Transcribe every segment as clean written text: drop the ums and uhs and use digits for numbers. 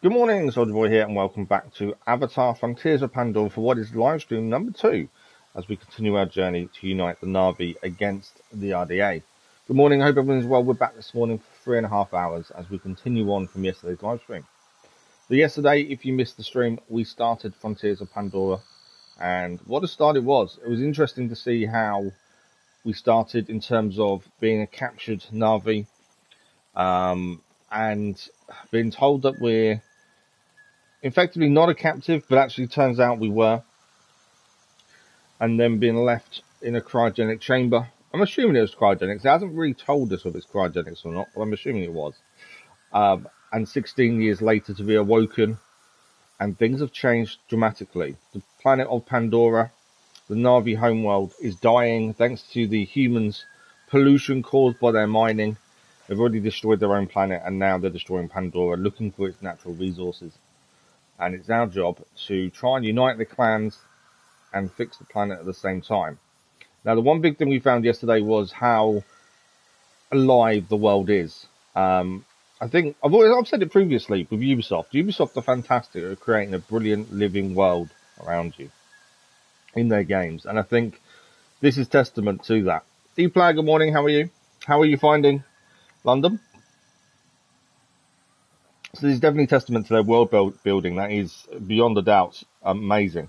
Good morning, Soldier Boy here, and welcome back to Avatar Frontiers of Pandora for what is live stream number 2, as we continue our journey to unite the Na'vi against the RDA. Good morning, I hope everyone's well. We're back this morning for 3.5 hours as we continue on from yesterday's live stream. So yesterday, if you missed the stream, we started Frontiers of Pandora, and what a start it was. It was interesting to see how we started in terms of being a captured Na'vi, and being told that we're effectively not a captive, but actually turns out we were, and then being left in a cryogenic chamber. I'm assuming it was cryogenics. It hasn't really told us if it's cryogenics or not, but I'm assuming it was. And 16 years later to be awoken, and things have changed dramatically. The planet of Pandora, the Na'vi homeworld, is dying thanks to the humans' pollution caused by their mining. They've already destroyed their own planet, and now they're destroying Pandora, looking for its natural resources. And it's our job to try and unite the clans and fix the planet at the same time. Now, the one big thing we found yesterday was how alive the world is. I think I've said it previously with Ubisoft. Ubisoft are fantastic at creating a brilliant living world around you in their games, and I think this is testament to that. D-Player, good morning. How are you? How are you finding London? So this is definitely testament to their world building. That is beyond a doubt amazing.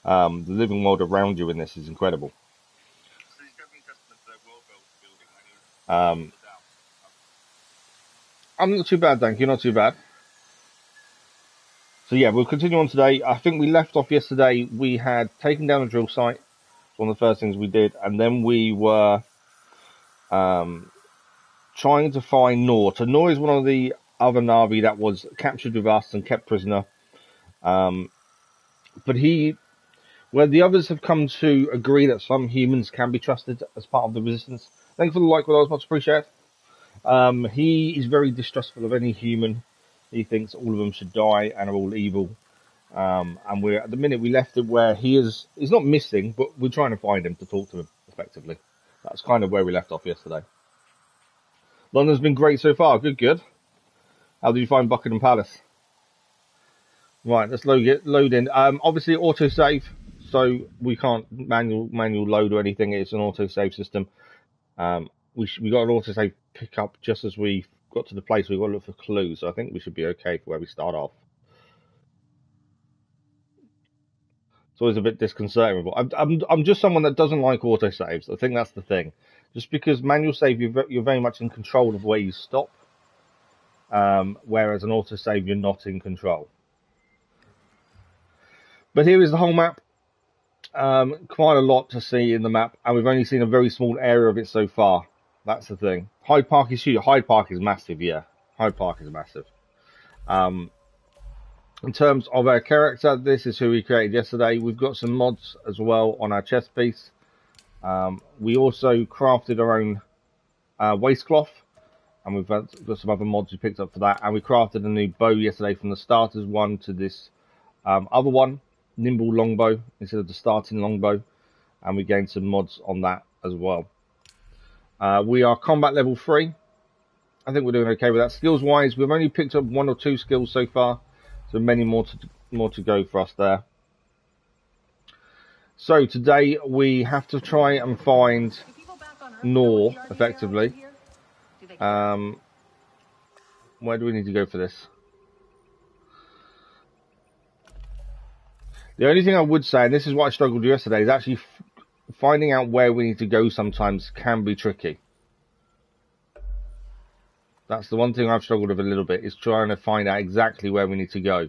The living world around you in this is incredible. I'm not too bad, thank you. Not too bad. So yeah, we'll continue on today. I think we left off yesterday. We had taken down a drill site. It's one of the first things we did, and then we were trying to find Nor. So Nor is one of the other Na'vi that was captured with us and kept prisoner. But where the others have come to agree that some humans can be trusted as part of the resistance. Thank you for the like, well, that was much appreciated. He is very distrustful of any human. He thinks all of them should die and are all evil. And we're at the minute we left it where he's not missing, but we're trying to find him to talk to him effectively. That's kind of where we left off yesterday. London's been great so far. Good. How did you find Buckingham Palace? Right, let's load in. Obviously autosave, so we can't manual load or anything. It's an autosave system. We got an autosave pick up just as we got to the place. We've got to look for clues, so I think we should be okay for where we start off. It's always a bit disconcerting. I'm just someone that doesn't like autosaves. I think that's the thing. Just because manual save, you're very much in control of where you stop, whereas an autosave, you're not in control. But here is the whole map. Quite a lot to see in the map, and we've only seen a very small area of it so far. That's the thing. Hyde Park is huge. Hyde Park is massive, yeah. Hyde Park is massive. In terms of our character, this is who we created yesterday. We've got some mods as well on our chest piece. We also crafted our own waistcloth, and we've got some other mods we picked up for that. And we crafted a new bow yesterday from the starters one to this other one, nimble longbow instead of the starting longbow, and we gained some mods on that as well. We are combat level 3. I think we're doing okay with that. Skills wise, we've only picked up 1 or 2 skills so far, so many more to go for us there. So today we have to try and find Nor effectively. Where do we need to go for this? The only thing I would say, and this is what I struggled with yesterday, is actually finding out where we need to go sometimes can be tricky. That's the one thing I've struggled with a little bit, is trying to find out exactly where we need to go.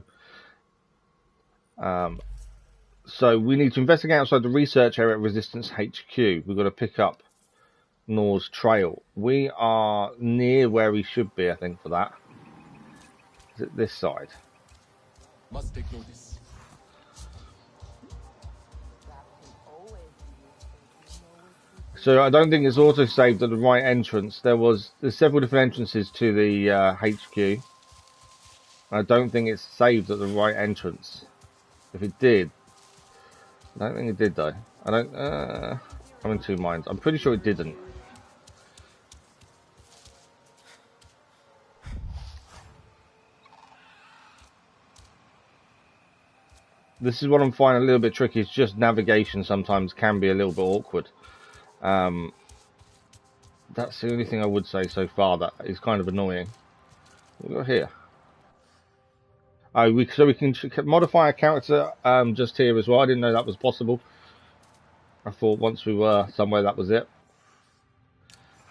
So we need to investigate outside the research area at Resistance HQ. We've got to pick up Nor's trail. We are near where we should be, I think, for that. Is it this side? Must take notice. So I don't think it's auto-saved at the right entrance. There's several different entrances to the HQ. I don't think it's saved at the right entrance. If it did, I don't think it did though. I'm in two minds. I'm pretty sure it didn't. This is what I'm finding a little bit tricky. It's just navigation sometimes can be a little bit awkward. That's the only thing I would say so far that is kind of annoying. What we got here? Oh, so we can modify a character just here as well. I didn't know that was possible. I thought once we were somewhere that was it.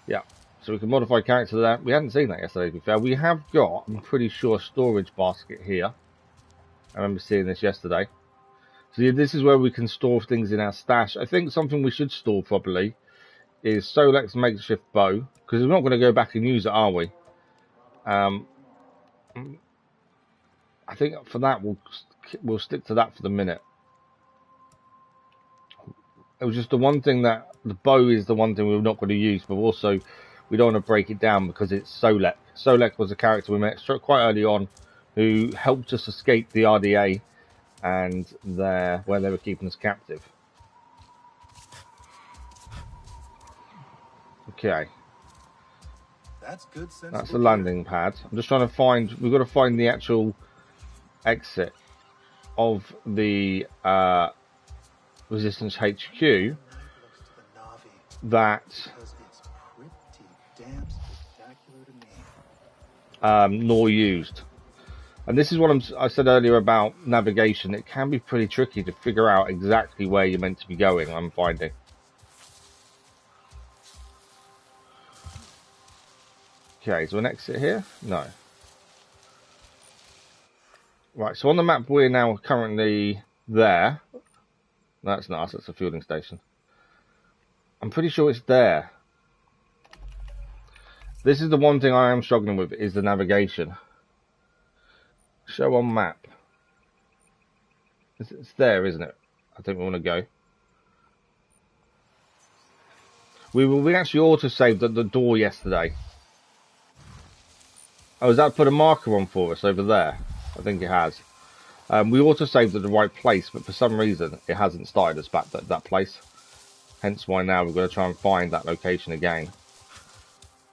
Yeah, so we can modify character to that. We hadn't seen that yesterday, to be fair. We have got, I'm pretty sure, a storage basket here. I remember seeing this yesterday. So yeah, this is where we can store things in our stash. I think something we should store probably is Solek's makeshift bow, because we're not going to go back and use it, are we? I think for that we'll stick to that for the minute. It was just the one thing that the bow is the one thing we're not going to use, but also we don't want to break it down because it's Solek. Solek was a character we met quite early on who helped us escape the RDA and where they were keeping us captive. Okay. That's good. That's the landing pad. I'm just trying to find. We've got to find the actual exit of the Resistance HQ that Nor used. And this is what I said earlier about navigation. It can be pretty tricky to figure out exactly where you're meant to be going, I'm finding. Okay, is there an exit here? No. Right, so on the map we're now currently there. That's not us, that's a fueling station. I'm pretty sure it's there. This is the one thing I am struggling with, is the navigation. Show on map. It's there, isn't it? I think we want to go. We actually auto-saved at the door yesterday. Oh, has that put a marker on for us over there? I think it has. We auto-saved at the right place, but for some reason it hasn't started us back at that place. Hence why now we've got to try and find that location again.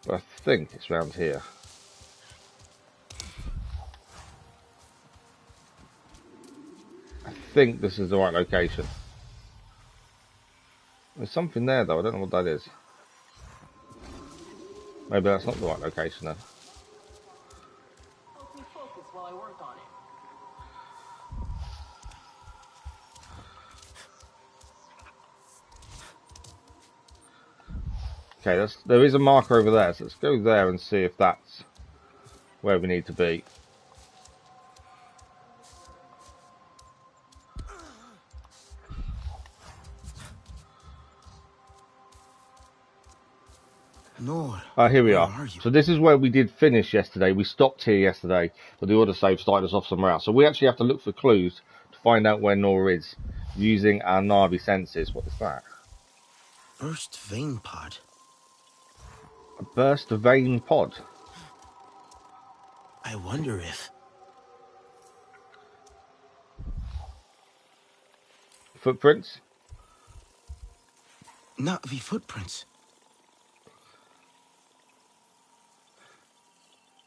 But I think it's around here. I think this is the right location. There's something there though, I don't know what that is. Maybe that's not the right location then. Okay, there is a marker over there, so let's go there and see if that's where we need to be. Here we are. So this is where we did finish yesterday. We stopped here yesterday, but the autosave started us off somewhere else. So we actually have to look for clues to find out where Nora is using our Navi senses. What is that? Burst vein pod. A burst vein pod. I wonder if... Footprints? Not the footprints.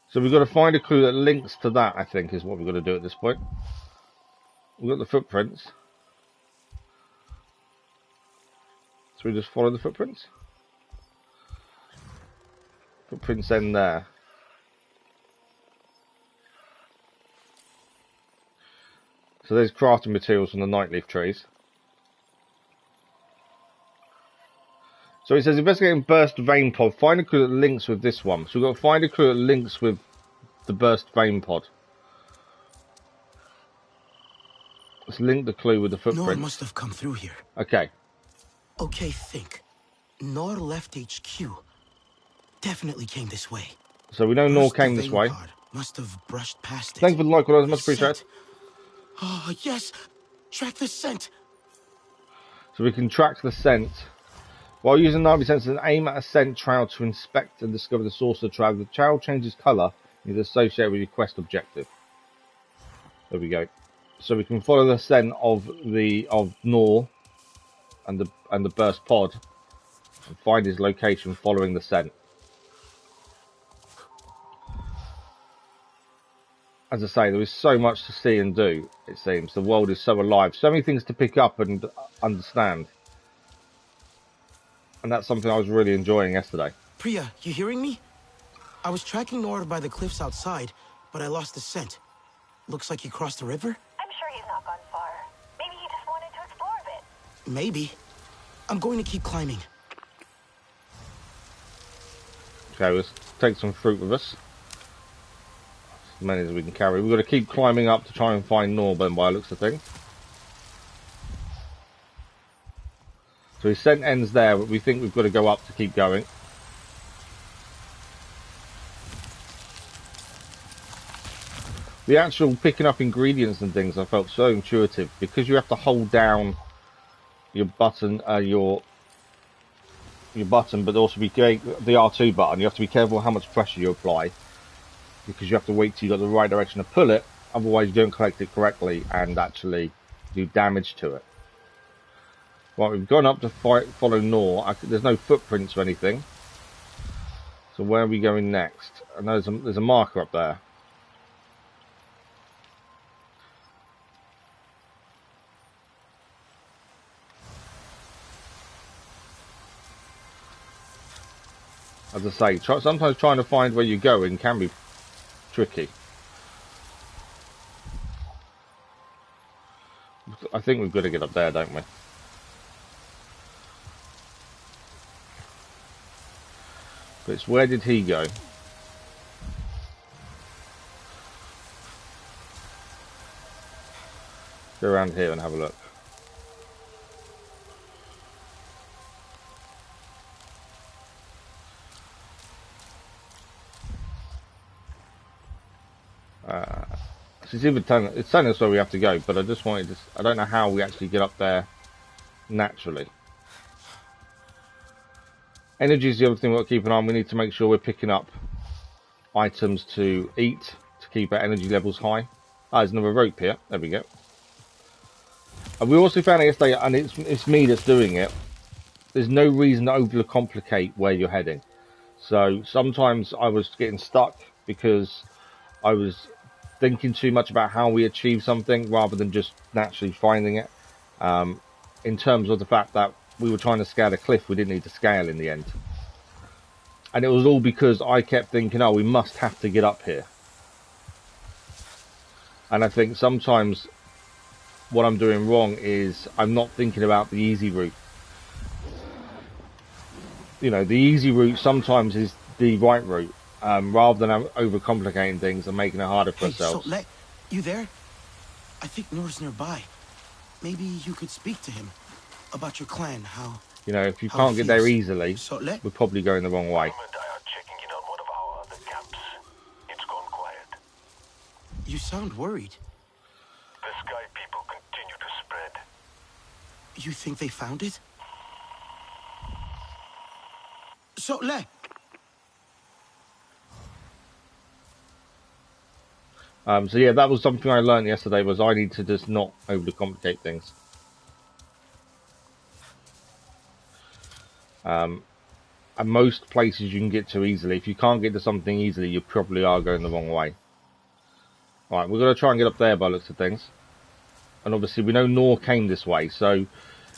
So we've got to find a clue that links to that, I think, is what we've got to do at this point. We've got the footprints. So we just follow the footprints. Footprints end there. So there's crafting materials from the nightleaf trees. So it says investigating burst vein pod. Find a clue that links with this one. So we've got to find a clue that links with the burst vein pod. Let's link the clue with the footprint. Nor must have come through here. Okay. Okay, think. Nor left HQ. Definitely came this way. So we know Nor came this way. Must have brushed past it. Thank you for the like, guys. Much appreciated. Oh, yes. Track the scent. So we can track the scent. While using Navi sensors, aim at a scent trail to inspect and discover the source of the trail. The trail changes colour and is associated with your quest objective. There we go. So we can follow the scent of Nor and the burst pod and find his location following the scent. as I say, there is so much to see and do, it seems. The world is so alive. So many things to pick up and understand. And that's something I was really enjoying yesterday. Priya, you hearing me? I was tracking Nora by the cliffs outside, but I lost the scent. Looks like he crossed the river? I'm sure he's not gone far. Maybe he just wanted to explore a bit. Maybe. I'm going to keep climbing. Okay, let's take some fruit with us. As many as we can carry. We've got to keep climbing up to try and find Norben by the looks of things. So his scent ends there, but we think we've got to go up to keep going. The actual picking up ingredients and things I felt so intuitive, because you have to hold down your button, your button, but also the R2 button. You have to be careful how much pressure you apply, because you have to wait till you got the right direction to pull it. Otherwise, you don't collect it correctly and actually do damage to it. Right, we've gone up to follow Nor. There's no footprints or anything. So where are we going next? I know there's a marker up there. As I say, sometimes trying to find where you're going can be tricky. I think we've got to get up there, don't we? But it's where did he go? Go around here and have a look. It's telling us where we have to go, but I just wanted to. I don't know how we actually get up there naturally. Energy is the other thing we've got to keep an eye on. We need to make sure we're picking up items to eat to keep our energy levels high. Ah, there's another rope here. There we go. And we also found it yesterday, and it's me that's doing it. There's no reason to overcomplicate where you're heading. So sometimes I was getting stuck because I was thinking too much about how we achieve something rather than just naturally finding it. In terms of the fact that we were trying to scale a cliff we didn't need to scale in the end. And it was all because I kept thinking, oh, we must have to get up here. And I think sometimes what I'm doing wrong is I'm not thinking about the easy route. You know, the easy route sometimes is the right route. Rather than overcomplicating things and making it harder for ourselves. So, you there? I think Noor's nearby. Maybe you could speak to him about your clan, how... You know, if you can't get there easily, we're probably going the wrong way. Checking in on one of our other camps. It's gone quiet. You sound worried. The Sky people continue to spread. You think they found it? So yeah, that was something I learned yesterday, was I need to just not overcomplicate things. And most places you can get to easily. If you can't get to something easily, you probably are going the wrong way. Right, we're going to try and get up there by the looks of things. And obviously we know Nor came this way, so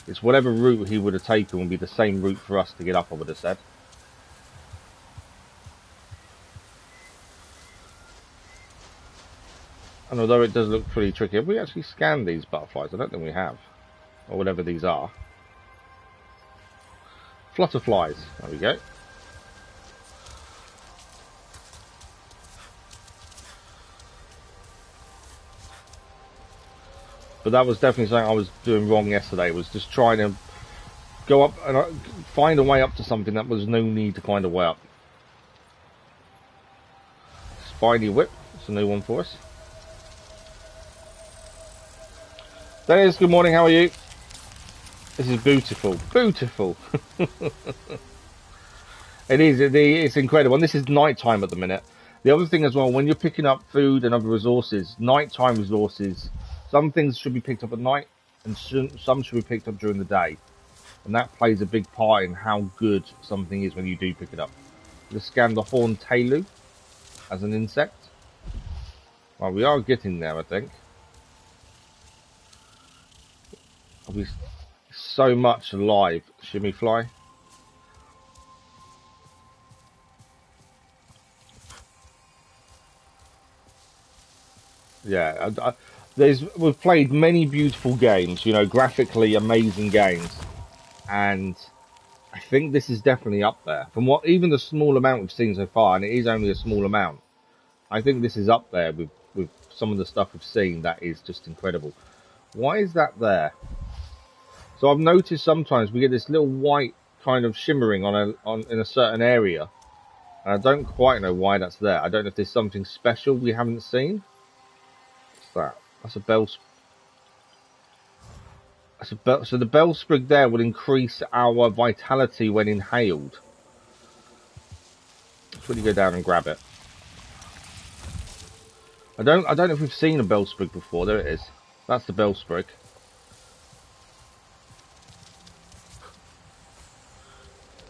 it's whatever route he would have taken would be the same route for us to get up, I would have said. And although it does look pretty tricky, have we actually scanned these butterflies? I don't think we have. Or whatever these are. Flutterflies. There we go. But that was definitely something I was doing wrong yesterday, was just trying to go up and find a way up to something that was no need to find a way up. Spiny Whip. It's a new one for us. Dennis, good morning, how are you? This is beautiful. Beautiful. It's incredible. And this is nighttime at the minute. The other thing as well, when you're picking up food and other resources, nighttime resources, some things should be picked up at night and some should be picked up during the day. And that plays a big part in how good something is when you do pick it up. Let's scan the horned tailu as an insect. Right, we are getting there, I think. There'll be so much alive. Shimmy fly. Yeah, we've played many beautiful games, you know, graphically amazing games, and I think this is definitely up there. From what even the small amount we've seen so far, and it is only a small amount, I think this is up there with some of the stuff we've seen that is just incredible. Why is that there? So I've noticed sometimes we get this little white kind of shimmering in a certain area, and I don't quite know why that's there. I don't know if there's something special we haven't seen. What's that? That's a bell. So the bell sprig there will increase our vitality when inhaled. Let's really go down and grab it. I don't know if we've seen a bell sprig before. There it is. That's the bell sprig.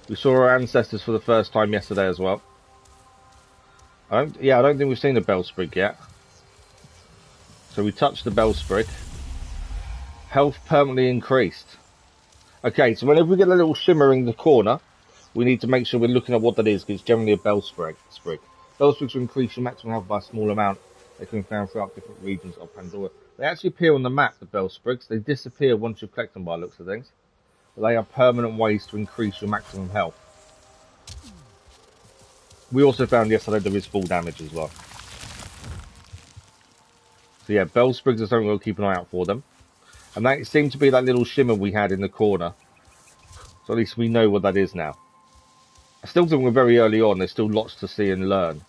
We saw our ancestors for the first time yesterday as well. I don't think we've seen a bell sprig yet. So we touched the bell sprig. Health permanently increased. Okay, so whenever we get a little shimmer in the corner, we need to make sure we're looking at what that is, because it's generally a bell sprig. Bell sprigs will increase your maximum health by a small amount. They can be found throughout different regions of Pandora. They actually appear on the map, the bell sprigs. They disappear once you collect them by the looks of things. But they are permanent ways to increase your maximum health. We also found yesterday there is full damage as well. So yeah, bell sprigs are something we'll keep an eye out for them. And that seemed to be that little shimmer we had in the corner. So at least we know what that is now. I still think we're very early on. There's still lots to see and learn.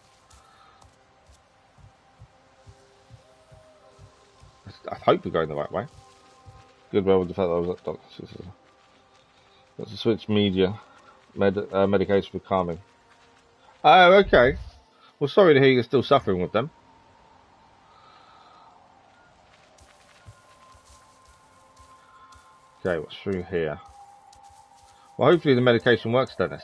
I hope we're going the right way. Good, well, with the fact that I was at doctor's. That's a switch media. Medication for calming. Oh, okay. Well, sorry to hear you're still suffering with them. Okay, what's through here? Well, hopefully the medication works, Dennis.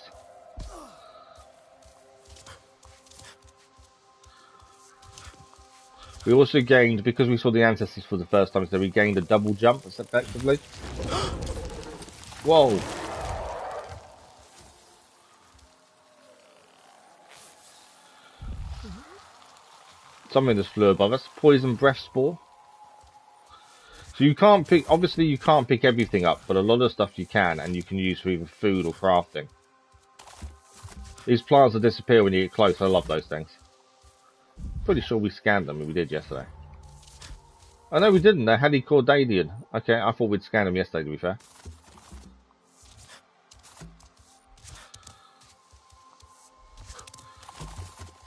We also gained, because we saw the ancestors for the first time, so we gained a double jump, effectively. Whoa! Something just flew above us. Poison breath spore. So you can't pick, obviously you can't pick everything up, but a lot of stuff you can, and you can use for either food or crafting. These plants will disappear when you get close. I love those things. Pretty sure we scanned them, and we did yesterday. Oh no, we didn't. They're Helicordadian. Okay, I thought we'd scanned them yesterday, to be fair.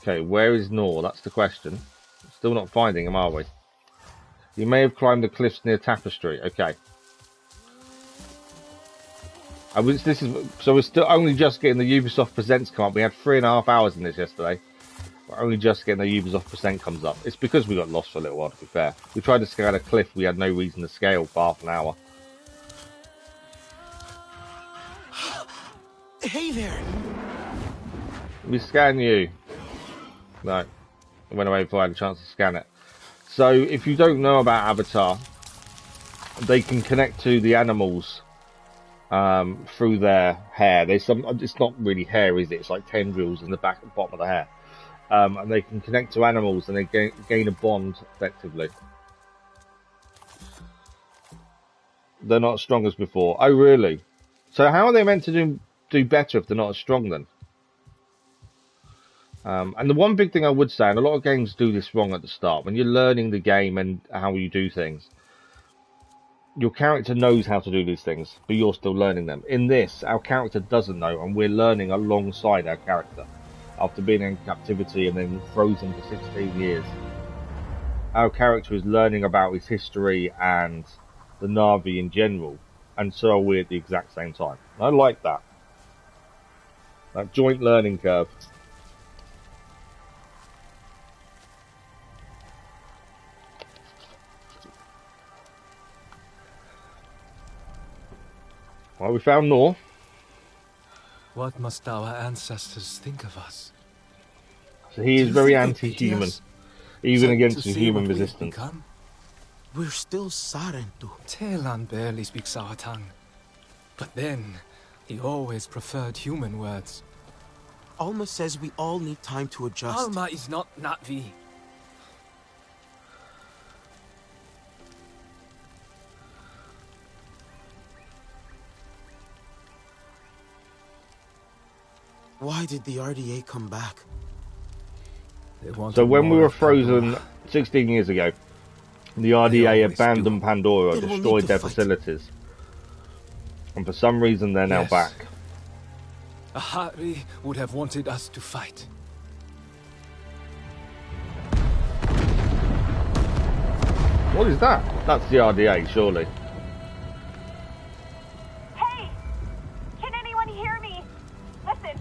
Okay, where is Nor? That's the question. Still not finding him, are we? You may have climbed the cliffs near Tapestry. Okay. So we're still only just getting the Ubisoft Presents come up. We had 3.5 hours in this yesterday. We're only just getting the Ubisoft Present comes up. It's because we got lost for a little while, to be fair. We tried to scale a cliff we had no reason to scale for half an hour. Hey there! Let me scan you. No. It went away before I had a chance to scan it. So, if you don't know about Avatar, they can connect to the animals through their hair. There's some. It's not really hair, is it? It's like tendrils in the back and bottom of the hair. And they can connect to animals and they gain a bond, effectively. They're not as strong as before. Oh, really? So how are they meant to do better if they're not as strong then? And the one big thing I would say, and a lot of games do this wrong at the start, when you're learning the game and how you do things, your character knows how to do these things, but you're still learning them. In this, our character doesn't know, and we're learning alongside our character. After being in captivity and then frozen for 16 years, our character is learning about his history and the Na'vi in general, and so are we at the exact same time. I like that. That joint learning curve. Well, we found Nor. What must our ancestors think of us? So he is very anti-human. even Sent against to the see human what we've resistance. become? We're still Sarentu. Telan barely speaks our tongue. But then, he always preferred human words. Alma says we all need time to adjust. Alma is not Na'vi. Why did the RDA come back? They wanted So when we more were of frozen Pandora. 16 years ago, the They RDA always abandoned do. Pandora, Then we'll need destroyed to their fight. facilities. And for some reason they're now Yes. back. Ahari would have wanted us to fight. What is that? That's the RDA, surely. Hey! Can anyone hear me? Listen,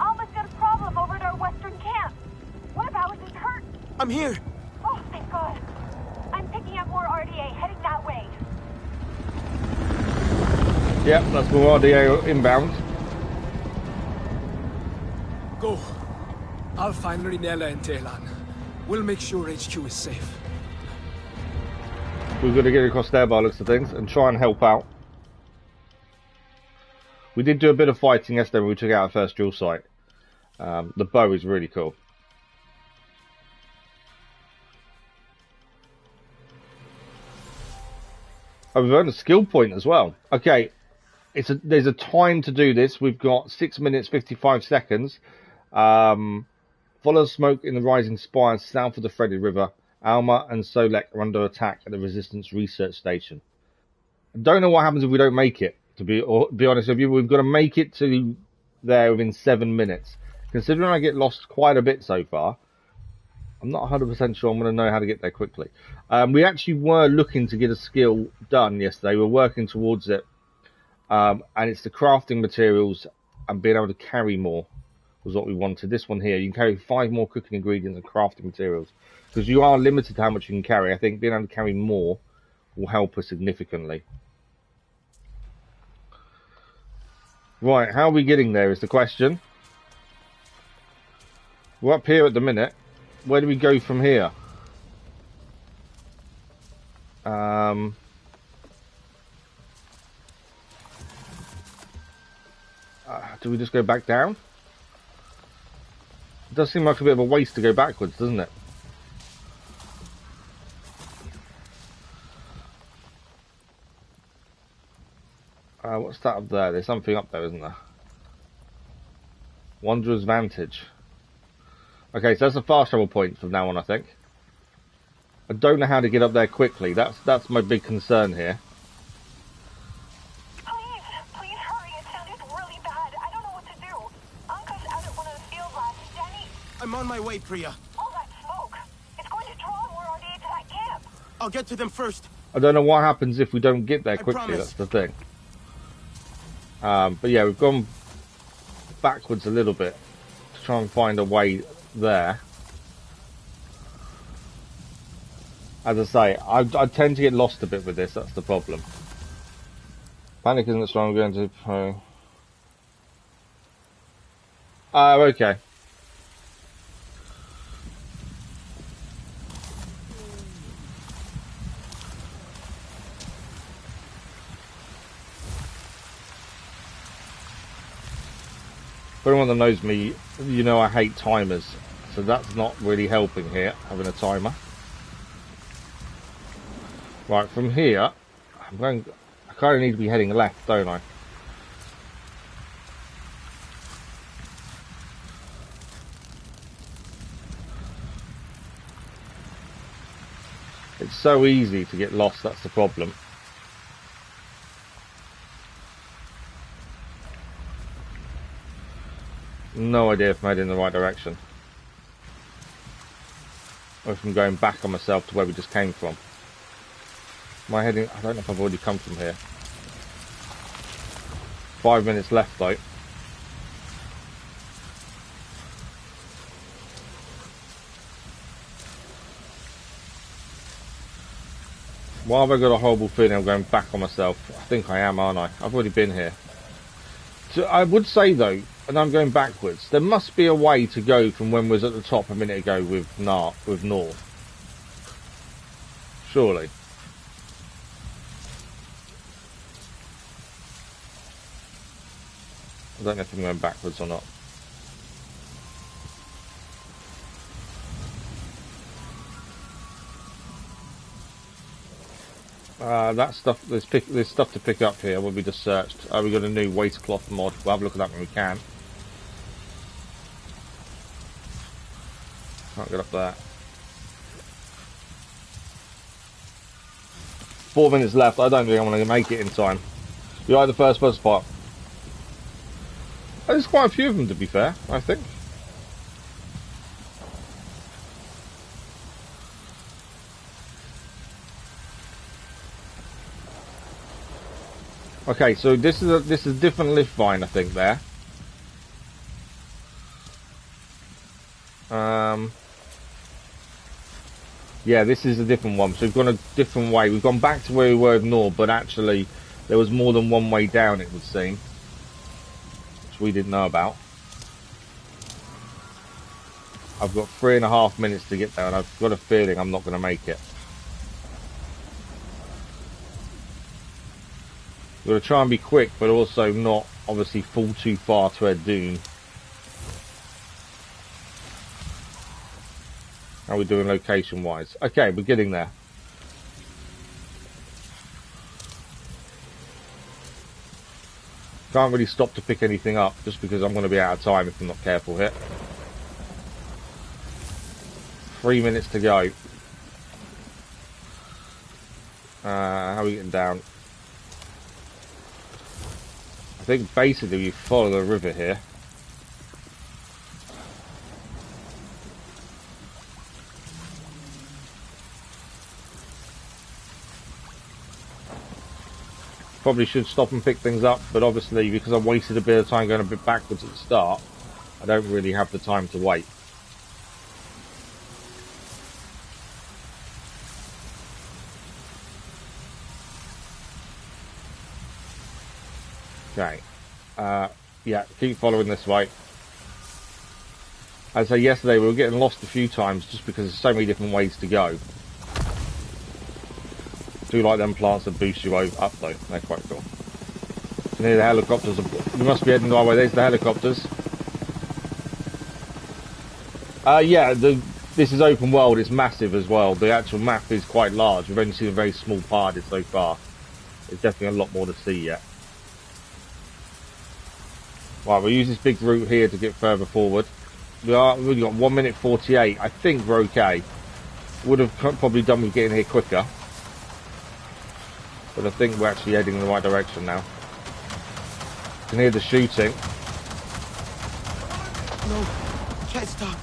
Alma's got a problem over at our western camp. One of ours is hurt. I'm here. Oh, thank God. I'm picking up more RDA heading that way. Yep, that's more RDA inbound. Go. I'll find Rinella and Telan. We'll make sure HQ is safe. We've got to get across there by the looks of things and try and help out. We did do a bit of fighting yesterday when we took out our first drill site. The bow is really cool. Oh, we've earned a skill point as well. Okay, there's a time to do this. We've got 6 minutes 55 seconds. Follow smoke in the rising spires south of the Threaded River. Alma and Solek are under attack at the Resistance Research Station. I don't know what happens if we don't make it, to be honest with you. We've got to make it to there within 7 minutes. Considering I get lost quite a bit so far, I'm not 100% sure I'm going to know how to get there quickly. We actually were looking to get a skill done yesterday. We're working towards it. And it's the crafting materials and being able to carry more was what we wanted. This one here, you can carry 5 more cooking ingredients and crafting materials. Because you are limited to how much you can carry. I think being able to carry more will help us significantly. Right, how are we getting there is the question. We're up here at the minute. Where do we go from here? Do we just go back down? It does seem like a bit of a waste to go backwards, doesn't it? What's that up there? There's something up there, isn't there? Wanderer's Vantage. Okay, so that's a fast travel point from now on, I think. I don't know how to get up there quickly. That's my big concern here. Please hurry. It sounded really bad. I don't know what to do. Uncle's out at one of the field labs. Danny, I'm on my way, Priya. all that smoke. It's going to draw more RDA to that camp. I'll get to them first. I don't know what happens if we don't get there quickly. promise. That's the thing. But yeah, we've gone backwards a little bit to try and find a way there. As I say, I tend to get lost a bit with this. That's the problem. Panic isn't strong. I'm going to. Oh, okay. For anyone that knows me, you know I hate timers, so that's not really helping here, having a timer. Right, from here, I kind of need to be heading left, don't I? It's so easy to get lost, that's the problem. No idea if I'm heading in the right direction. Or if I'm going back on myself to where we just came from. Am I heading? I don't know if I've already come from here. 5 minutes left though. Why have I got a horrible feeling I'm going back on myself? I think I am, aren't I? I've already been here. So I would say though, and I'm going backwards, there must be a way to go from when we was at the top a minute ago with North. Surely. I don't know if I'm going backwards or not. That stuff, there's stuff to pick up here. What we just searched. We got a new waistcloth mod. We'll have a look at that when we can. Can't get up there. 4 minutes left. I don't think I'm going to make it in time. You like the first part? There's quite a few of them, to be fair, I think. Okay, so this is a different lift vine, I think, there. Yeah, this is a different one. So we've gone a different way. We've gone back to where we were north, but actually there was more than one way down, it would seem. Which we didn't know about. I've got 3.5 minutes to get there, and I've got a feeling I'm not going to make it. We're going to try and be quick, but also not, obviously, fall too far to our doom. How are we doing location-wise? Okay, we're getting there. Can't really stop to pick anything up, just because I'm going to be out of time if I'm not careful here. 3 minutes to go. How are we getting down? I think basically we follow the river here. Probably should stop and pick things up, but obviously because I wasted a bit of time going a bit backwards at the start, I don't really have the time to wait. Okay. Yeah, keep following this way. As I say, yesterday we were getting lost a few times just because there's so many different ways to go. I do like them plants that boost you up though, they're quite cool. You can hear the helicopters, we must be heading our way, there's the helicopters. Yeah, this is open world, it's massive as well, the actual map is quite large, we've only seen a very small part of it so far. There's definitely a lot more to see yet. Right, we'll use this big route here to get further forward. We've got 1 minute 48. I think we're okay. Would have probably done with getting here quicker. But I think we're actually heading in the right direction now. You can hear the shooting. No, can't stop.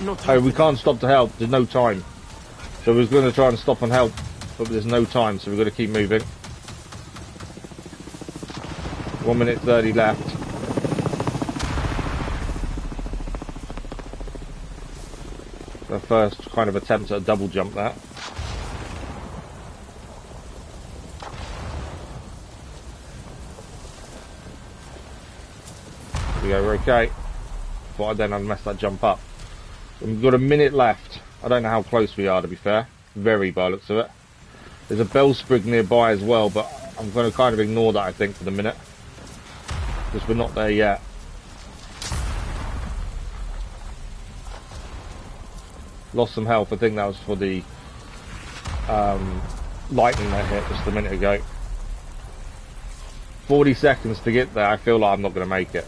No time. Oh, we can't stop to help. There's no time. So we're going to try and stop and help, but there's no time, so we've got to keep moving. 1 minute 30 left. The first kind of attempt at a double jump there. There we go, we're okay. Thought I'd then mess that jump up. We've got a minute left. I don't know how close we are, to be fair. Very by the looks of it. There's a bellsprig nearby as well, but I'm going to kind of ignore that, I think, for the minute. Because we're not there yet. Lost some health. I think that was for the lightning that hit just a minute ago. 40 seconds to get there. I feel like I'm not going to make it.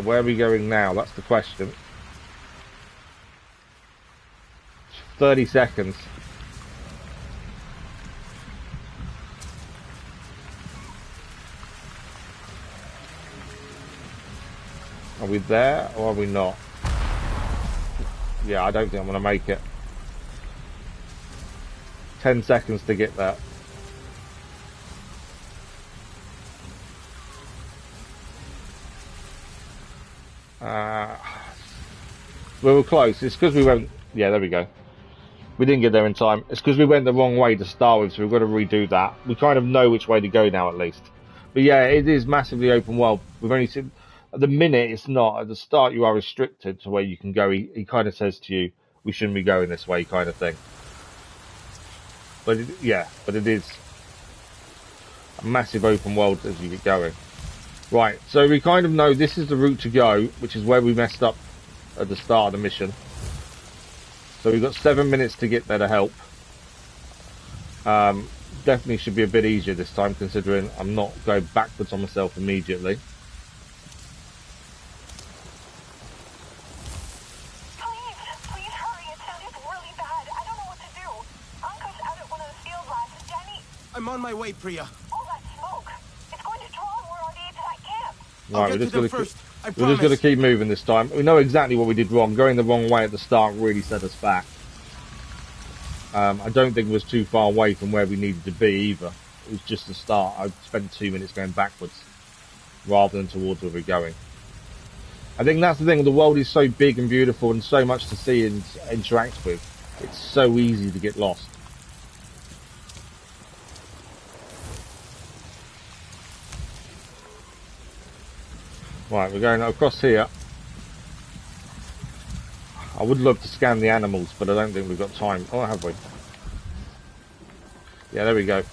Where are we going now? That's the question. 30 seconds. Are we there or are we not? Yeah, I don't think I'm going to make it. 10 seconds to get there. We were close. It's because we went... Yeah, there we go. We didn't get there in time. It's because we went the wrong way to start with, so we've got to redo that. We kind of know which way to go now, at least. But yeah, it is massively open world. We've only seen at the minute it's not. At the start, you are restricted to where you can go. He kind of says to you, "We shouldn't be going this way," kind of thing. But it is a massive open world as you get going. Right, so we kind of know this is the route to go, which is where we messed up at the start of the mission. So we've got 7 minutes to get there to help. Definitely should be a bit easier this time, considering I'm not going backwards on myself immediately. Please hurry. It sounded really bad. I don't know what to do. Uncle's out at one of the field labs, and Danny... I'm on my way, Priya. All that smoke. It's going to draw more RDA to that camp. Right, I'll get to them first. I we're just going to promise. keep moving this time. We know exactly what we did wrong. Going the wrong way at the start really set us back. I don't think it was too far away from where we needed to be either. It was just the start. I spent 2 minutes going backwards rather than towards where we're going. I think that's the thing. The world is so big and beautiful and so much to see and interact with. It's so easy to get lost. Right, we're going across here. I would love to scan the animals, but I don't think we've got time. Oh, have we? Yeah, there we go.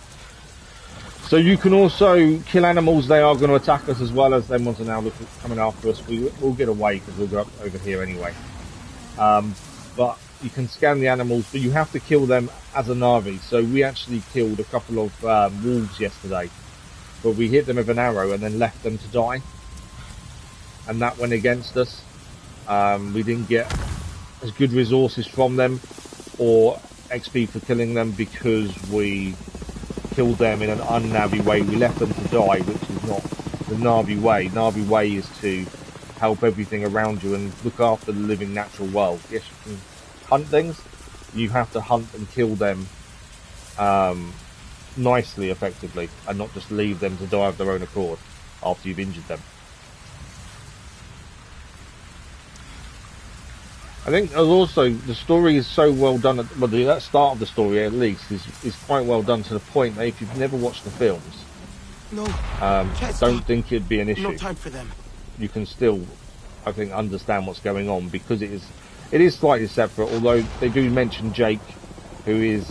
So you can also kill animals. They are going to attack us as well as them ones are now coming after us. We'll get away because we'll go up over here anyway. But you can scan the animals, but you have to kill them as a Na'vi. So we actually killed a couple of wolves yesterday, but we hit them with an arrow and then left them to die. And that went against us. We didn't get as good resources from them or XP for killing them because we killed them in an un-Na'vi way. We left them to die, which is not the Na'vi way. Na'vi way is to help everything around you and look after the living natural world. Yes, you can hunt things. You have to hunt and kill them nicely, effectively, and not just leave them to die of their own accord after you've injured them. I think also the story is so well done, well, the start of the story at least is quite well done to the point that if you've never watched the films, I don't think it'd be an issue. No time for them. You can still, I think, understand what's going on because it is slightly separate. Although they do mention Jake, who is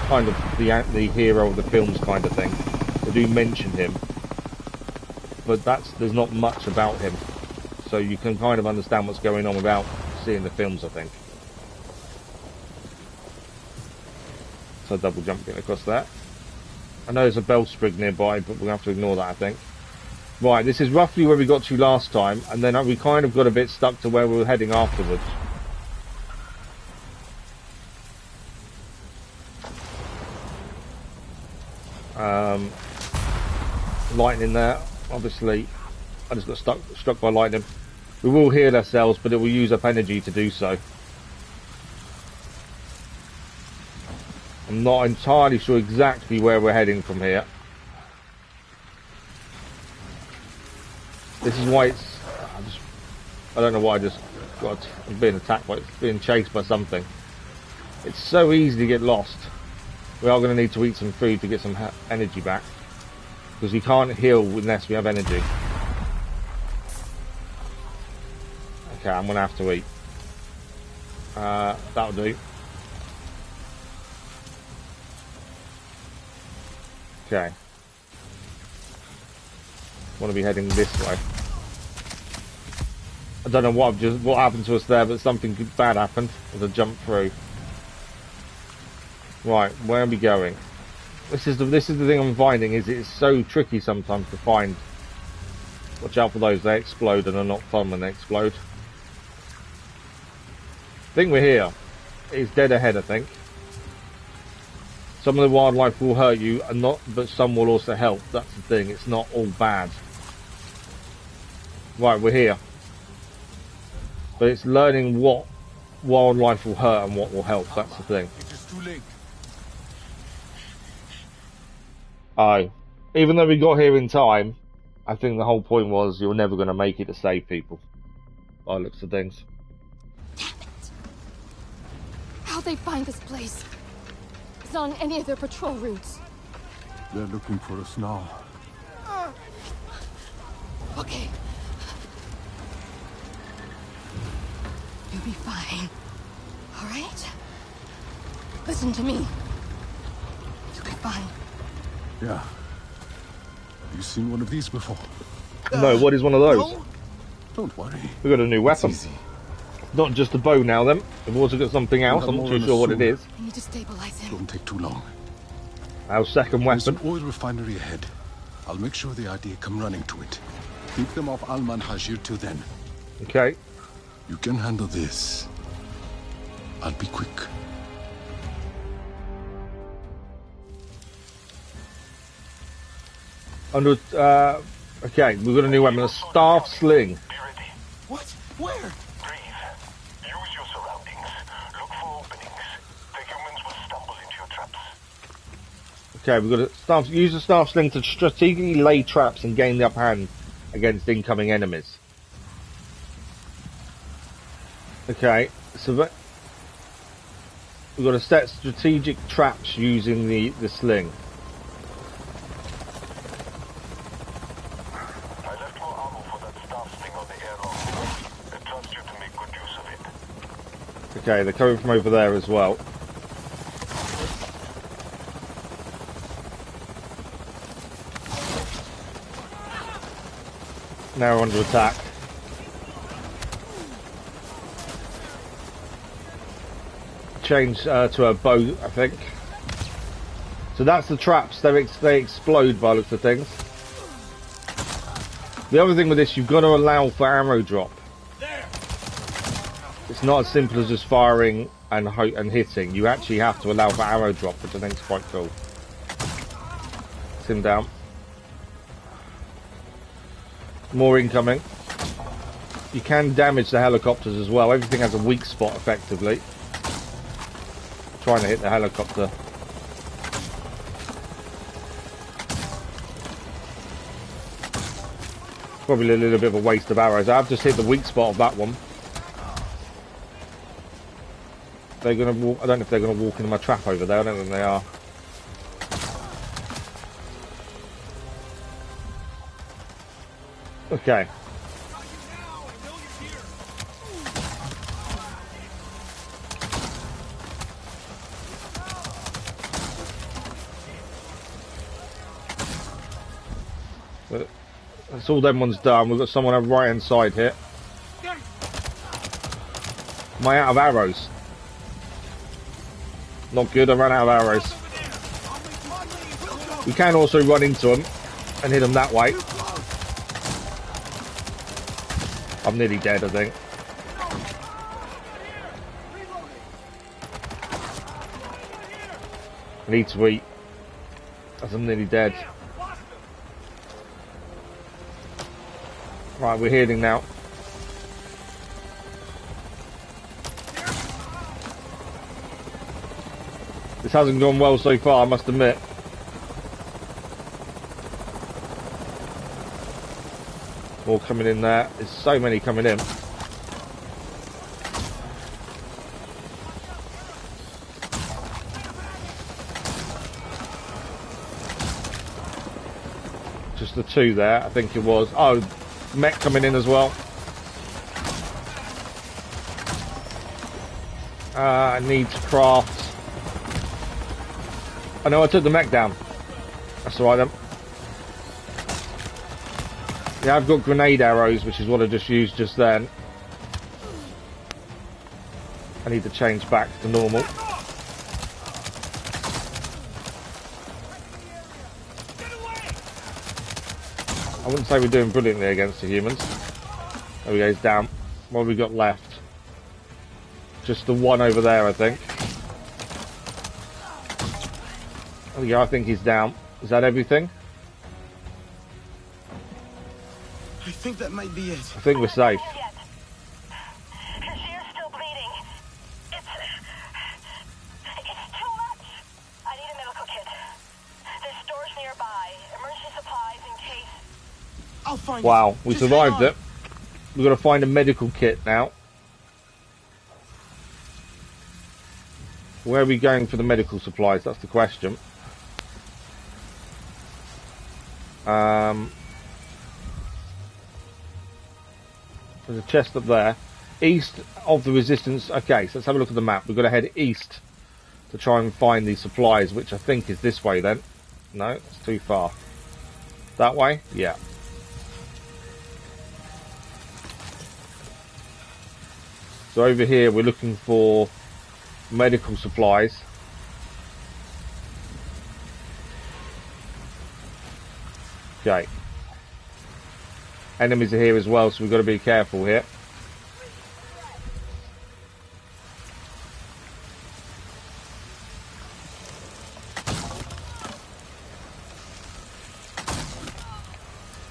kind of the hero of the films, kind of thing. They do mention him, but there's not much about him, so you can kind of understand what's going on without seeing the films, I think. So double jumping across that. I know there's a bell sprig nearby, but we'll have to ignore that, I think. Right, this is roughly where we got to last time, and then we kind of got a bit stuck to where we were heading afterwards. Lightning there, obviously. I just got struck by lightning. We will heal ourselves, but it will use up energy to do so. I'm not entirely sure exactly where we're heading from here. This is why I don't know why I just got being attacked by, being chased by something. It's so easy to get lost. We are going to need to eat some food to get some energy back, because we can't heal unless we have energy. Okay, I'm gonna have to eat. That'll do. Okay. Want to be heading this way. I don't know what happened to us there, but something bad happened as I jumped through. Right, where are we going? This is the thing I'm finding, is it's so tricky sometimes to find. Watch out for those, they explode and are not fun when they explode. I think we're here. It's dead ahead, I think. Some of the wildlife will hurt you, and but some will also help. That's the thing. It's not all bad. Right, we're here. But it's learning what wildlife will hurt and what will help. That's the thing. It is too late. Aye. Even though we got here in time, I think the whole point was you're never going to make it to save people. By the looks of things. How'd they find this place? It's not on any of their patrol routes. They're looking for us now. Okay. You'll be fine. All right? Listen to me. You'll be fine. Yeah. Have you seen one of these before? No, what is one of those? No? Don't worry. We got a new It's weapon. easy. Not just a bow now then. We've also got something else. have I'm not more too on sure us what it soon. is. I need to stabilize him. Don't take too long. Our second There's weapon. an oil refinery ahead. I'll make sure the idea come running to it. Keep them off Alman Hajir till then. Okay. You can handle this. I'll be quick. Okay, we've got a new weapon, a staff sling. Be ready. What? Where? Breathe. Use your surroundings. Look for openings. The humans will stumble into your traps. Okay, we've got a staff. Use the staff sling to strategically lay traps and gain the upper hand against incoming enemies. Okay, so we've got to set strategic traps using the sling. I left more ammo for that staff thing on the airlock. I trust you to make good use of it. Okay, they're coming from over there as well. Now we're under attack. Change to a bow, I think. So that's the traps. They explode by the looks of things. The other thing with this, you've got to allow for ammo drop. It's not as simple as just firing and hitting. You actually have to allow for ammo drop, which I think is quite cool. It's him down. More incoming. You can damage the helicopters as well. Everything has a weak spot, effectively. Trying to hit the helicopter. Probably a little bit of a waste of arrows. I've just hit the weak spot of that one. They're gonna walk. I don't know if they're gonna walk into my trap over there. I don't think they are. Okay. That's all them ones done. We've got someone on the right hand side here. Am I out of arrows? Not good, I ran out of arrows. We can also run into them and hit them that way. I'm nearly dead, I think. I need to eat, as I'm nearly dead. Right, we're healing now. This hasn't gone well so far, I must admit. More coming in there. There's so many coming in. Just the two there, I think it was. Oh, mech coming in as well. I need to craft. I know I took the mech down. That's alright then. Yeah, I've got grenade arrows, which is what I just used just then. I need to change back to normal. I wouldn't say we're doing brilliantly against the humans. There we go, he's down. What have we got left? Just the one over there, I think. There we go, I think he's down. Is that everything? I think that might be it. I think we're safe. Yet. Her shear's still bleeding. It's too much. I need a medical kit. There's stores nearby. Emergency supplies in case. I'll find Wow, it. we Just survived hang on. it. We've got to find a medical kit now. Where are we going for the medical supplies? That's the question. There's a chest up there. East of the resistance. Okay, so let's have a look at the map. We've got to head east to try and find these supplies, which I think is this way then. No, it's too far. That way? Yeah. So over here we're looking for medical supplies. Okay. Enemies are here as well, so we've got to be careful here.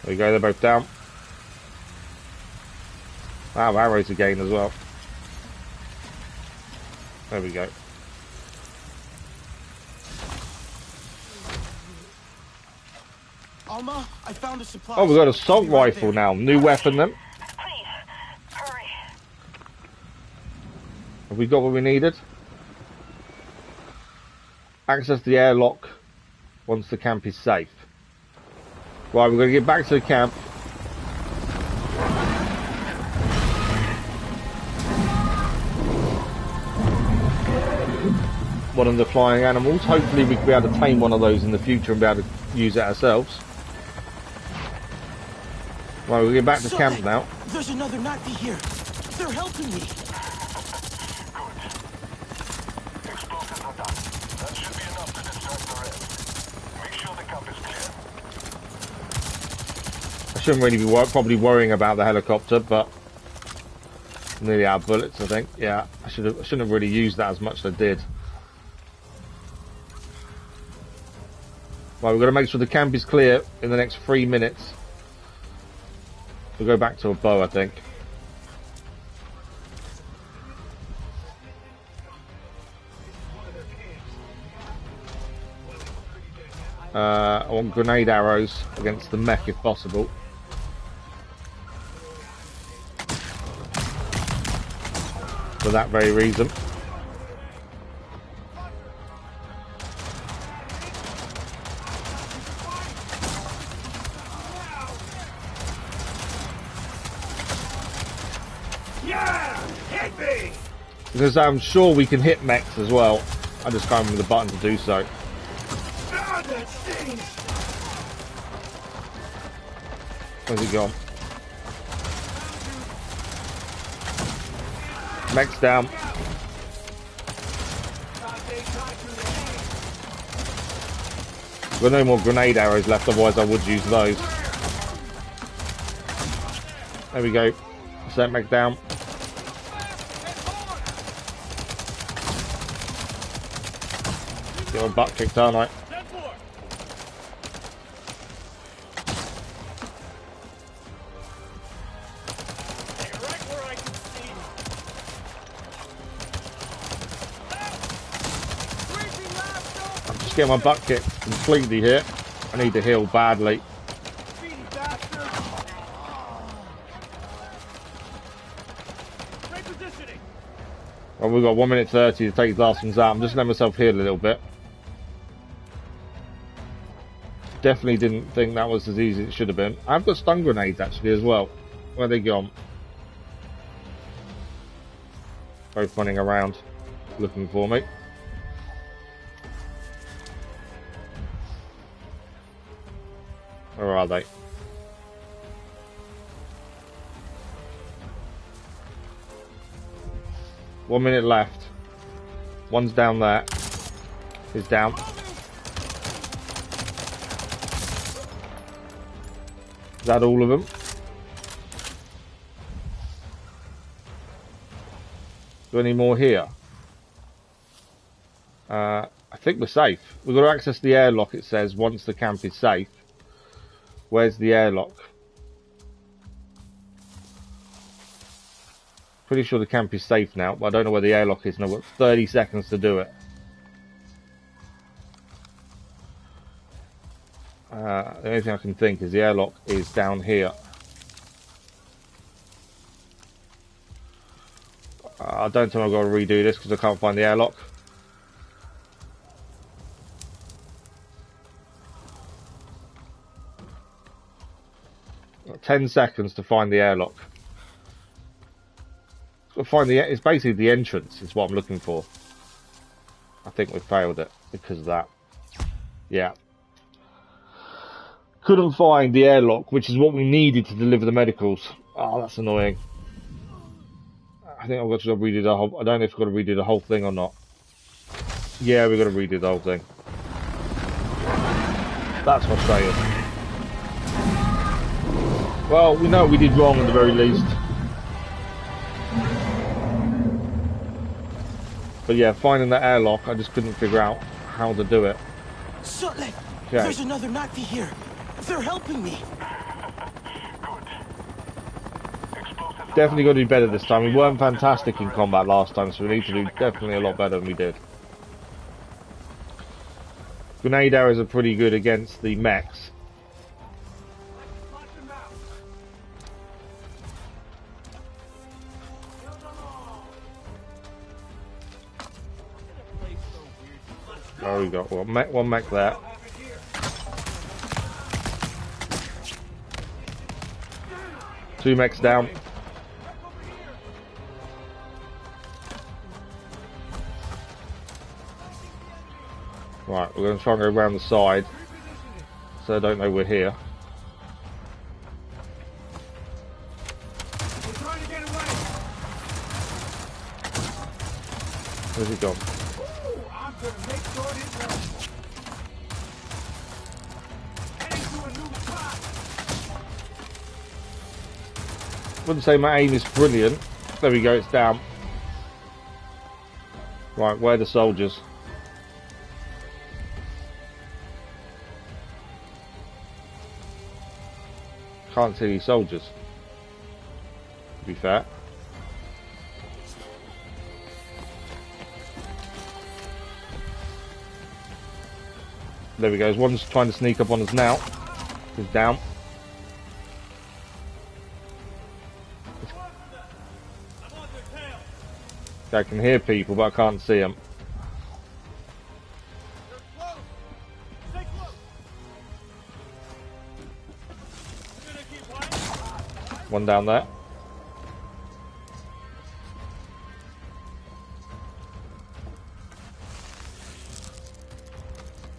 There we go, they're both down. Wow, arrows again as well. There we go. Alma, I found a supply. Oh, we've got an assault rifle now. New weapon then. Please, hurry. Have we got what we needed? Access the airlock once the camp is safe. Right, we're going to get back to the camp. One of the flying animals. Hopefully we can be able to tame one of those in the future and be able to use it ourselves. Right, we'll get back to camp now. There's another Nazi here. They're helping me. Explosives are done. That should be enough to distract the rest. Make sure the camp is clear. I shouldn't really be probably worrying about the helicopter, but nearly out of bullets, I think. Yeah, I shouldn't have really used that as much as I did. Right, we've got to make sure the camp is clear in the next 3 minutes. We'll go back to a bow, I think. I want grenade arrows against the mech if possible. For that very reason. Because I'm sure we can hit mechs as well. I just can't remember the button to do so. Where's it gone? Mech's down. Got no more grenade arrows left, otherwise I would use those. There we go. Set mech down. Get my butt kicked, aren't I? I'm just getting my butt kicked completely here. I need to heal badly. Well, we've got 1 minute 30 to take the last ones out. I'm just letting myself heal a little bit. Definitely didn't think that was as easy as it should have been. I've got stun grenades actually as well. Where are they gone? Both running around looking for me. Where are they? One minute left. One's down there. He's down. Is that all of them? Do any more here? I think we're safe. We've got to access the airlock, it says, once the camp is safe. Where's the airlock? Pretty sure the camp is safe now, but I don't know where the airlock is, and I've got 30 seconds to do it. The only thing I can think is the airlock is down here. Don't tell me I've got to redo this because I can't find the airlock. 10 seconds to find the airlock. find the... It's basically the entrance is what I'm looking for. I think we failed it because of that. Yeah. Couldn't find the airlock, which is what we needed to deliver the medicals. Oh, that's annoying. I think I've got to redo the whole... I don't know if I've got to redo the whole thing or not. Yeah, we've got to redo the whole thing. That's frustrating. Well, we know what we did wrong at the very least. But yeah, finding that airlock, I just couldn't figure out how to do it. Sotlek, Okay. there's another Navi here. They're helping me. Definitely got to do better this time. We weren't fantastic in combat last time, so we need to do definitely a lot better than we did. Grenade arrows are pretty good against the mechs. Oh, we got one mech there. Two mechs down. Right, we're going to try and go around the side so I don't know we're here. Where's he gone? Wouldn't say my aim is brilliant. There we go, it's down. Right, where are the soldiers? Can't see any soldiers, to be fair. There we go, one's trying to sneak up on us now. He's down. I can hear people, but I can't see them. One down there.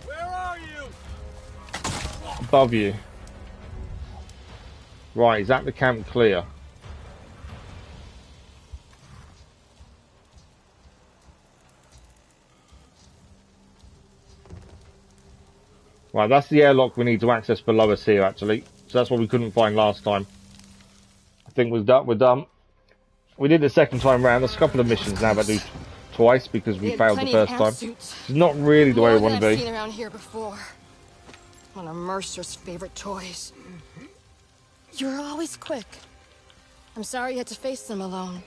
Where are you? Above you. Right, is that the camp clear? Right, that's the airlock we need to access below us here, actually. So that's what we couldn't find last time. I think we're done. We did the second time round. There's a couple of missions now that do twice because we failed the first time. It's not really the way we want to be. I've seen around here before. One of Mercer's favorite toys. You're always quick. I'm sorry you had to face them alone.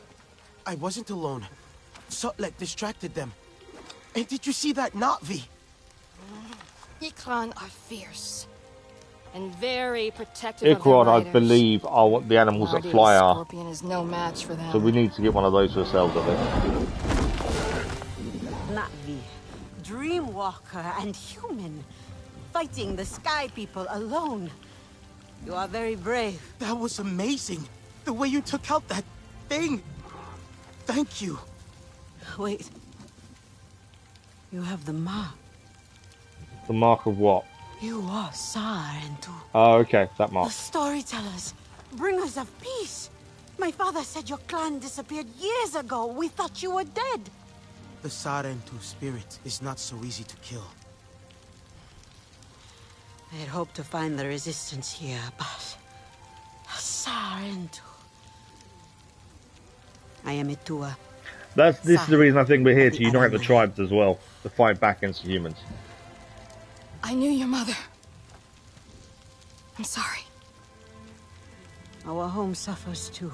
I wasn't alone. Sotlek distracted them. And did you see that Navi? Ikran are fierce and very protective of their Ikran, I riders. believe, are what the animals that fly are. Scorpion is no match for them. So we need to get one of those ourselves, I think. Navi, Dreamwalker and human, fighting the Sky People alone. You are very brave. That was amazing. The way you took out that thing. Thank you. Wait. You have the mark. The mark of what? You are Sarentu. Oh, okay, that mark. The storytellers, bringers of peace. My father said your clan disappeared years ago. We thought you were dead. The Sarentu spirit is not so easy to kill. I had hoped to find the resistance here, but... Sarentu. I am Itua. This is the reason I think we're here, to unite the tribes as well. To fight back against the humans. I knew your mother. I'm sorry. Our home suffers too.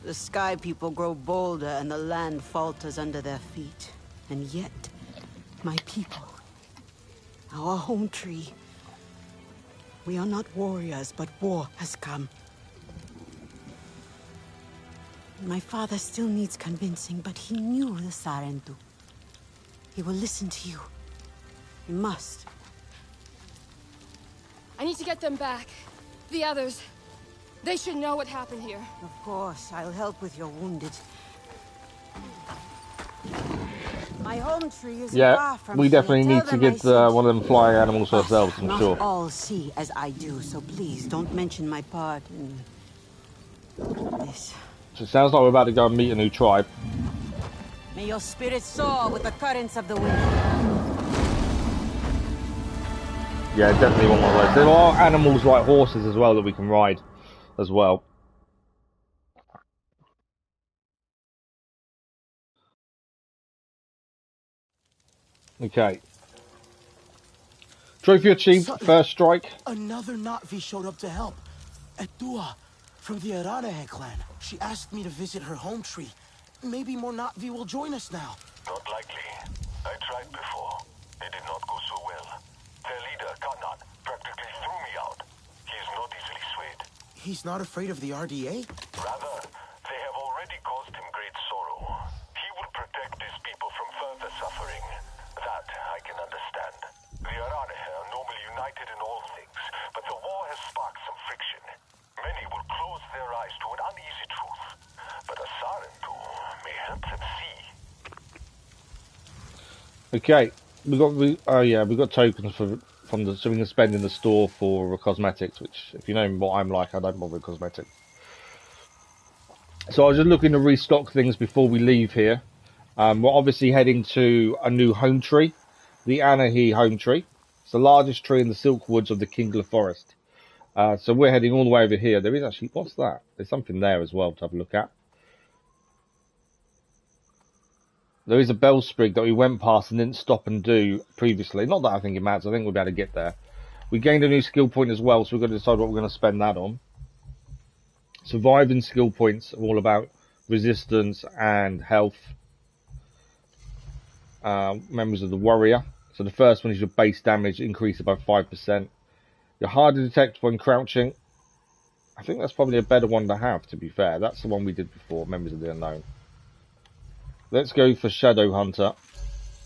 The Sky People grow bolder and the land falters under their feet. And yet, my people, our home tree, we are not warriors, but war has come. My father still needs convincing, but he knew the Sarentu. He will listen to you. He must. I need to get them back. The others. They should know what happened here. Of course, I'll help with your wounded. My home tree is far from we here. definitely Tell need to them I get sent one of them flying animals But ourselves, I'm not sure. all see as I do, so please don't mention my part in this. So it sounds like we're about to go and meet a new tribe. May your spirit soar with the currents of the wind. Yeah, definitely want one of those. There are animals like horses as well that we can ride as well. Okay. Trophy achieved, first strike. Another Na'vi showed up to help. Etua, from the Aranahe clan. She asked me to visit her home tree. Maybe more Na'vi will join us now. Not likely. I tried before. It did not go so well. Their leader, Kanan, practically threw me out. He is not easily swayed. He's not afraid of the RDA? Rather, they have already caused him great sorrow. He will protect his people from further suffering. That I can understand. The Aranahe are normally united in all things, but the war has sparked some friction. Many will close their eyes to an uneasy truth, but a Sarentu may help them see. Okay, we got tokens from the so we can spend in the store for cosmetics. Which, if you know what I'm like, I don't bother with cosmetics. So I was just looking to restock things before we leave here. We're obviously heading to a new home tree, the Aranahe home tree. It's the largest tree in the silk woods of the Kingler Forest. So we're heading all the way over here. There is actually, what's that? There's something there as well to have a look at. There is a bell sprig that we went past and didn't stop and do previously. Not that I think it matters. I think we'll be able to get there. We gained a new skill point as well, so we've got to decide what we're going to spend that on. Surviving skill points are all about resistance and health. Members of the warrior. So the first one is your base damage increased by 5%. You're hard to detect when crouching. I think that's probably a better one to have, to be fair. That's the one we did before, Members of the Unknown. Let's go for Shadow Hunter.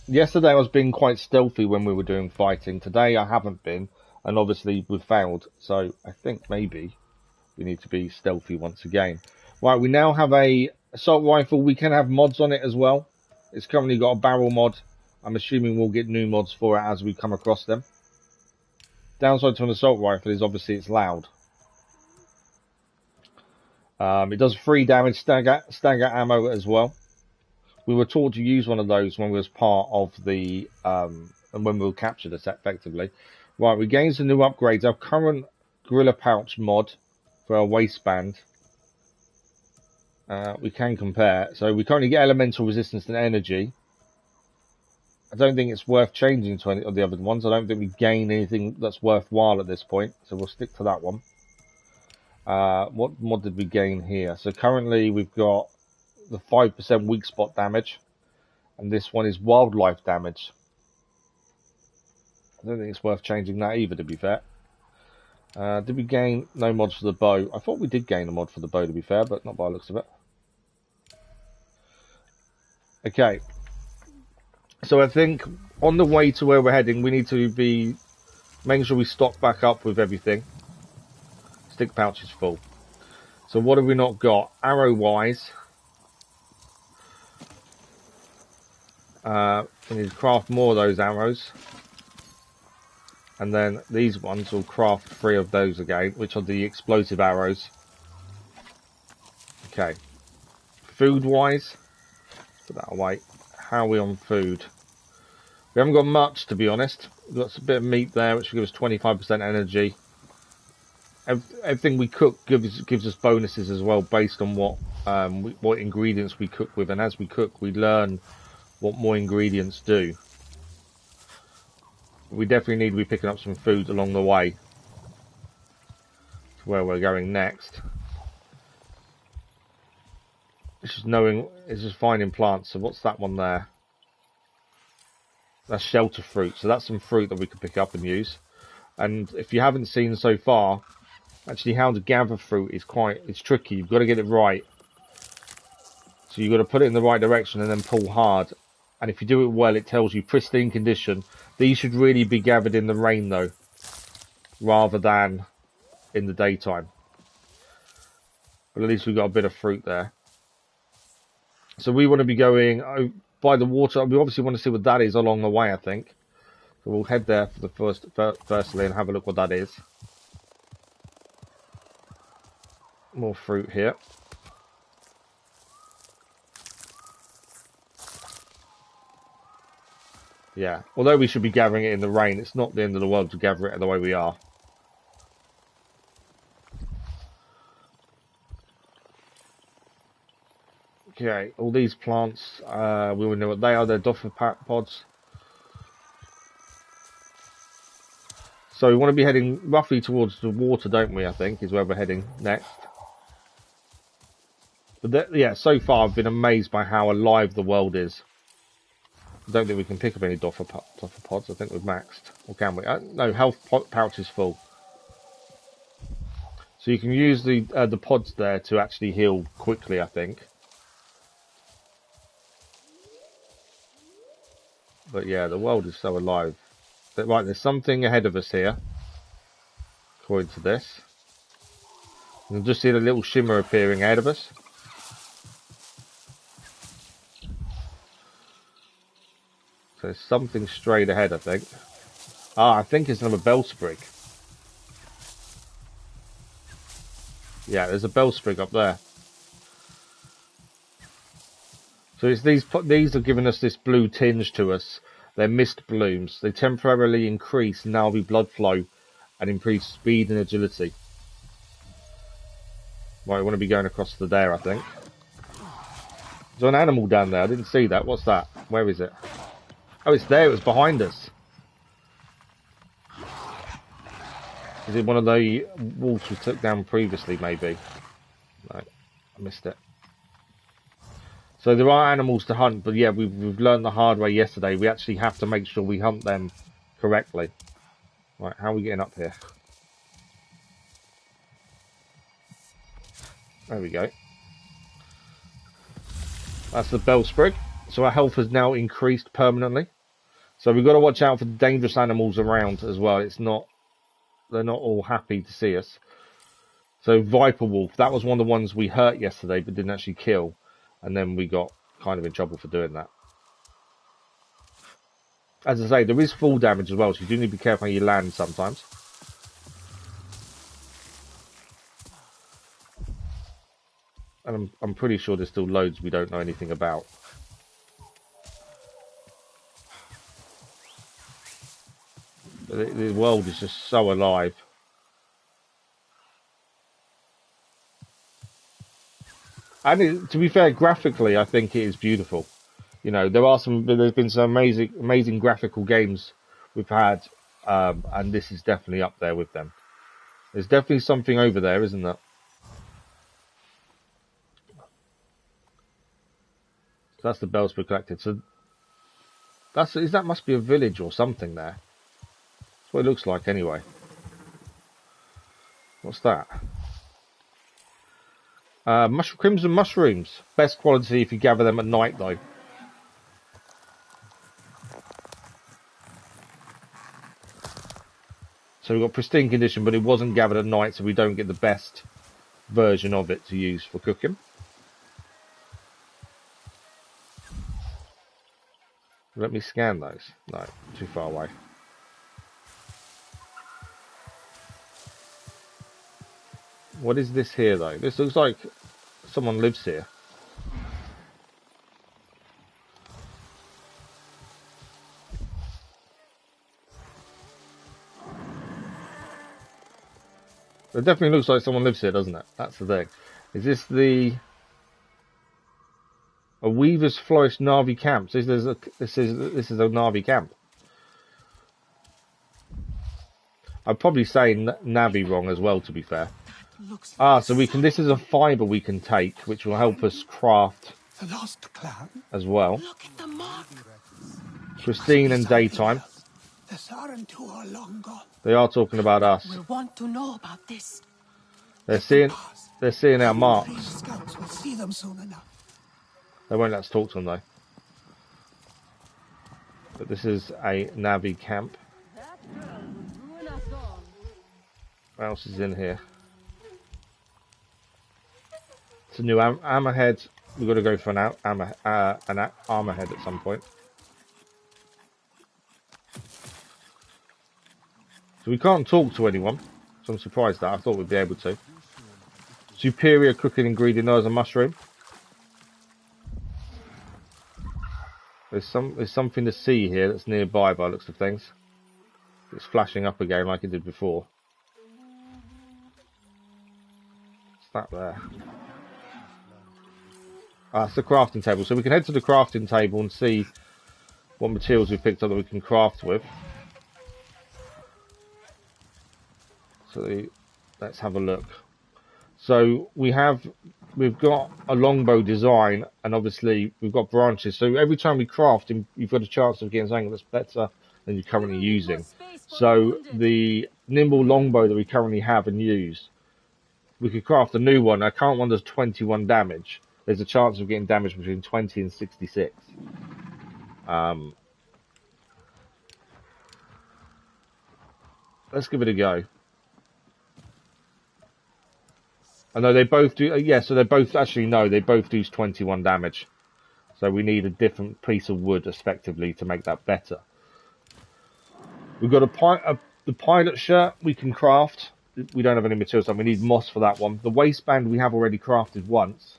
Yesterday I was being quite stealthy when we were doing fighting. Today I haven't been, and obviously we've failed. So I think maybe we need to be stealthy once again. Right, we now have a assault rifle. We can have mods on it as well. It's currently got a barrel mod. I'm assuming we'll get new mods for it as we come across them. Downside to an assault rifle is obviously it's loud. It does 3 damage stagger ammo as well. We were taught to use one of those when we was part of the and when we were captured effectively. Right, we gained some new upgrades. Our current gorilla pouch mod for our waistband. We can compare. So we currently get elemental resistance and energy. I don't think it's worth changing to any of the other ones. I don't think we gain anything that's worthwhile at this point. So we'll stick to that one. What mod did we gain here? So currently we've got the 5% weak spot damage. And this one is wildlife damage. I don't think it's worth changing that either, to be fair. Did we gain no mods for the bow? I thought we did gain a mod for the bow, to be fair, but not by the looks of it. Okay. So I think on the way to where we're heading, we need to be making sure we stock back up with everything. Stick pouch is full. So what have we not got? Arrow-wise, we need to craft more of those arrows. And then these ones will craft 3 of those again, which are the explosive arrows. Okay. Food-wise, put that away. How are we on food? We haven't got much, to be honest. We've got a bit of meat there, which gives us 25% energy. Everything we cook gives us bonuses as well, based on what ingredients we cook with. And as we cook, we learn what more ingredients do. We definitely need to be picking up some food along the way to where we're going next. It's just finding plants. So what's that one there? That's shelter fruit. So that's some fruit that we could pick up and use. And if you haven't seen so far, actually how to gather fruit is it's tricky. You've got to get it right. So you've got to put it in the right direction and then pull hard. And if you do it well, it tells you pristine condition. These should really be gathered in the rain though, rather than in the daytime. But at least we've got a bit of fruit there. So we want to be going by the water. We obviously want to see what that is along the way, I think. So we'll head there for the firstly and have a look what that is. More fruit here. Yeah, although we should be gathering it in the rain, it's not the end of the world to gather it the way we are. Okay, all these plants, we all know what they are. They're doffer pods. So we want to be heading roughly towards the water, don't we, I think, is where we're heading next. But yeah, so far I've been amazed by how alive the world is. I don't think we can pick up any doffer pods. I think we've maxed. Or can we? No, health pouch is full. So you can use the pods there to actually heal quickly, I think. But yeah, the world is so alive. But right, there's something ahead of us here. According to this. You can just see the little shimmer appearing ahead of us. So there's something straight ahead, I think. Ah, I think it's another bellsprig. Yeah, there's a bellsprig up there. So it's these are giving us this blue tinge to us. They're mist blooms. They temporarily increase Na'vi blood flow and increase speed and agility. Right, we want to be going across to there, I think. There's an animal down there. I didn't see that. What's that? Where is it? Oh, it's there. It was behind us. Is it one of the wolves we took down previously, maybe? No, I missed it. So there are animals to hunt, but yeah, we've learned the hard way yesterday. We actually have to make sure we hunt them correctly. Right, how are we getting up here? There we go. That's the bellsprig. So our health has now increased permanently. So we've got to watch out for the dangerous animals around as well. They're not all happy to see us. So Viper Wolf, that was one of the ones we hurt yesterday but didn't actually kill. And then we got kind of in trouble for doing that. As I say, there is fall damage as well, so you do need to be careful how you land sometimes. And I'm pretty sure there's still loads we don't know anything about. The world is just so alive. And to be fair, graphically, I think it is beautiful. You know, there's been some amazing graphical games we've had, and this is definitely up there with them. There's definitely something over there, isn't there? So that's the bellsprig collected. So that must be a village or something there. That's what it looks like anyway. What's that? Crimson mushrooms. Best quality if you gather them at night, though. So we've got pristine condition, but it wasn't gathered at night, so we don't get the best version of it to use for cooking. Let me scan those. No, too far away. What is this here, though? This looks like someone lives here. It definitely looks like someone lives here, doesn't it? That's the thing. Is this a Weaver's Florist Na'vi camp? So this is a Na'vi camp. I'd probably say Navi wrong as well, to be fair. So we can. This is a fibre we can take, which will help us craft as well. Look at the mark. Pristine and daytime. They are talking about us. We want to know about this. They're seeing our marks. Scouts will see them soon enough. They won't let us talk to them though. But this is a Navi camp. What else is in here? It's a new armor head. We've got to go for an armor head at some point. So we can't talk to anyone. So I'm surprised that I thought we'd be able to. Superior cooking ingredient. There's a mushroom. There's something to see here that's nearby by the looks of things. It's flashing up again like it did before. What's that there? Ah, it's the crafting table. So we can head to the crafting table and see what materials we've picked up that we can craft with. So let's have a look. So we've got a longbow design, and obviously we've got branches. So every time we craft, you've got a chance of getting something that's better than you're currently using. So the nimble longbow that we currently have and use, we could craft a new one. Our current one does 21 damage. There's a chance of getting damage between 20 and 66. Let's give it a go. I know they both do. Yeah, so they both actually no, they both do 21 damage. So we need a different piece of wood, effectively, to make that better. We've got the pilot shirt we can craft. We don't have any materials, so we need moss for that one. The waistband we have already crafted once.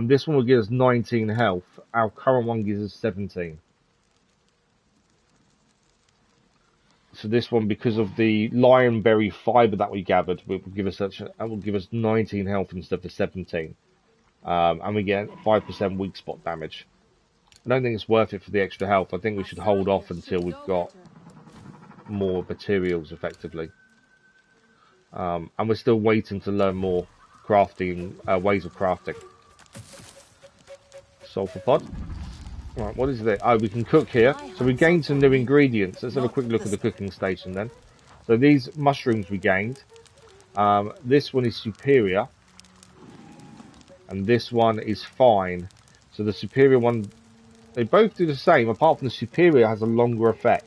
This one will give us 19 health. Our current one gives us 17. So this one, because of the lionberry fibre that we gathered, will give us 19 health instead of 17. And we get 5% weak spot damage. I don't think it's worth it for the extra health. I think we should hold off until we've got more materials, effectively. And we're still waiting to learn more crafting ways of crafting. Sulfur pod. Right, what is it? Oh, we can cook here. So we gained some new ingredients. Let's have a quick look at the cooking station then. So these mushrooms we gained. This one is superior. And this one is fine. So the superior one, they both do the same, apart from the superior has a longer effect.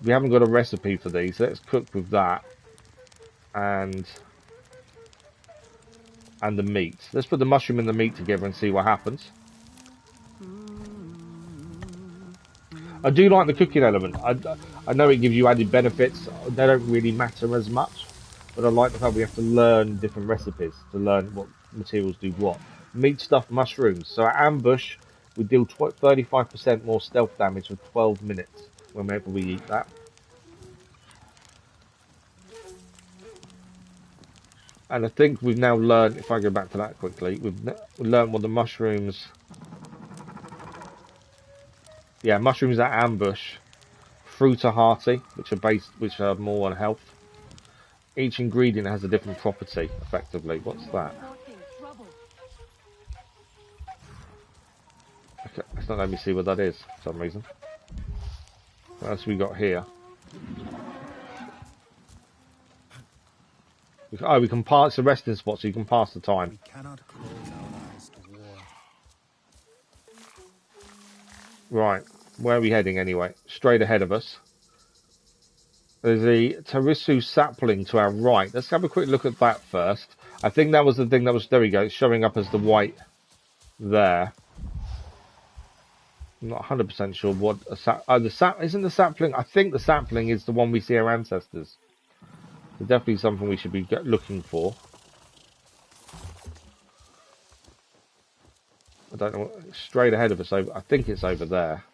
We haven't got a recipe for these. Let's cook with that. And the meat. Let's put the mushroom and the meat together and see what happens. I do like the cooking element. I know it gives you added benefits. They don't really matter as much. But I like the fact we have to learn different recipes to learn what materials do what. Meat stuffed mushrooms. So at ambush, we deal 35% more stealth damage for 12 minutes whenever we eat that. And I think we've now learned, if I go back to that quickly, we've learned what the mushrooms... Yeah, mushrooms at ambush. Fruit are hearty, which are more on health. Each ingredient has a different property, effectively. What's that? Okay, it's not letting me see what that is for some reason. What else have we got here? Oh, we can pass. It's a resting spot, so you can pass the time. We cannot close our eyes to war. Right, where are we heading anyway? Straight ahead of us. There's a Tarisu sapling to our right. Let's have a quick look at that first. I think that was the thing that was... There we go. It's showing up as the white there. I'm not 100% sure what... isn't the sapling... I think the sapling is the one we see our ancestors. So definitely something we should be looking for. I don't know. Straight ahead of us. I think it's over there.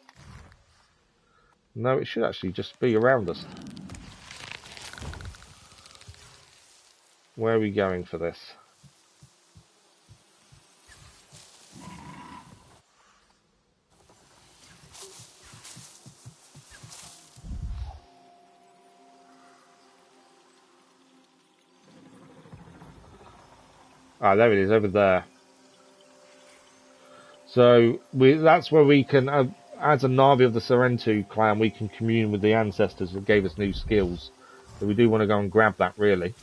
No, it should actually just be around us. Where are we going for this? Ah, there it is, over there. So that's where we can, as a Navi of the Sorrentu clan, we can commune with the ancestors that gave us new skills. So we do want to go and grab that, really.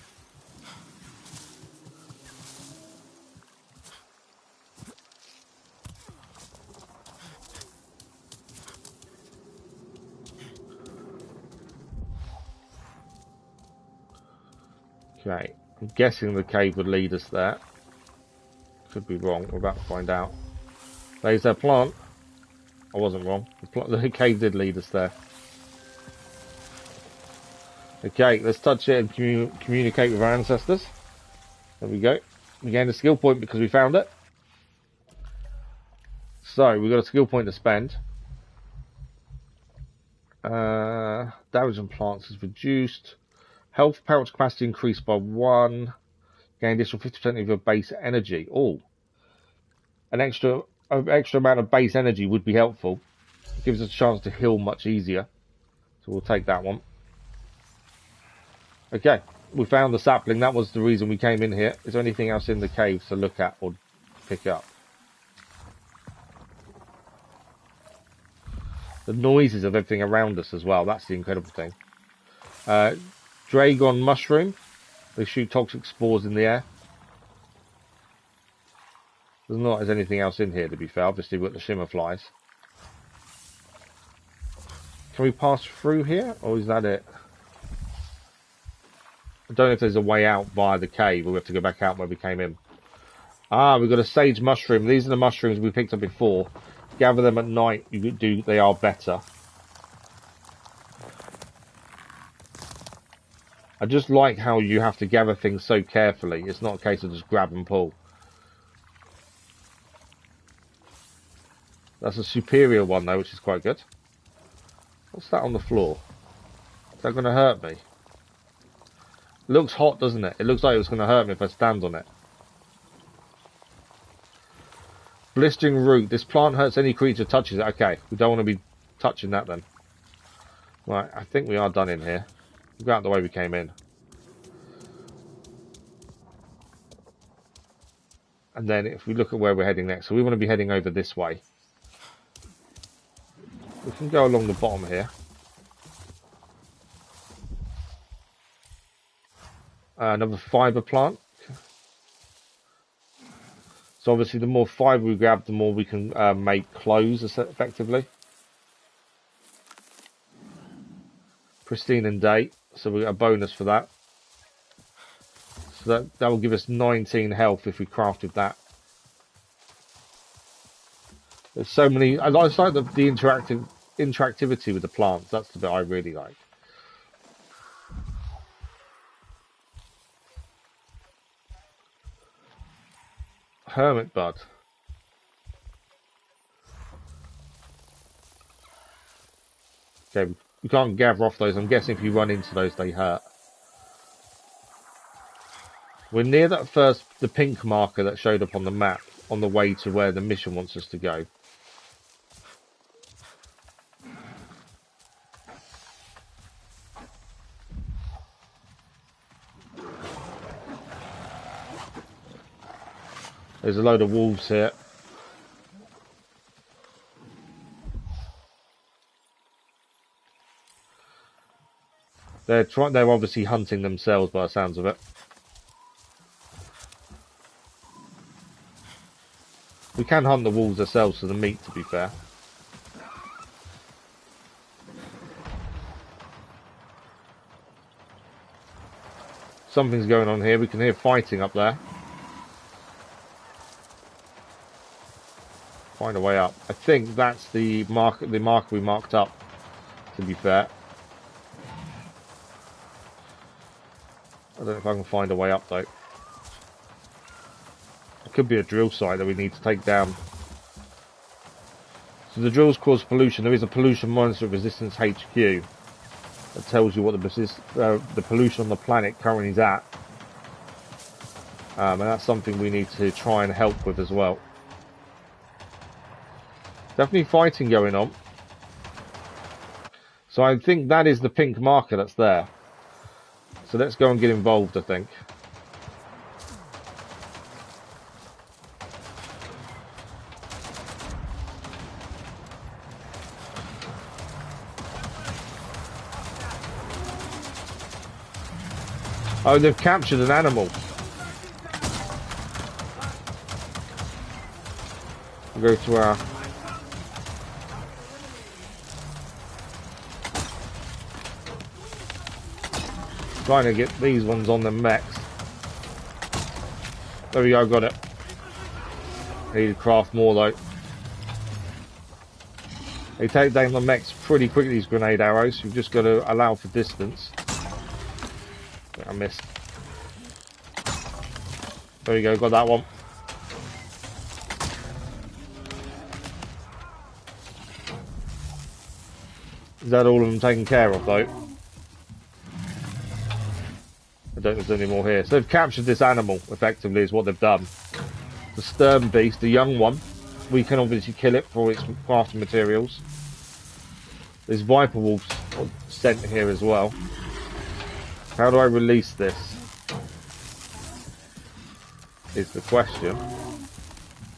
Okay. I'm guessing the cave would lead us there. Could be wrong. We're about to find out. There's that plant. I wasn't wrong. The cave did lead us there. Okay, let's touch it and communicate with our ancestors. There we go. We gained a skill point because we found it. So, we've got a skill point to spend. Damage on plants is reduced. Health pouch capacity increased by 1. Gain additional 50% of your base energy. Oh, an extra amount of base energy would be helpful. It gives us a chance to heal much easier. So we'll take that one. Okay, we found the sapling. That was the reason we came in here. Is there anything else in the cave to look at or pick up? The noises of everything around us as well. That's the incredible thing. Dragon mushroom. They shoot toxic spores in the air. There's not anything else in here, to be fair. Obviously, we've got the shimmer flies. Can we pass through here, or is that it? I don't know if there's a way out via the cave, or we have to go back out where we came in. Ah, we've got a sage mushroom. These are the mushrooms we picked up before. Gather them at night. They are better. I just like how you have to gather things so carefully. It's not a case of just grab and pull. That's a superior one though, which is quite good. What's that on the floor? Is that going to hurt me? It looks hot, doesn't it? It looks like it's going to hurt me if I stand on it. Blistering root. This plant hurts any creature touches it. Okay, we don't want to be touching that then. Right, I think we are done in here. We'll go out the way we came in. And then if we look at where we're heading next, so we want to be heading over this way. We can go along the bottom here. Another fibre plant. So obviously the more fibre we grab, the more we can make clothes effectively. Pristine and date, so we get a bonus for that. So that will give us 19 health if we crafted that. There's so many. I like the interactivity with the plants. That's the bit I really like. Hermit bud. Okay, we can't gather off those. I'm guessing if you run into those, they hurt. We're near the pink marker that showed up on the map on the way to where the mission wants us to go. There's a load of wolves here. They're obviously hunting themselves by the sounds of it. We can hunt the wolves ourselves for the meat, to be fair. Something's going on here. We can hear fighting up there. Find a way up. I think that's the marker we marked up, to be fair. I don't know if I can find a way up though. It could be a drill site that we need to take down. So the drills cause pollution. There is a pollution monitor at Resistance HQ that tells you what the pollution on the planet currently is at. And that's something we need to try and help with as well. Definitely fighting going on. So I think that is the pink marker that's there. So let's go and get involved, I think. Oh, they've captured an animal. We'll go to our... Trying to get these ones on the mechs. There we go, got it. Need to craft more though. They take down the mechs pretty quickly, these grenade arrows. You've just got to allow for distance. I missed. There we go, got that one. Is that all of them taken care of though? I don't think there's any more here. So they've captured this animal, effectively, is what they've done. The stern beast, the young one. We can obviously kill it for its crafting materials. There's viper wolves sent here as well. How do I release this? Is the question.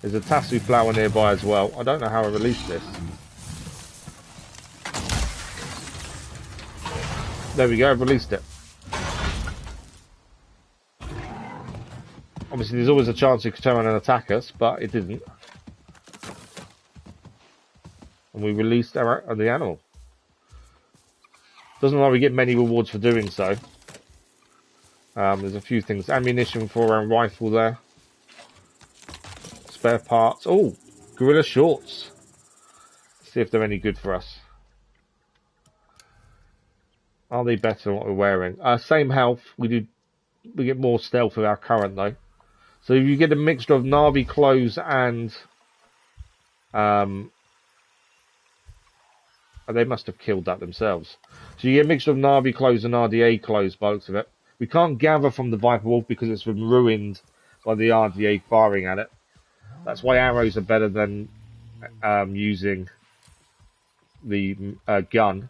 There's a tassu flower nearby as well. I don't know how I release this. There we go, I've released it. Obviously there's always a chance it could turn around and attack us, but it didn't. And we released the animal. Doesn't look like we get many rewards for doing so. There's a few things. Ammunition for our rifle there. Spare parts. Oh, gorilla shorts. Let's see if they're any good for us. Are they better than what we're wearing? Same health. We get more stealth with our current though. So if you get a mixture of Na'vi clothes and they must have killed that themselves. So you get a mixture of Na'vi clothes and RDA clothes by the looks of it. We can't gather from the Viper Wolf because it's been ruined by the RDA firing at it. That's why arrows are better than using the gun.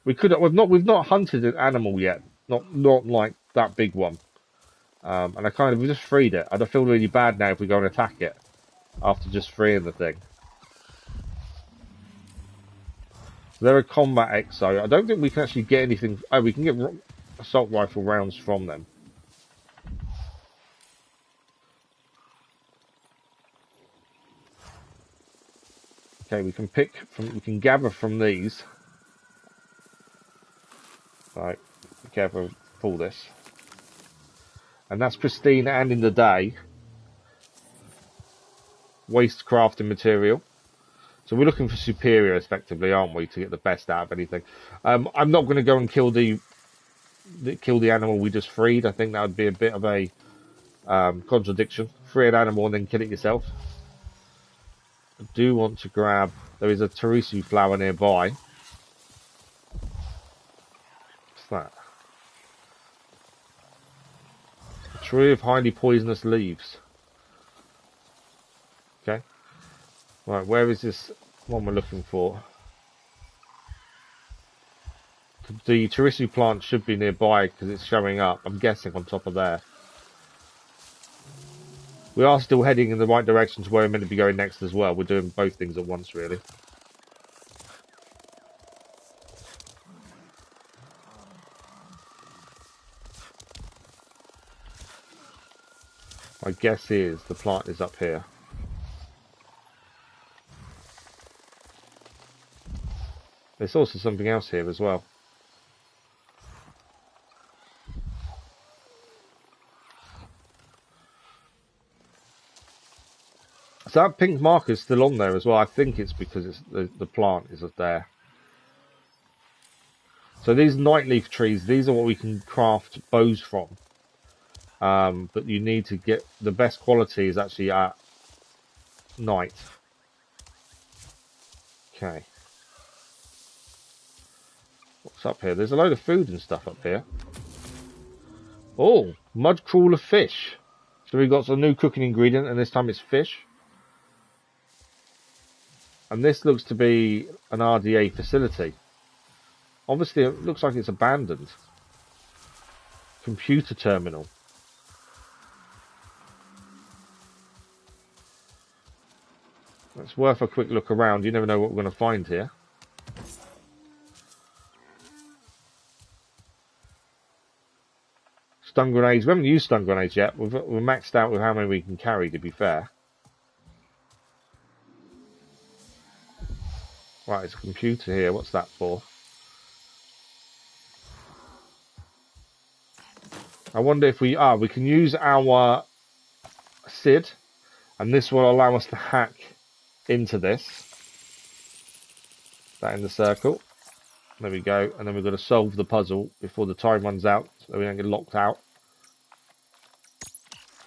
We've not hunted an animal yet. Not like that big one. And we just freed it. I'd feel really bad now if we go and attack it after just freeing the thing. They're a combat exo. I don't think we can actually get anything. Oh, we can get assault rifle rounds from them. Okay, we can gather from these. Right, be careful, pull this. And that's pristine and in the day. Waste crafting material. So we're looking for superior, effectively, aren't we, to get the best out of anything. I'm not going to go and kill the animal we just freed. I think that would be a bit of a contradiction. Free an animal and then kill it yourself. I do want to grab... There is a Terisu flower nearby. What's that? A tree of highly poisonous leaves. Okay. Right, where is this one we're looking for? The Terisu plant should be nearby because it's showing up. I'm guessing on top of there. We are still heading in the right direction to where we're meant to be going next as well. We're doing both things at once, really. My guess is the plant is up here. There's also something else here as well. So that pink marker is still on there as well. I think it's because it's the plant is up there. So these nightleaf trees, these are what we can craft bows from. But you need to get the best quality is actually at night. Okay. What's up here? There's a load of food and stuff up here. Oh, mud crawler fish. So we've got some new cooking ingredient, and this time it's fish. And this looks to be an RDA facility. Obviously, it looks like it's abandoned. Computer terminal. It's worth a quick look around. You never know what we're going to find here. Stun grenades. We haven't used stun grenades yet. We're maxed out with how many we can carry, to be fair. Right, it's a computer here. What's that for? I wonder if we can use our SID, and this will allow us to hack into this. That in the circle. There we go. And then we've got to solve the puzzle before the time runs out, so we don't get locked out.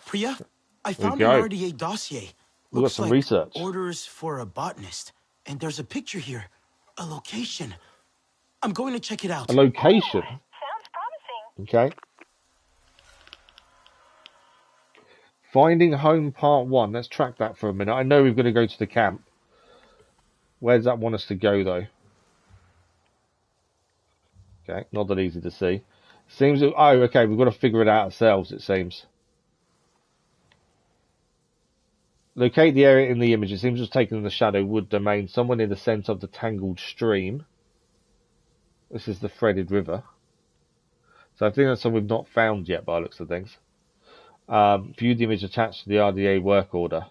Priya, I There we found an go. RDA dossier. We've got Looks some like research. orders for a botanist. And there's a picture here. A location. I'm going to check it out. A location? Sounds promising. Okay. Finding home part 1. Let's track that for a minute. I know we've got to go to the camp. Where does that want us to go, though? Okay, not that easy to see. Seems... Oh, okay, we've got to figure it out ourselves, it seems. Locate the area in the image. It seems it's taken in the Shadow Wood domain, somewhere near the centre of the tangled stream. This is the threaded river. So I think that's something we've not found yet by the looks of things. View the image attached to the RDA work order.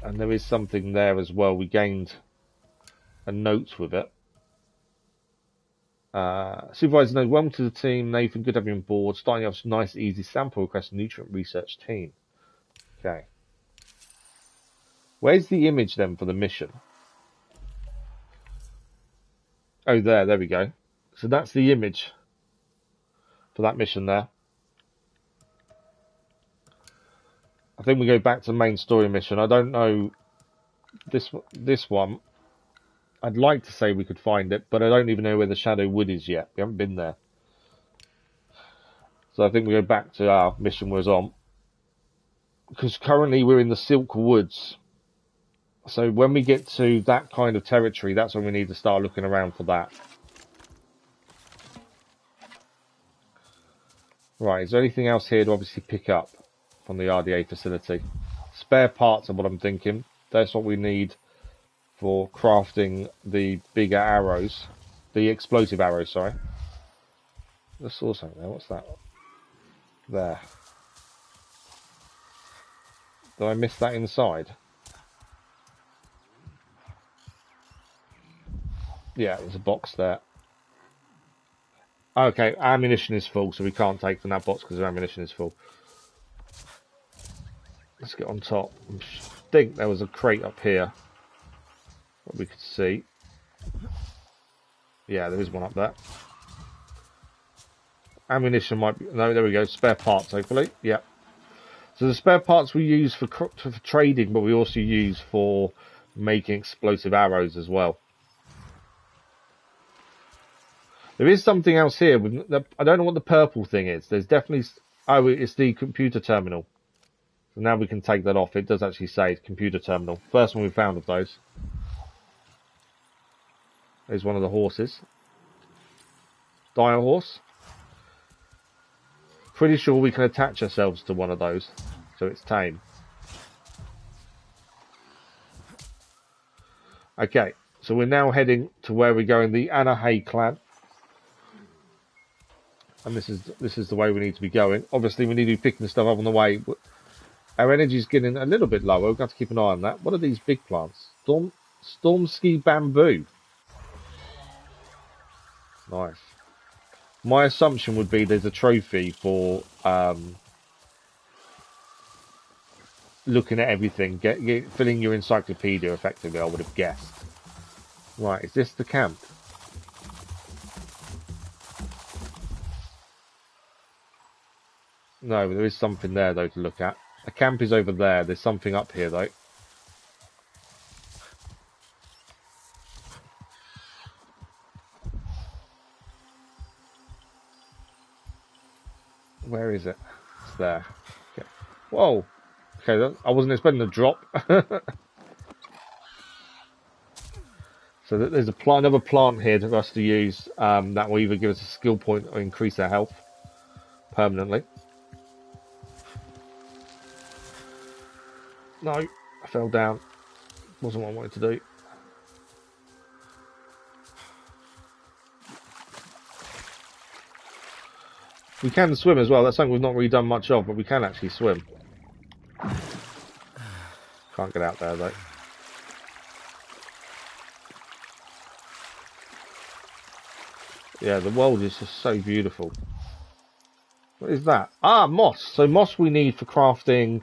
And there is something there as well. We gained a note with it. Supervisor knows, welcome to the team. Nathan, good to have you on board. Starting off some nice, easy sample request nutrient research team. Okay. Where's the image then for the mission? Oh, there we go. So that's the image for that mission there. I think we go back to the main story mission. I don't know this one. I'd like to say we could find it, but I don't even know where the Shadow Wood is yet. We haven't been there. So I think we go back to our mission was on. Because currently we're in the Silk Woods. So when we get to that kind of territory, that's when we need to start looking around for that. Right, is there anything else here to obviously pick up from the RDA facility? Spare parts are what I'm thinking. That's what we need for crafting the bigger arrows. The explosive arrows, sorry. I saw something there. What's that? There. Did I miss that inside? Yeah, there's a box there. Okay, ammunition is full, so we can't take from that box because our ammunition is full. Let's get on top. I think there was a crate up here that we could see. Yeah, there is one up there. Ammunition might be... No, there we go. Spare parts, hopefully. Yep. So the spare parts we use for trading, but we also use for making explosive arrows as well. There is something else here. I don't know what the purple thing is. There's definitely... Oh, it's the computer terminal. So now we can take that off. It does actually say computer terminal. First one we found of those. There's one of the horses. Dire horse. Pretty sure we can attach ourselves to one of those. So it's tame. Okay. So we're now heading to where we're going. The Aranahe clan. And this is the way we need to be going. Obviously, we need to be picking stuff up on the way. Our energy's getting a little bit lower. We've got to keep an eye on that. What are these big plants? Stormski bamboo. Nice. My assumption would be there's a trophy for looking at everything, filling your encyclopedia effectively, I would have guessed. Right, is this the camp? No, but there is something there, though, to look at. The camp is over there. There's something up here, though. Where is it? It's there. Okay. Whoa. Okay, I wasn't expecting a drop. So there's another plant here for us to use that will either give us a skill point or increase our health permanently. No, I fell down. Wasn't what I wanted to do. We can swim as well. That's something we've not really done much of, but we can actually swim. Can't get out there though. Yeah, the world is just so beautiful. What is that? Ah, moss. So moss we need for crafting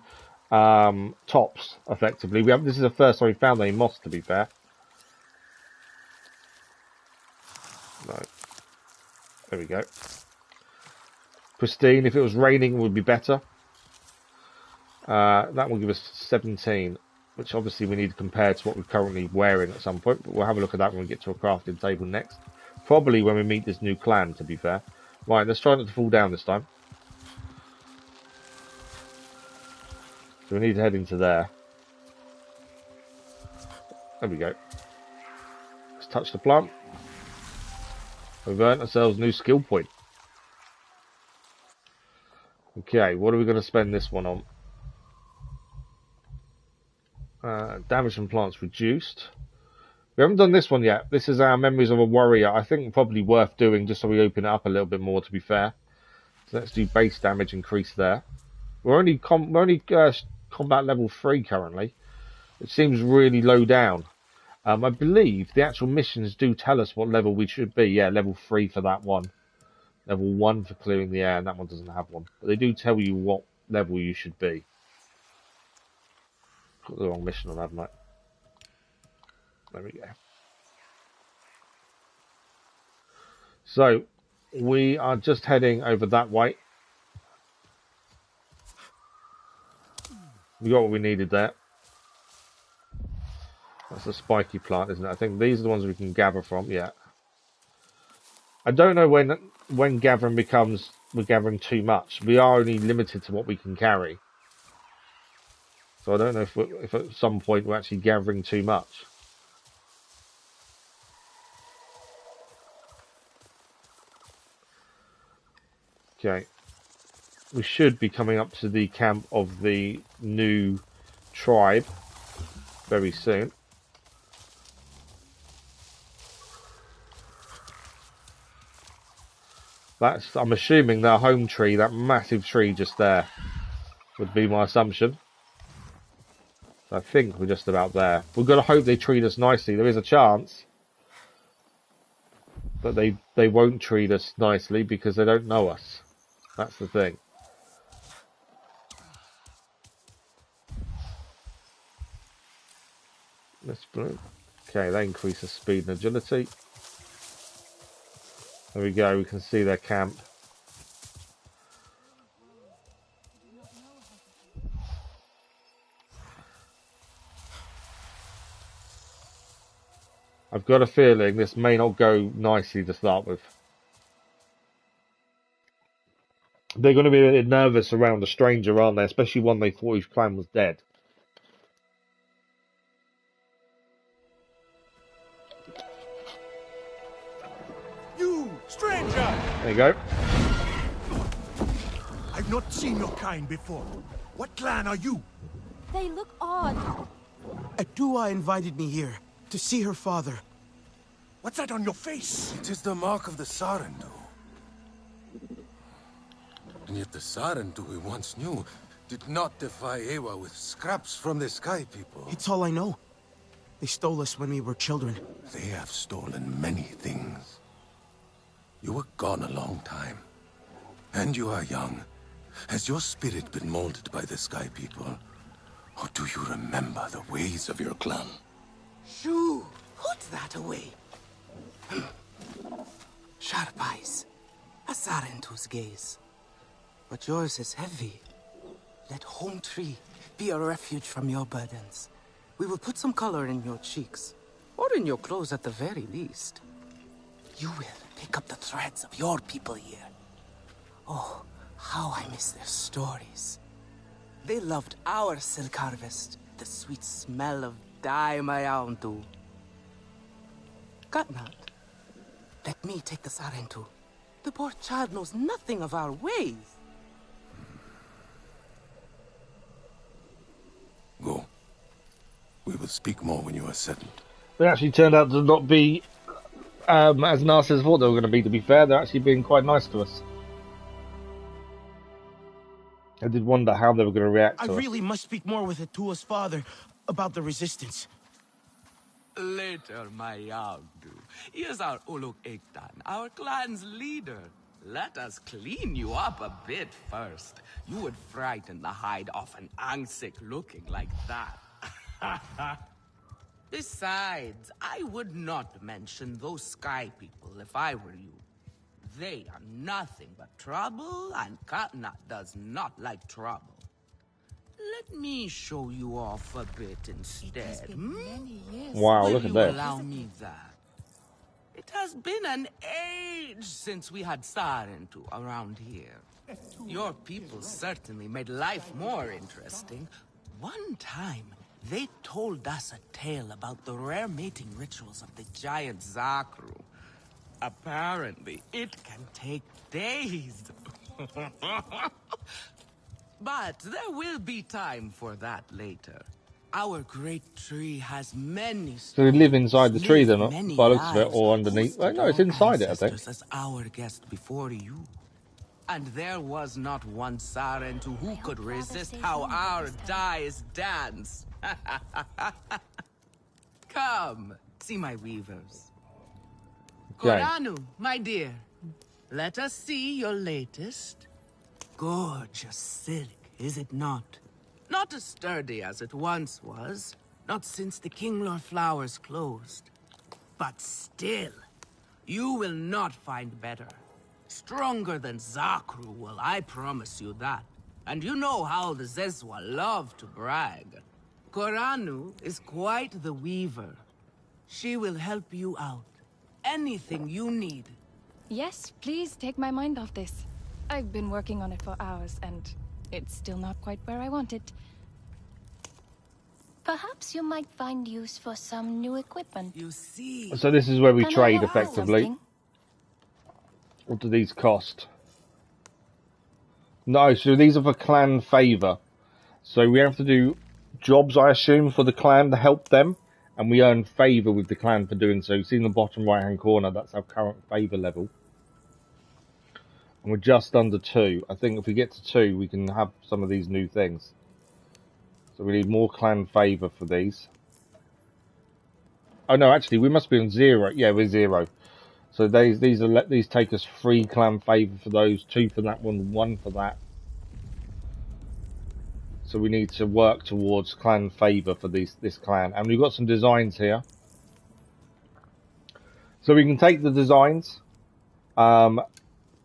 tops, effectively. This is the first time we found any moss, to be fair. No. There we go. Pristine. If it was raining, it would be better. That will give us 17, which obviously we need to compare to what we're currently wearing at some point, but we'll have a look at that when we get to a crafting table next. Probably when we meet this new clan, to be fair. Right, let's try not to fall down this time. So we need to head into there. There we go. Let's touch the plant. We've earned ourselves a new skill point. Okay, what are we going to spend this one on? Damage from plants reduced. We haven't done this one yet. This is our Memories of a Warrior. I think probably worth doing just so we open it up a little bit more, to be fair. So let's do base damage increase there. We're only combat level 3 currently. It seems really low down. I believe the actual missions do tell us what level we should be. Yeah, level 3 for that one. Level 1 for clearing the air, and that one doesn't have one. But they do tell you what level you should be. Got the wrong mission on, haven't I? There we go. So, we are just heading over that way. We got what we needed there. That's a spiky plant, isn't it? I think these are the ones we can gather from, yeah. I don't know when gathering becomes we're gathering too much. We are only limited to what we can carry. So I don't know if at some point we're actually gathering too much. Okay. We should be coming up to the camp of the new tribe very soon. I'm assuming their home tree, that massive tree just there, would be my assumption. I think we're just about there. We've got to hope they treat us nicely. There is a chance. But they won't treat us nicely because they don't know us. That's the thing. This blue. Okay, they increase the speed and agility. There we go, we can see their camp. I've got a feeling this may not go nicely to start with. They're going to be a bit nervous around a stranger, aren't they? Especially one they thought his clan was dead. You, stranger! There you go. I've not seen your kind before. What clan are you? They look odd. Adua invited me here to see her father. What's that on your face? It is the mark of the Sarentu. And yet the Sarentu we once knew did not defy Ewa with scraps from the Sky People. It's all I know. They stole us when we were children. They have stolen many things. You were gone a long time. And you are young. Has your spirit been molded by the Sky People? Or do you remember the ways of your clan? Shoo! Put that away. Sharp eyes. A Sarentu's gaze. But yours is heavy. Let Home Tree be a refuge from your burdens. We will put some color in your cheeks. Or in your clothes at the very least. You will pick up the threads of your people here. Oh, how I miss their stories. They loved our silk harvest. The sweet smell of dye mayauntu. Got not. Let me take the Sarentu. The poor child knows nothing of our ways. Go. We will speak more when you are settled. They actually turned out to not be as nice as thought they were going to be, to be fair. They're actually being quite nice to us. I did wonder how they were going to react to us. I really must speak more with Atua's father about the resistance. Later, my young. Here's our Uluk Ektan, our clan's leader. Let us clean you up a bit first. You would frighten the hide off an Angsik looking like that. Besides, I would not mention those sky people if I were you. They are nothing but trouble, and Katna does not like trouble. Let me show you off a bit instead. Wow, Will look at you this. allow me that? It has been an age since we had Sarentu around here. Your people certainly made life more interesting. One time, they told us a tale about the rare mating rituals of the giant Zakru. Apparently, it can take days. But there will be time for that later. Our great tree has many So we live inside the tree lived then, many by the looks of it, lives, or underneath. Oh, hosted no, it's our inside it, I think. ancestors as our guest before you. And there was not one Sarentu who could resist how our dyes dance. Come, see my weavers. Okay. Koranu, my dear, let us see your latest. Gorgeous silk, is it not? Not as sturdy as it once was, not since the Kinglor flowers closed. But still, you will not find better. Stronger than Zakru will, I promise you that. And you know how the Zezwa love to brag. Koranu is quite the weaver. She will help you out. Anything you need. Yes, please take my mind off this. I've been working on it for hours, and it's still not quite where I want it. Perhaps you might find use for some new equipment. You see. So this is where we Can I trade help with effectively. something? What do these cost? No, so these are for clan favour. So we have to do jobs, I assume, for the clan to help them. And we earn favour with the clan for doing so. You see in the bottom right hand corner, that's our current favour level. And we're just under 2. I think if we get to 2, we can have some of these new things. So we need more clan favour for these. Oh no, actually we must be on 0. Yeah, we're 0. So these take us 3 clan favour for those, 2 for that one, 1 for that. So we need to work towards clan favour for this clan. And we've got some designs here. So we can take the designs, and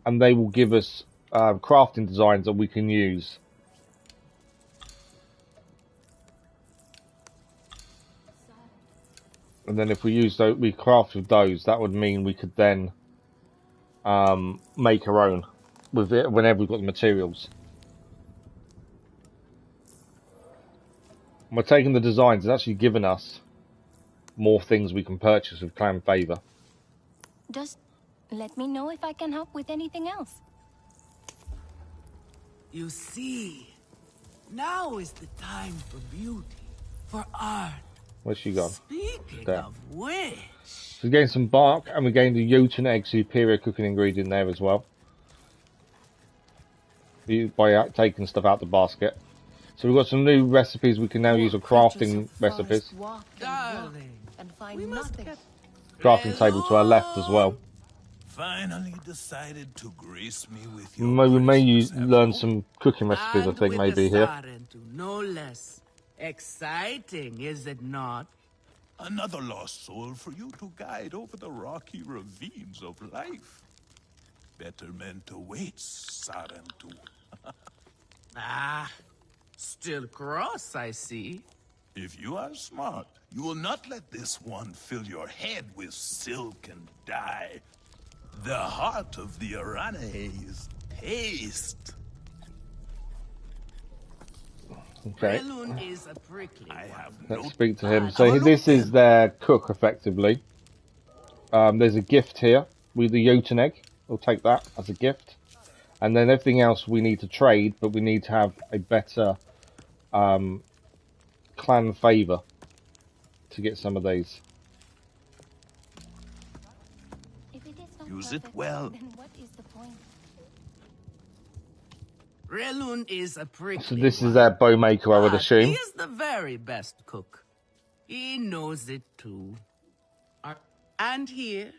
they will give us crafting designs that we can use. And then if we use those, we craft with those, that would mean we could then make our own with it whenever we've got the materials. And we're taking the designs, it's actually given us more things we can purchase with clan favour. Just let me know if I can help with anything else. You see, now is the time for beauty, for art. Where's she gone? Speaking There. of which... So we gained some bark, and we gained the Jotun egg superior cooking ingredient there as well. By taking stuff out the basket. So we've got some new recipes we can now use, or crafting recipes. Darling, we must get... Crafting table to our left as well. Finally decided to grace me with your We may presence, learn some cooking recipes, I And think, with maybe the here. Sarentu, no less. Exciting, is it not? another lost soul for you to guide over the rocky ravines of life. Betterment awaits, Sarentu. Ah, still cross, I see. If you are smart, you will not let this one fill your head with silk and dye. The heart of the Aranahe is taste. Okay, Relun is a prickly one. let's speak to him. So this is their cook, effectively. There's a gift here with the Jotun egg. We'll take that as a gift. And then everything else we need to trade, but we need to have a better clan favour to get some of these. If it is not Use it perfect, well. then what is the point? Relun is a prickly So this one. is their bow maker, I would But assume. He is the very best cook. He knows it too. And here,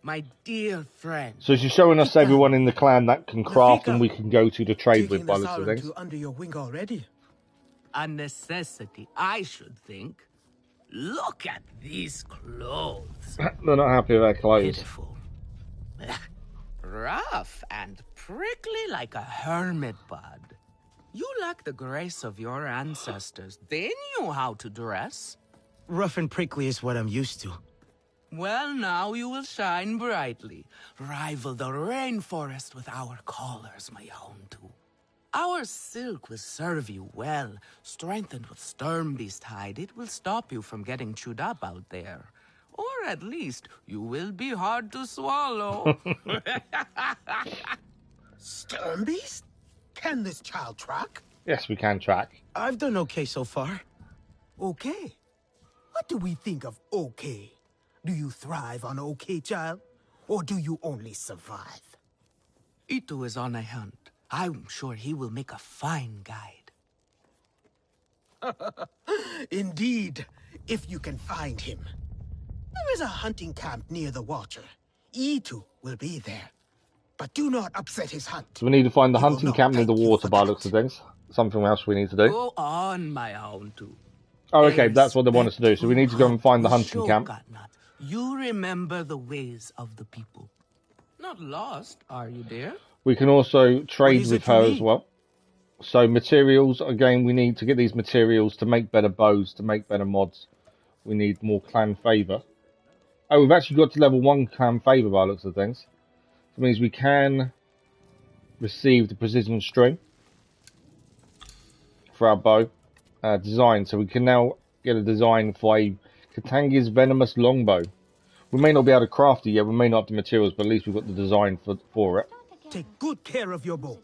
my dear friend. So she's showing us everyone in the clan that can craft and we can go to trade with by Taking the us looks all of things. into under your wing already. A necessity, I should think. Look at these clothes. They're not happy with their clothes. Pitiful. Rough and prickly like a hermit bud. You lack the grace of your ancestors. They knew how to dress. Rough and prickly is what I'm used to. Well, now you will shine brightly. Rival the rainforest with our collars, my Houndu. Our silk will serve you well. Strengthened with Sternbeast hide, it will stop you from getting chewed up out there. Or at least, you will be hard to swallow. Sternbeast? Can this child track? Yes, we can track. I've done okay so far. Okay? What do we think of okay? Do you thrive on okay, child? Or do you only survive? Itu is on a hunt. I'm sure he will make a fine guide. Indeed, if you can find him. There is a hunting camp near the Watcher. Itu will be there. But do not upset his hunt. So we need to find the hunting camp near the water by the looks of things. Something else we need to do. Go on, my Houndu. Oh, okay, that's what they want us to do. So we need to go and find the hunting camp. You remember the ways of the people. Not lost, are you, dear? We can also trade with her as well. So materials, again, we need to get these materials to make better bows, to make better mods. We need more clan favour. Oh, we've actually got to level 1 clan favour by the looks of things. That means we can receive the precision string for our bow design. So we can now get a design for a Katangi's venomous longbow. We may not be able to craft it yet, we may not have the materials, but at least we've got the design for it. Take good care of your bow.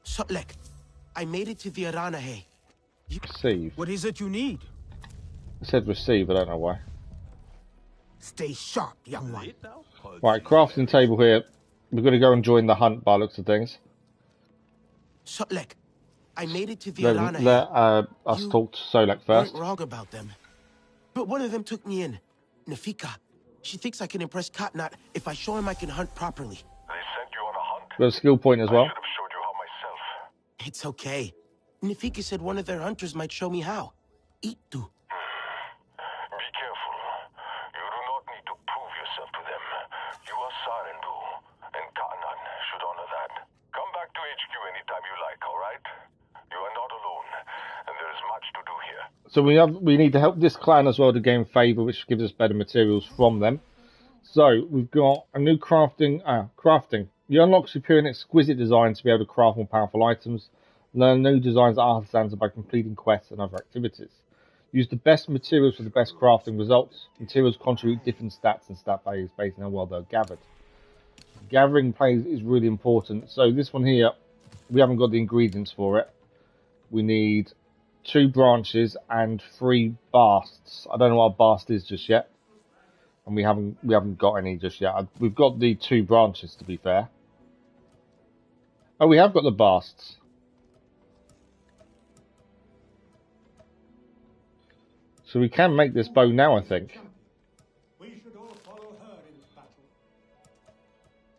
Sutlek, I made it to the Aranahe. Receive. What is it you need? It said receive, I don't know why. Stay sharp, young one. Right, crafting table here. We're going to go and join the hunt by the looks of things. Sutlek, I made it to the Aranahe. Let us talk to Solek first. Weren't wrong about them. But one of them took me in. Nafika. She thinks I can impress Katnat if I show him I can hunt properly. They sent you on a hunt? We have a skill point as well. I should have showed you how myself. It's okay. Nafika said one of their hunters might show me how. Itu. Be careful. You do not need to prove yourself to them. You are Sarendu, and Katnat should honor that. Come back to HQ anytime you like, alright? You are not alone, and there is much to do here. So we need to help this clan as well to gain favour, which gives us better materials from them. So we've got a new crafting. You unlock superior and exquisite designs to be able to craft more powerful items. Learn new designs at artisans by completing quests and other activities. Use the best materials for the best crafting results. Materials contribute different stats and stat values based on how well they're gathered. Gathering plays is really important. So this one here, we haven't got the ingredients for it. We need 2 branches and 3 basts. I don't know what a bast is just yet, and we haven't got any just yet. We've got the 2 branches, to be fair. Oh, we have got the basts. So we can make this bow now, I think.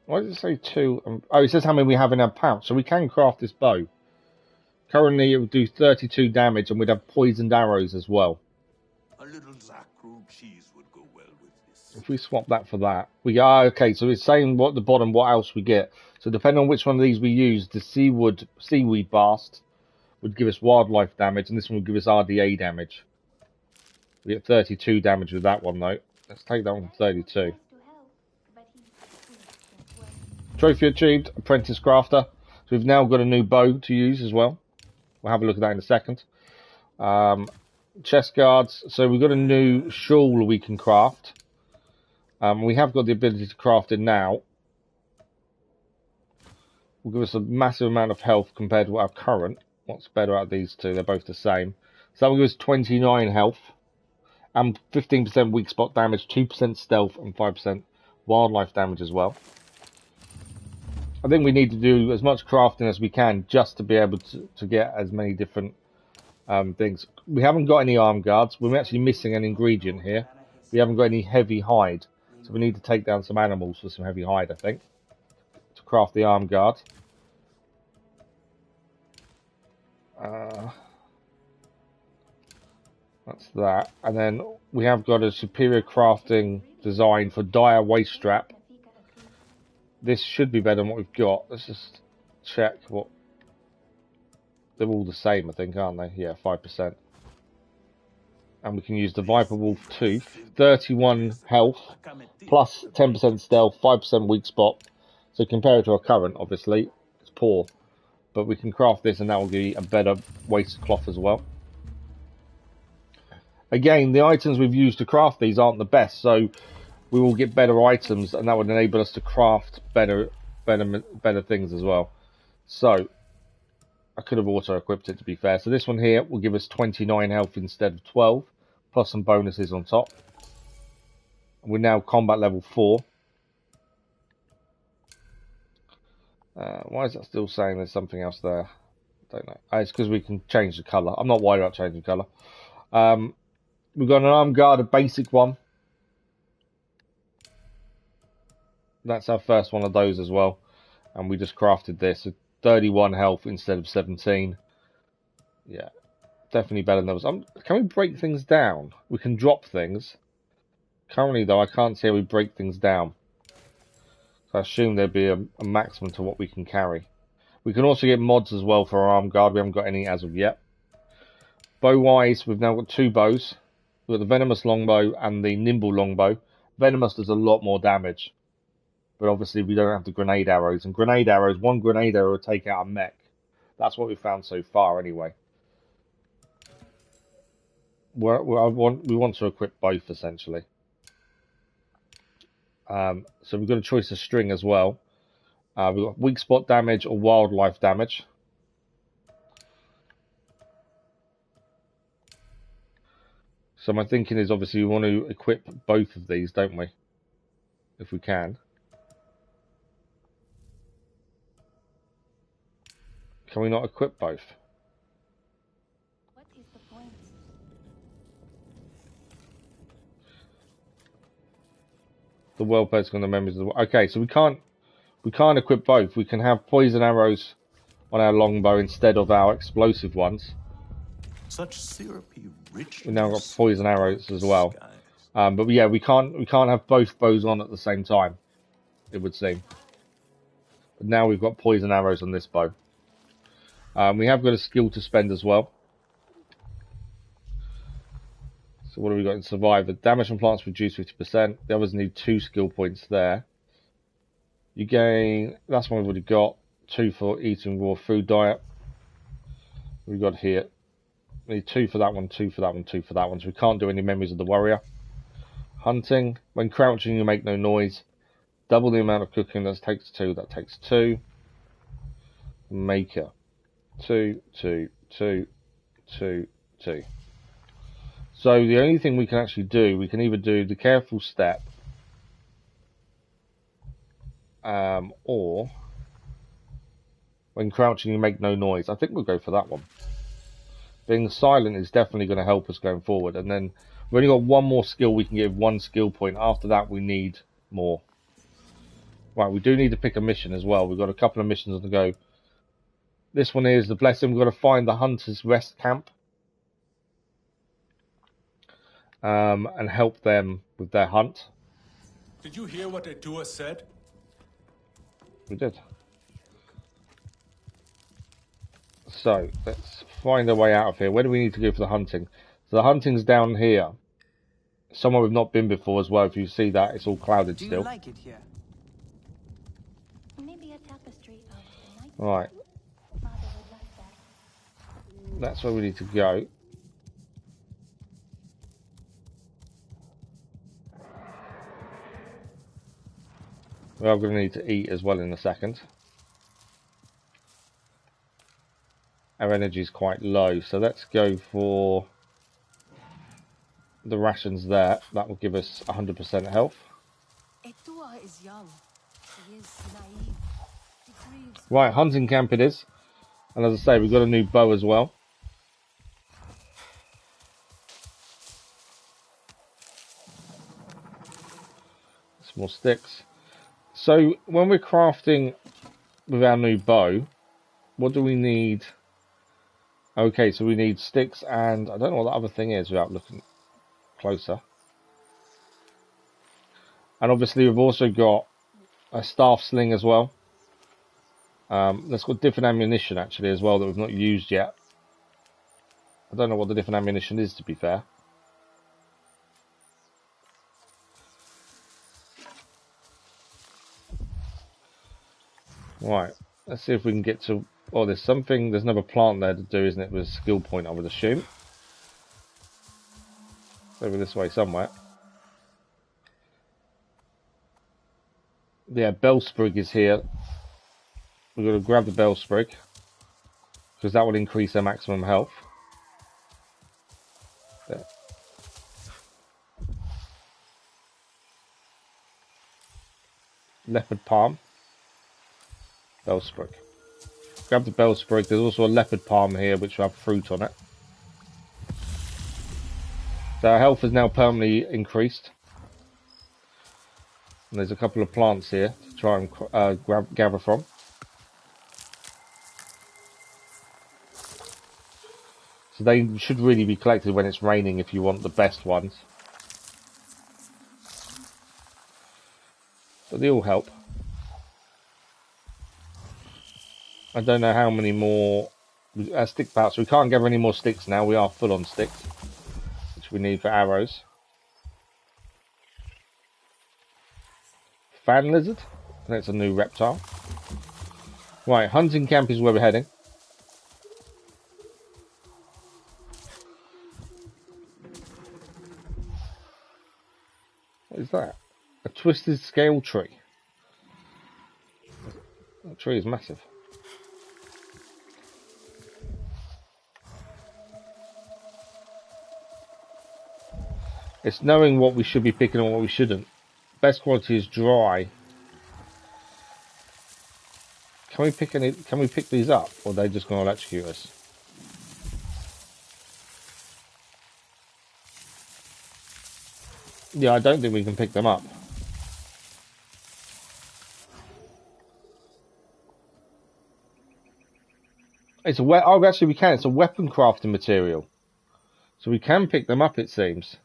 Why does it say 2? Oh, it says how many we have in our pouch. So we can craft this bow. Currently, it would do 32 damage, and we'd have poisoned arrows as well. A little Zakru cheese would go well with this. If we swap that for that, we are okay. So it's saying what the bottom, what else we get. So depending on which one of these we use, the seaweed bast would give us wildlife damage, and this one would give us RDA damage. We get 32 damage with that one though. Let's take that one to 32. Trophy achieved, Apprentice Crafter. So we've now got a new bow to use as well. We'll have a look at that in a second. Chest guards. So we've got a new shawl we can craft. We have got the ability to craft it now. Will give us a massive amount of health compared to our current. What's better out of these two? They're both the same. So that will give us 29 health. And 15% weak spot damage, 2% stealth, and 5% wildlife damage as well. I think we need to do as much crafting as we can just to be able to get as many different things. We haven't got any arm guards. We're actually missing an ingredient here. We haven't got any heavy hide. So we need to take down some animals for some heavy hide, I think, to craft the arm guard. That's that. And then we have got a superior crafting design for dire waist strap. This should be better than what we've got. Let's just check what... They're all the same, I think, aren't they? Yeah, 5%. And we can use the Viper Wolf Tooth. 31 health, plus 10% stealth, 5% weak spot. So compared to our current, obviously, it's poor. But we can craft this and that will give you a better waist cloth as well. Again, the items we've used to craft these aren't the best, so we will get better items and that would enable us to craft better things as well. So, I could have auto-equipped it, to be fair. So this one here will give us 29 health instead of 12, plus some bonuses on top. We're now combat level 4. Why is that still saying there's something else there? I don't know. It's because we can change the colour. I'm not worried about changing colour. We've got an arm guard, a basic one. That's our first one of those as well. And we just crafted this. 31 health instead of 17. Yeah, definitely better than those. Can we break things down? We can drop things. Currently, though, I can't see how we break things down. So I assume there'd be a maximum to what we can carry. We can also get mods as well for our arm guard. We haven't got any as of yet. Bow-wise, we've now got 2 bows. We've got the Venomous Longbow and the Nimble Longbow. Venomous does a lot more damage. But obviously we don't have the grenade arrows. And grenade arrows, one grenade arrow will take out a mech. That's what we've found so far anyway. We want to equip both, essentially. So we've got a choice of string as well. We've got weak spot damage or wildlife damage. So my thinking is obviously we want to equip both of these, don't we? If we can. Can we not equip both? What is the point? The world posting on the memories of the... Okay, so we can't equip both. We can have poison arrows on our longbow instead of our explosive ones. Such syrupy richness. We've now got poison arrows as well. But yeah, we can't have both bows on at the same time, it would seem. But now we've got poison arrows on this bow. We have got a skill to spend as well. So what have we got in Survivor? Damage from plants reduced 50%. The others need 2 skill points there. You gain... That's one we've already got. 2 for eating raw food diet. We've got here. We need 2 for that one, 2 for that one, 2 for that one. So we can't do any memories of the warrior. Hunting. When crouching, you make no noise. Double the amount of cooking. That takes 2. That takes 2. Maker. 2, 2, 2, 2, 2. So the only thing we can actually do, we can either do the careful step, or when crouching you make no noise. I think we'll go for that one. Being silent is definitely going to help us going forward. And then we've only got one more skill. We can give 1 skill point. After that, we need more. Right, we do need to pick a mission as well. We've got a couple of missions on the go. This one is the blessing. We've got to find the Hunter's Rest Camp. And help them with their hunt. Did you hear what Edua said? We did. So, let's find a way out of here. Where do we need to go for the hunting? So the hunting's down here. Somewhere we've not been before as well. If you see that, it's all clouded still. Do you like it here? Maybe a tapestry of the night. Right. Father would like that. That's where we need to go. We are going to need to eat as well in a second. Our energy is quite low, so let's go for the rations there. That will give us 100% health. Edua is young. She is naive. She grieves. Right, hunting camp it is. And as I say, we've got a new bow as well. More sticks. So when we're crafting with our new bow, what do we need? Okay, so we need sticks and I don't know what the other thing is without looking closer. And obviously we've also got a staff sling as well. That's got different ammunition actually as well that we've not used yet. I don't know what the different ammunition is, to be fair. Right, let's see if we can get to... Oh, there's another plant there to do, isn't it, with a skill point, I would assume. It's over this way somewhere. Yeah, bellsprig is here. We've got to grab the bellsprig, because that will increase their maximum health. There. Leopard palm. Bellsprig. Grab the bellsprig. There's also a leopard palm here which will have fruit on it. So our health is now permanently increased. And there's a couple of plants here to try and gather from. So they should really be collected when it's raining if you want the best ones. But they all help. I don't know how many more stick parts. We can't gather any more sticks now. We are full on sticks, which we need for arrows. Fan lizard. That's a new reptile. Right, hunting camp is where we're heading. What is that? A twisted scale tree. That tree is massive. It's knowing what we should be picking and what we shouldn't. Best quality is dry. Can we pick these up, or are they just going to electrocute us? Yeah, I don't think we can pick them up. It's a oh, actually we can. It's a weapon crafting material, so we can pick them up. It seems.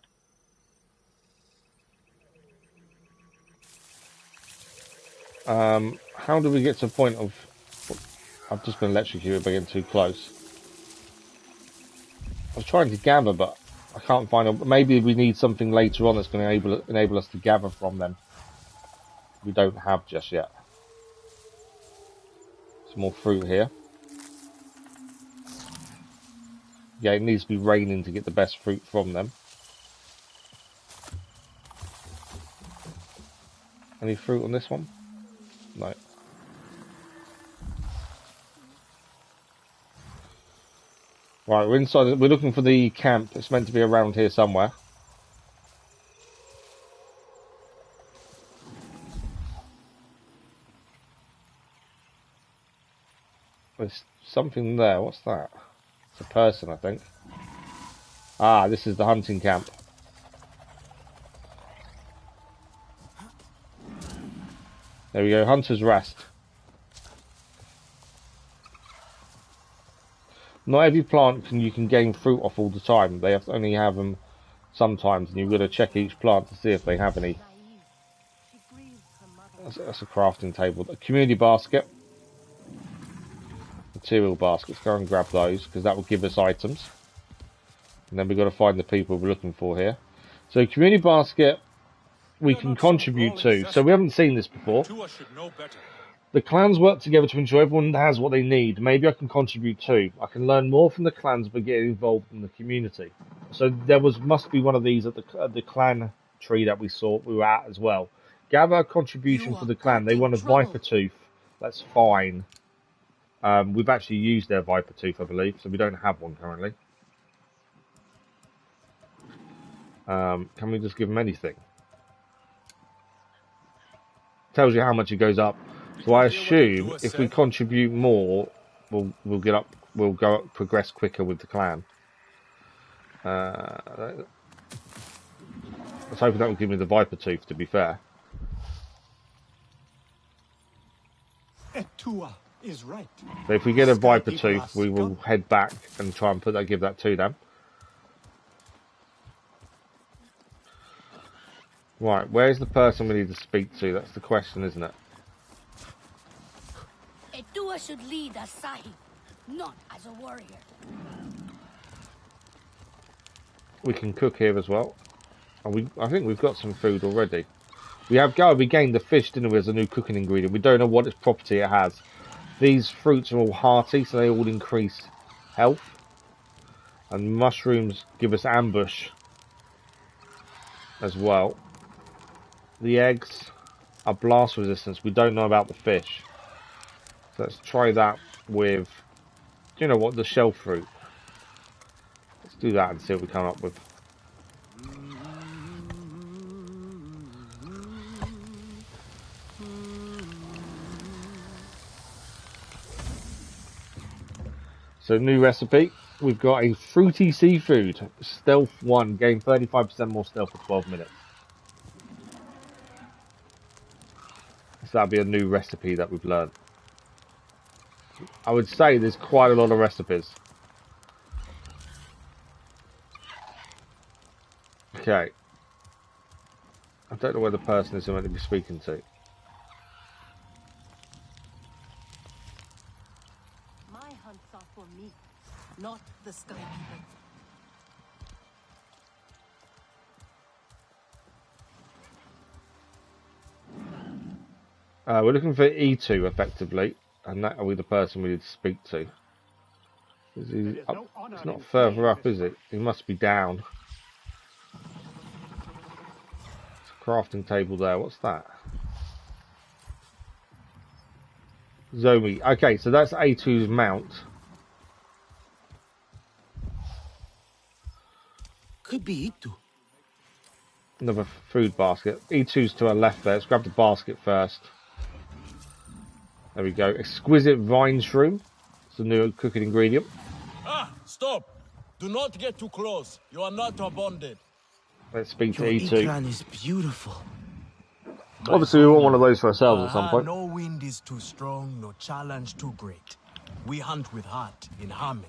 How do we get to a point of... I'm just going to electrocute it by getting too close. I was trying to gather, but I can't find them. Maybe we need something later on that's going to enable us to gather from them. We don't have just yet. Some more fruit here. Yeah, it needs to be raining to get the best fruit from them. Any fruit on this one? No. Right, we're inside. We're looking for the camp. It's meant to be around here somewhere. There's something there. What's that? It's a person, I think. Ah, this is the hunting camp. There we go, Hunter's Rest. Not every plant you can gain fruit off all the time. They have to only have them sometimes, and you've got to check each plant to see if they have any. That's a crafting table. A community basket. Material baskets. Go and grab those, because that will give us items. And then we've got to find the people we're looking for here. So community basket we can contribute to. So we haven't seen this before. The clans work together to ensure everyone has what they need. Maybe I can contribute too. I can learn more from the clans by getting involved in the community. So there must be one of these at the clan tree that we were at as well. Gather a contribution for the clan. They want a viper tooth. That's fine. We've actually used their viper tooth, I believe, so we don't have one currently. Can we just give them anything? Tells you how much it goes up. So I assume if we contribute more, we'll get up. We'll progress quicker with the clan. I was hoping that would give me the viper tooth. To be fair, Etua is right. So if we get a Sky viper people are tooth, we will head back and try and give that to them. Right, where's the person we need to speak to? That's the question, isn't it? Etua should lead as Sahib, not as a warrior. We can cook here as well. And I think we've got some food already. We gained the fish, didn't we, as a new cooking ingredient. We don't know what its property it has. These fruits are all hearty, so they all increase health. And mushrooms give us ambush as well. The eggs are blast resistance. We don't know about the fish. So let's try that with, do you know what, the shell fruit. Let's do that and see what we come up with. So new recipe, we've got a fruity seafood, stealth 1, gain 35% more stealth for 12 minutes. So that'll be a new recipe that we've learned. I would say there's quite a lot of recipes. Okay. I don't know where the person is I'm meant to be speaking to. For me, not the Sky People. We're looking for E2 effectively, and that will be the person we need to speak to. It's not further up, is it? He must be down. It's a crafting table there. What's that? Zomi. Okay, so that's A2's mount. Could be E2. Another food basket. E2's to our left there. Let's grab the basket first. There we go. Exquisite vine shroom. It's a new cooking ingredient. Ah, stop! Do not get too close. You are not bonded. Let's speak to Your E2. ikran is beautiful. Obviously, we want one of those for ourselves at some point. No wind is too strong, no challenge too great. We hunt with heart, in harmony.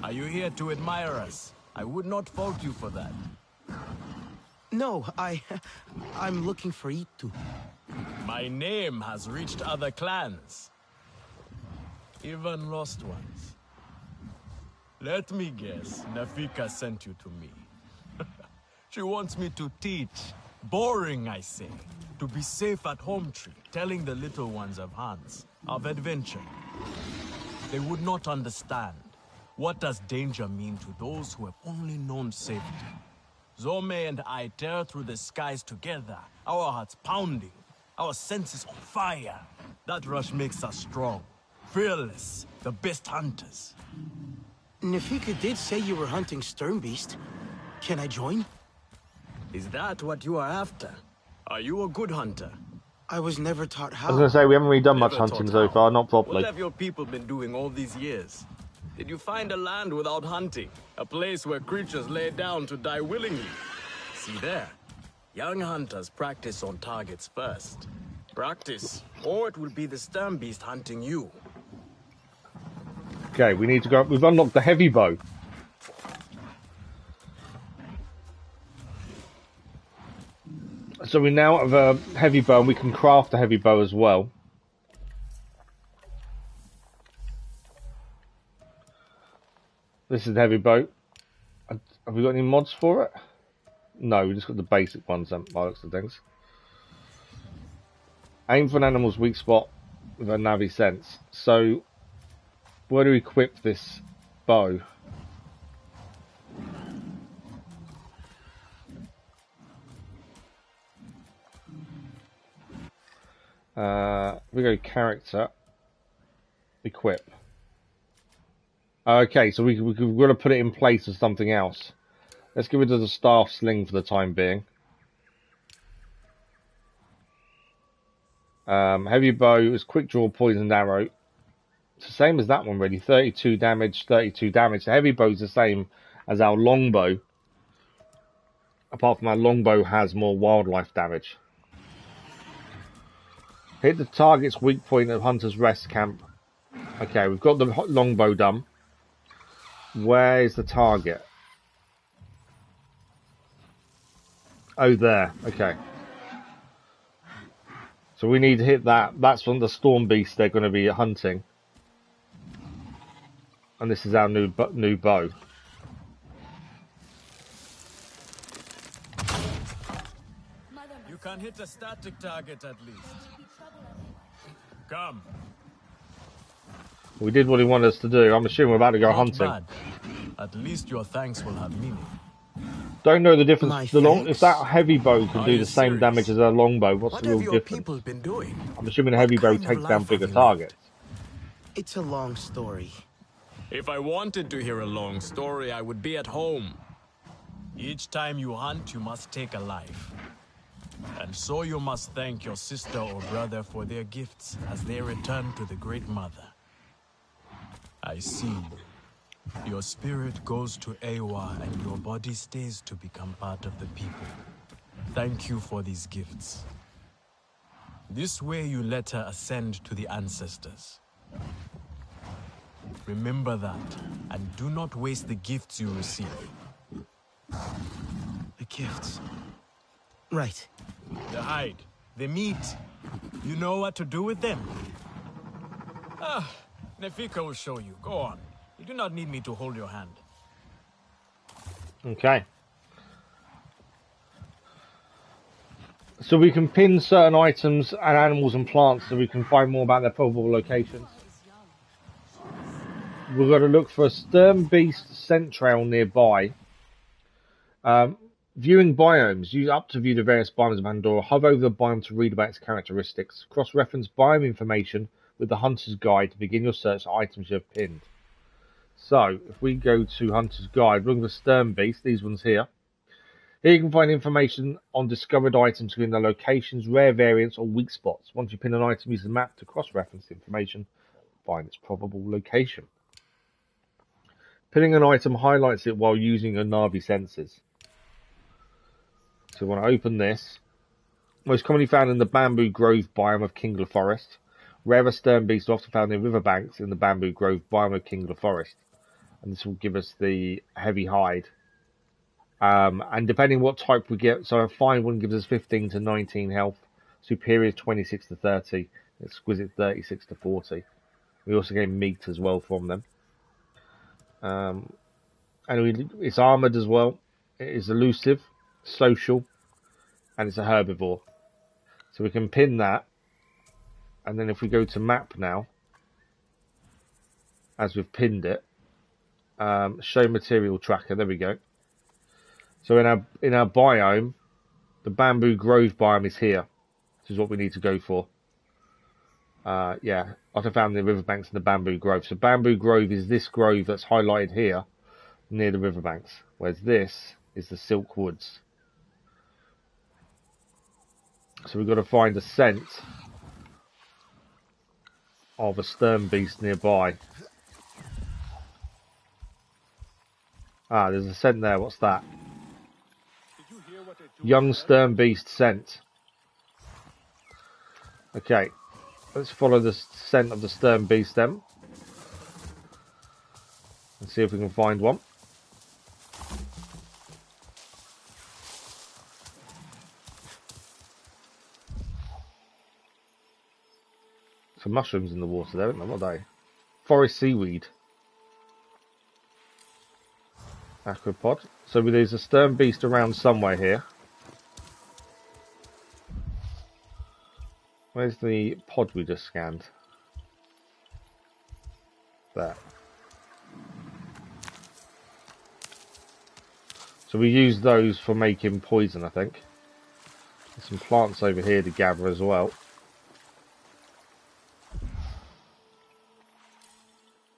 Are you here to admire us? I would not fault you for that. No, I'm looking for E2. My name has reached other clans. Even lost ones. Let me guess, Nafika sent you to me. She wants me to teach. Boring, I say. To be safe at home tree, telling the little ones of Hans, of adventure. They would not understand. What does danger mean to those who have only known safety? Zome and I tear through the skies together, our hearts pounding, our senses on fire. That rush makes us strong, fearless, the best hunters. Nafika did say you were hunting Sternbeast. Can I join? Is that what you are after? Are you a good hunter? I was never taught how. I was going to say, we haven't really done much Never hunting taught so how. far, not properly. What have your people been doing all these years? Did you find a land without hunting? A place where creatures lay down to die willingly? See there. Young hunters practice on targets first. Practice, or it will be the Sternbeast hunting you. Okay, we need to go. We've unlocked the heavy bow. So we now have a heavy bow, and we can craft a heavy bow as well. This is the heavy bow. Have we got any mods for it? No, we just got the basic ones by the looks of things. Aim for an animal's weak spot with a Navi sense. So, where do we equip this bow? We go character, equip. Okay, so we've got to put it in place of something else. Let's get rid of the staff sling for the time being. Heavy bow is quick draw, poisoned arrow. It's the same as that one, really. 32 damage, 32 damage. The heavy bow is the same as our longbow. Apart from our longbow has more wildlife damage. Hit the target's weak point at Hunter's Rest Camp. Okay, we've got the longbow done. Where is the target? Oh, there. Okay. So we need to hit that. That's from the Storm Beast they're going to be hunting. And this is our new bow. You can hit a static target at least. Come. We did what he wanted us to do. I'm assuming we're about to go Not hunting. bad. At least your thanks will have meaning. Don't know the difference. My If that heavy bow can Are do you the same serious? damage as a longbow, what's What the have real your difference? people been doing? I'm assuming a What heavy bow kind of takes down life bigger have you led? targets. It's a long story. If I wanted to hear a long story, I would be at home. Each time you hunt, you must take a life. And so you must thank your sister or brother for their gifts as they return to the Great Mother. I see. Your spirit goes to Ewa and your body stays to become part of the people. Thank you for these gifts. This way you let her ascend to the ancestors. Remember that, and do not waste the gifts you receive. The gifts. Right. The hide, the meat. You know what to do with them? Ah, Nefika will show you. Go on. You do not need me to hold your hand. Okay. So we can pin certain items and animals and plants so we can find more about their probable locations. We've got to look for a stern beast scent trail nearby. Viewing biomes. Use up to view the various biomes of Pandora. Hover over the biome to read about its characteristics. Cross-reference biome information with the Hunter's Guide to begin your search for items you have pinned. So, if we go to Hunter's Guide, look at the stern beast, these ones here. Here you can find information on discovered items, including their locations, rare variants, or weak spots. Once you pin an item, use the map to cross-reference the information, find its probable location. Pinning an item highlights it while using your Navi senses. So we want to open this. Most commonly found in the Bamboo Grove biome of Kingler Forest. Rarer stern beasts are often found in riverbanks in the Bamboo Grove biome of Kingler Forest. And this will give us the heavy hide. And depending what type we get, so a fine one gives us 15 to 19 health, superior 26 to 30, exquisite 36 to 40. We also get meat as well from them. It's armoured as well. It is elusive, social, and it's a herbivore. So we can pin that. And then if we go to map now, as we've pinned it, show material tracker, there we go. So in our biome, the Bamboo Grove biome is here. This is what we need to go for. Yeah, I found the riverbanks in the Bamboo Grove. So Bamboo Grove is this grove that's highlighted here near the riverbanks, whereas this is the Silk Woods. So we've got to find a scent of a stern beast nearby. Ah, there's a scent there. What's that? Young stern beast scent. Okay, let's follow the scent of the stern beast then. And see if we can find one. Some mushrooms in the water there, aren't there? What are they? Forest seaweed. Aquapod. So there's a stern beast around somewhere here. Where's the pod we just scanned? There. So we use those for making poison, I think. There's some plants over here to gather as well.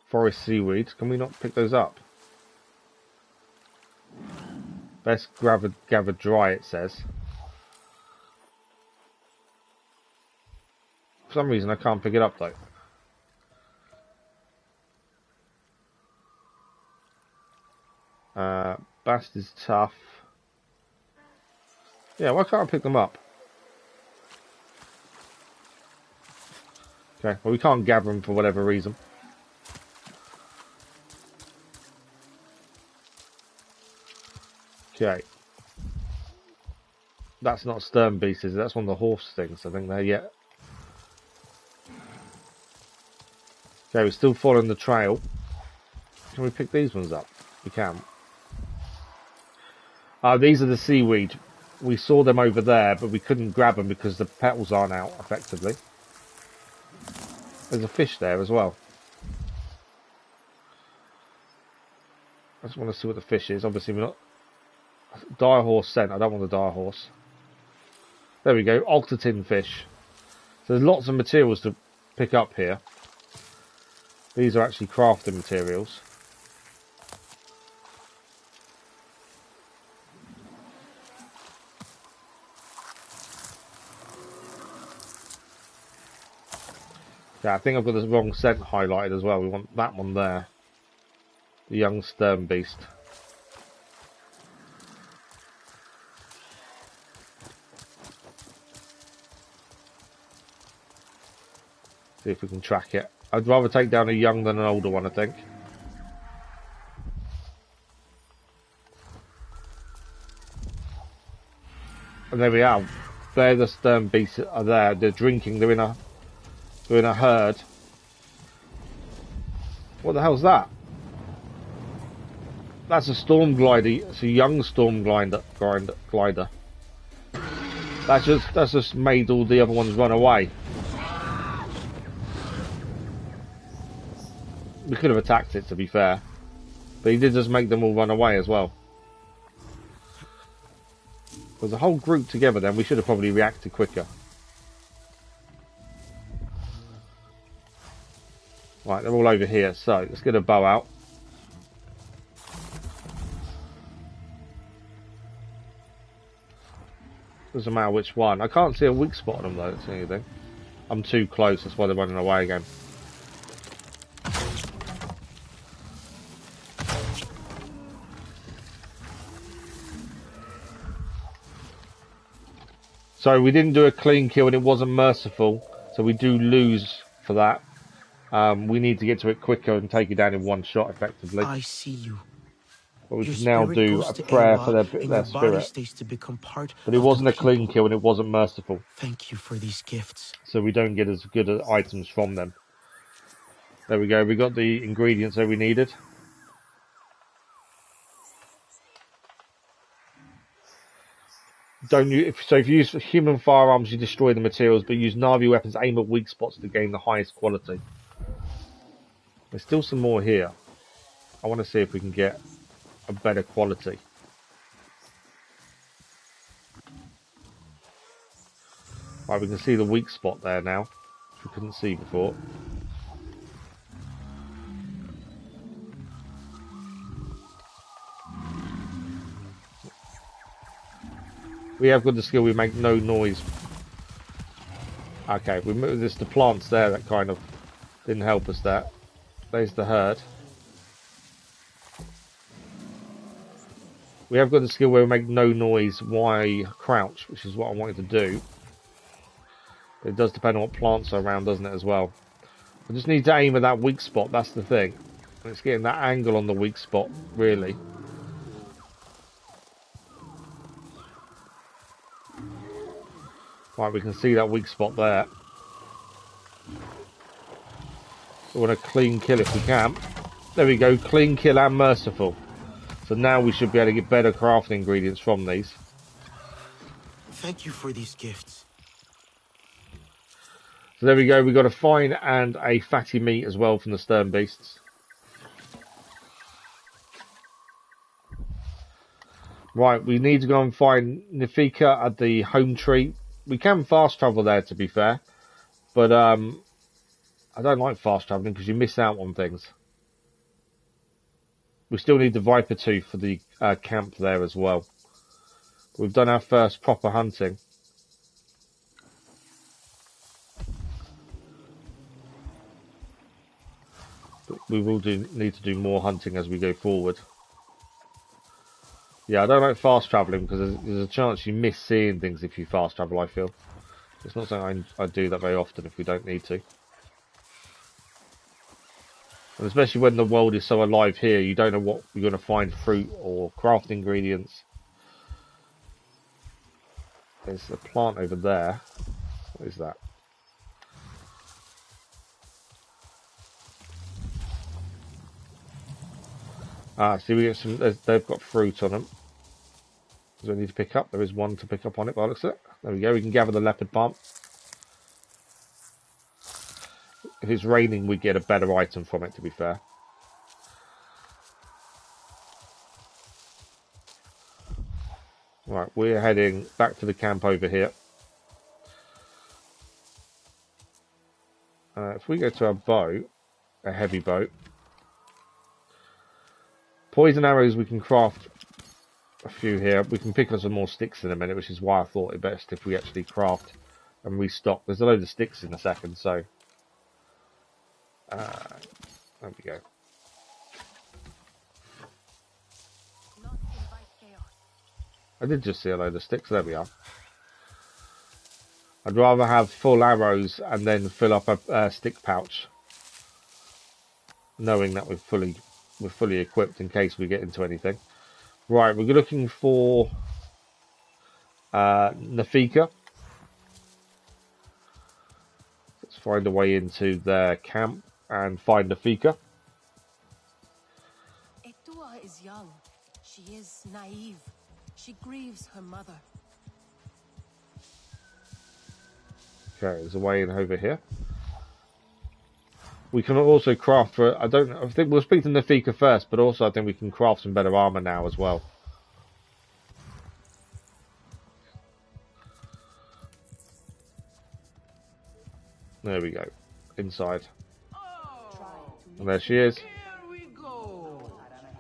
Forest seaweed. Can we not pick those up? Best gather dry, it says. For some reason I can't pick it up though. Bast is tough. Yeah, why can't I pick them up? Okay, well we can't gather them for whatever reason. Okay. That's not stern beast, is it? That's one of the horse things, I think they're yet. Okay, we're still following the trail. Can we pick these ones up? We can. These are the seaweed. We saw them over there, but we couldn't grab them because the petals aren't out, effectively. There's a fish there as well. I just want to see what the fish is. Obviously, we're not... Dire horse scent. I don't want the dire horse. There we go. Octotin fish. So there's lots of materials to pick up here. These are actually crafting materials. Yeah, I think I've got the wrong scent highlighted as well. We want that one there. The young stern beast. See if we can track it. I'd rather take down a young than an older one, I think. And there we are. There the stern beasts are there. They're drinking. They're in a herd. What the hell's that? That's a storm glider. It's a young storm glider. That's just made all the other ones run away. We could have attacked it, to be fair, but he did just make them all run away as well. There's a whole group together. Then we should have probably reacted quicker. Right, they're all over here. So let's get a bow out. Doesn't matter which one. I can't see a weak spot on them though. That's anything. I'm too close. That's why they're running away again. So we didn't do a clean kill and it wasn't merciful. So we do lose for that. We need to get to it quicker and take it down in one shot effectively. I see you. But we can now do a prayer for their spirit. But it wasn't a clean kill and it wasn't merciful. Thank you for these gifts. So we don't get as good items from them. There we go. We got the ingredients that we needed. If you use human firearms, you destroy the materials, but use Na'vi weapons, aim at weak spots to gain the highest quality. There's still some more here. I want to see if we can get a better quality. Right, we can see the weak spot there now, which we couldn't see before. We have got the skill, we make no noise. Okay, we moved this to plants there, that kind of didn't help us there. There's the herd. We have got the skill where we make no noise, why crouch, which is what I wanted to do. But it does depend on what plants are around, doesn't it, as well. I just need to aim at that weak spot, that's the thing. It's getting that angle on the weak spot, really. Right, we can see that weak spot there. We want a clean kill if we can. There we go, clean kill and merciful. So now we should be able to get better crafting ingredients from these. Thank you for these gifts. So there we go, we got a fine and a fatty meat as well from the stern beasts. Right, we need to go and find Nafika at the home tree. We can fast travel there, to be fair, but I don't like fast traveling because you miss out on things. We still need the Viper Tooth for the camp there as well. We've done our first proper hunting. But we will need to do more hunting as we go forward. Yeah, I don't like fast travelling because there's a chance you miss seeing things if you fast travel, I feel. It's not something I do that very often if we don't need to. And especially when the world is so alive here, you don't know what you're going to find, fruit or craft ingredients. There's a plant over there. What is that? Ah, see, we get some. They've got fruit on them. Does we need to pick up? There is one to pick up on it by the looks of it. There we go. We can gather the leopard plant. If it's raining, we get a better item from it, to be fair. Right, we're heading back to the camp over here. If we go to our boat, a heavy boat, poison arrows, we can craft a few here. We can pick up some more sticks in a minute, which is why I thought it best if we actually craft and restock. There's a load of sticks in a second, so there we go. I did just see a load of sticks. There we are. I'd rather have full arrows and then fill up a stick pouch, knowing that we're fully equipped in case we get into anything. Right, we're looking for Nafika. Let's find a way into their camp and find Nafika. Etua is young. She is naive. She grieves her mother. Okay, there's a way in over here. We can also craft for. I think we'll speak to Nafika first, but also I think we can craft some better armor now as well. There we go. Inside. And there she is.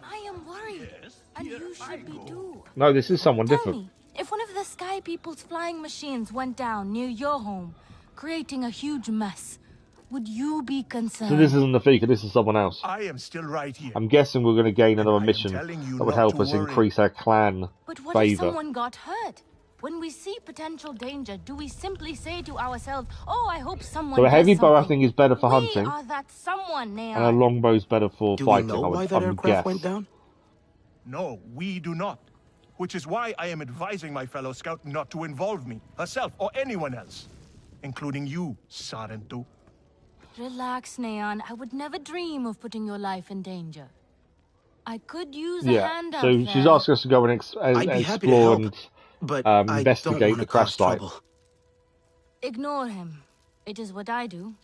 I am worried, and you should be too. No, this is someone Tell different. me, if one of the Sky People's flying machines went down near your home, creating a huge mess, would you be concerned? So this isn't Nafika, this is someone else. I am still right here. I'm guessing we're going to gain another mission that would help us increase our clan But what favour. if someone got hurt? When we see potential danger, do we simply say to ourselves, "Oh, I hope someone"? So a heavy does bow I something? think is better for We hunting, are that someone, Neon. and a longbow is better for fighting. Do we know why that aircraft went down? No, we do not. Which is why I am advising my fellow scout not to involve me, herself, or anyone else. Including you, Sarentu. Relax, Neon. I would never dream of putting your life in danger. I could use a hand out so there. she's asking us to go and I'd be happy to explore help, and but I don't investigate want the to crash cause site. trouble. Ignore him. It is what I do.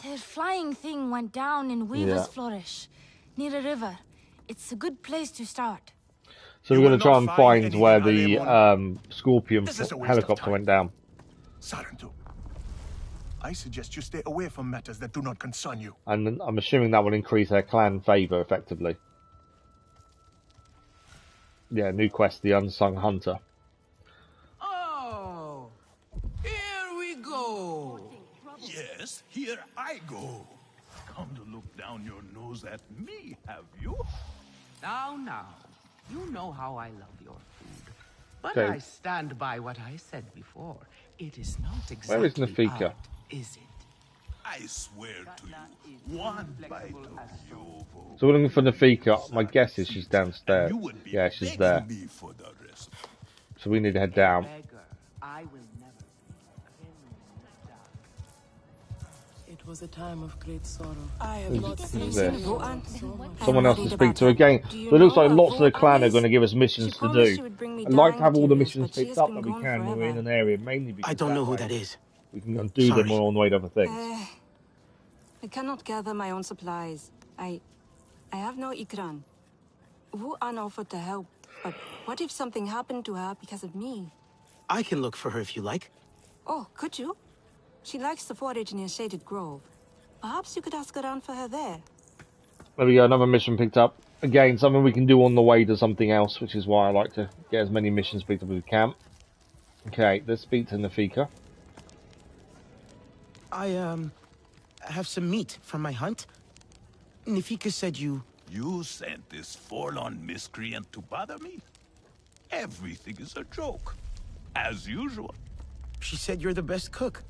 The flying thing went down in Weaver's Flourish, near a river. It's a good place to start. So we're going to try and find where the Scorpion helicopter went down. Sarentu, I suggest you stay away from matters that do not concern you. And I'm assuming that will increase our clan favour effectively. Yeah, new quest, the Unsung Hunter. Oh, here we go. Yes, here I go. Come to look down your nose at me, have you? Now, you know how I love your food. But Okay. I stand by what I said before. It is not exactly Where is Nafika? art, is it? I swear to you, one bite of your vote. So we're looking for Nafika. My guess is she's downstairs. Yeah, she's there. Me for the rest. So we need to head down. I will never It was a time of great sorrow. I Who's- have not who's seen this? anyone. Someone else to speak to again. So it looks like lots of the clan are going to give us missions to do. I'd like to have all the missions picked up that we can when we're in an area, mainly because I don't know who way that is. we can go and do them on the way to other things. I cannot gather my own supplies. I have no ikran. Wu An offered to help, but what if something happened to her because of me? I can look for her if you like. Oh, could you? She likes to forage near Shaded Grove. Perhaps you could ask around for her there. There we go, another mission picked up. Again, something we can do on the way to something else, which is why I like to get as many missions picked up as we can. Okay, let's speak to Nafika. I have some meat from my hunt. Nafika said you... You sent this forlorn miscreant to bother me? Everything is a joke. As usual. She said you're the best cook.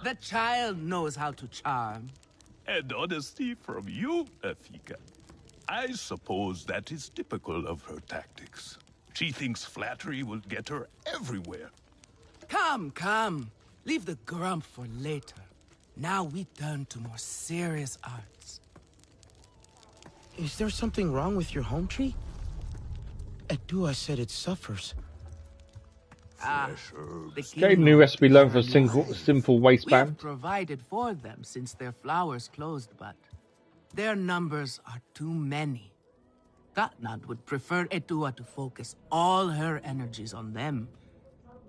The child knows how to charm. And honesty from you, Nafika. I suppose that is typical of her tactics. She thinks flattery will get her everywhere. Come, come. Leave the grump for later. Now we turn to more serious arts. Is there something wrong with your home tree? Edua said it suffers. Okay, new recipe learned for a simple We waistband. have provided for them since their flowers closed, but their numbers are too many. Katnat would prefer Edua to focus all her energies on them.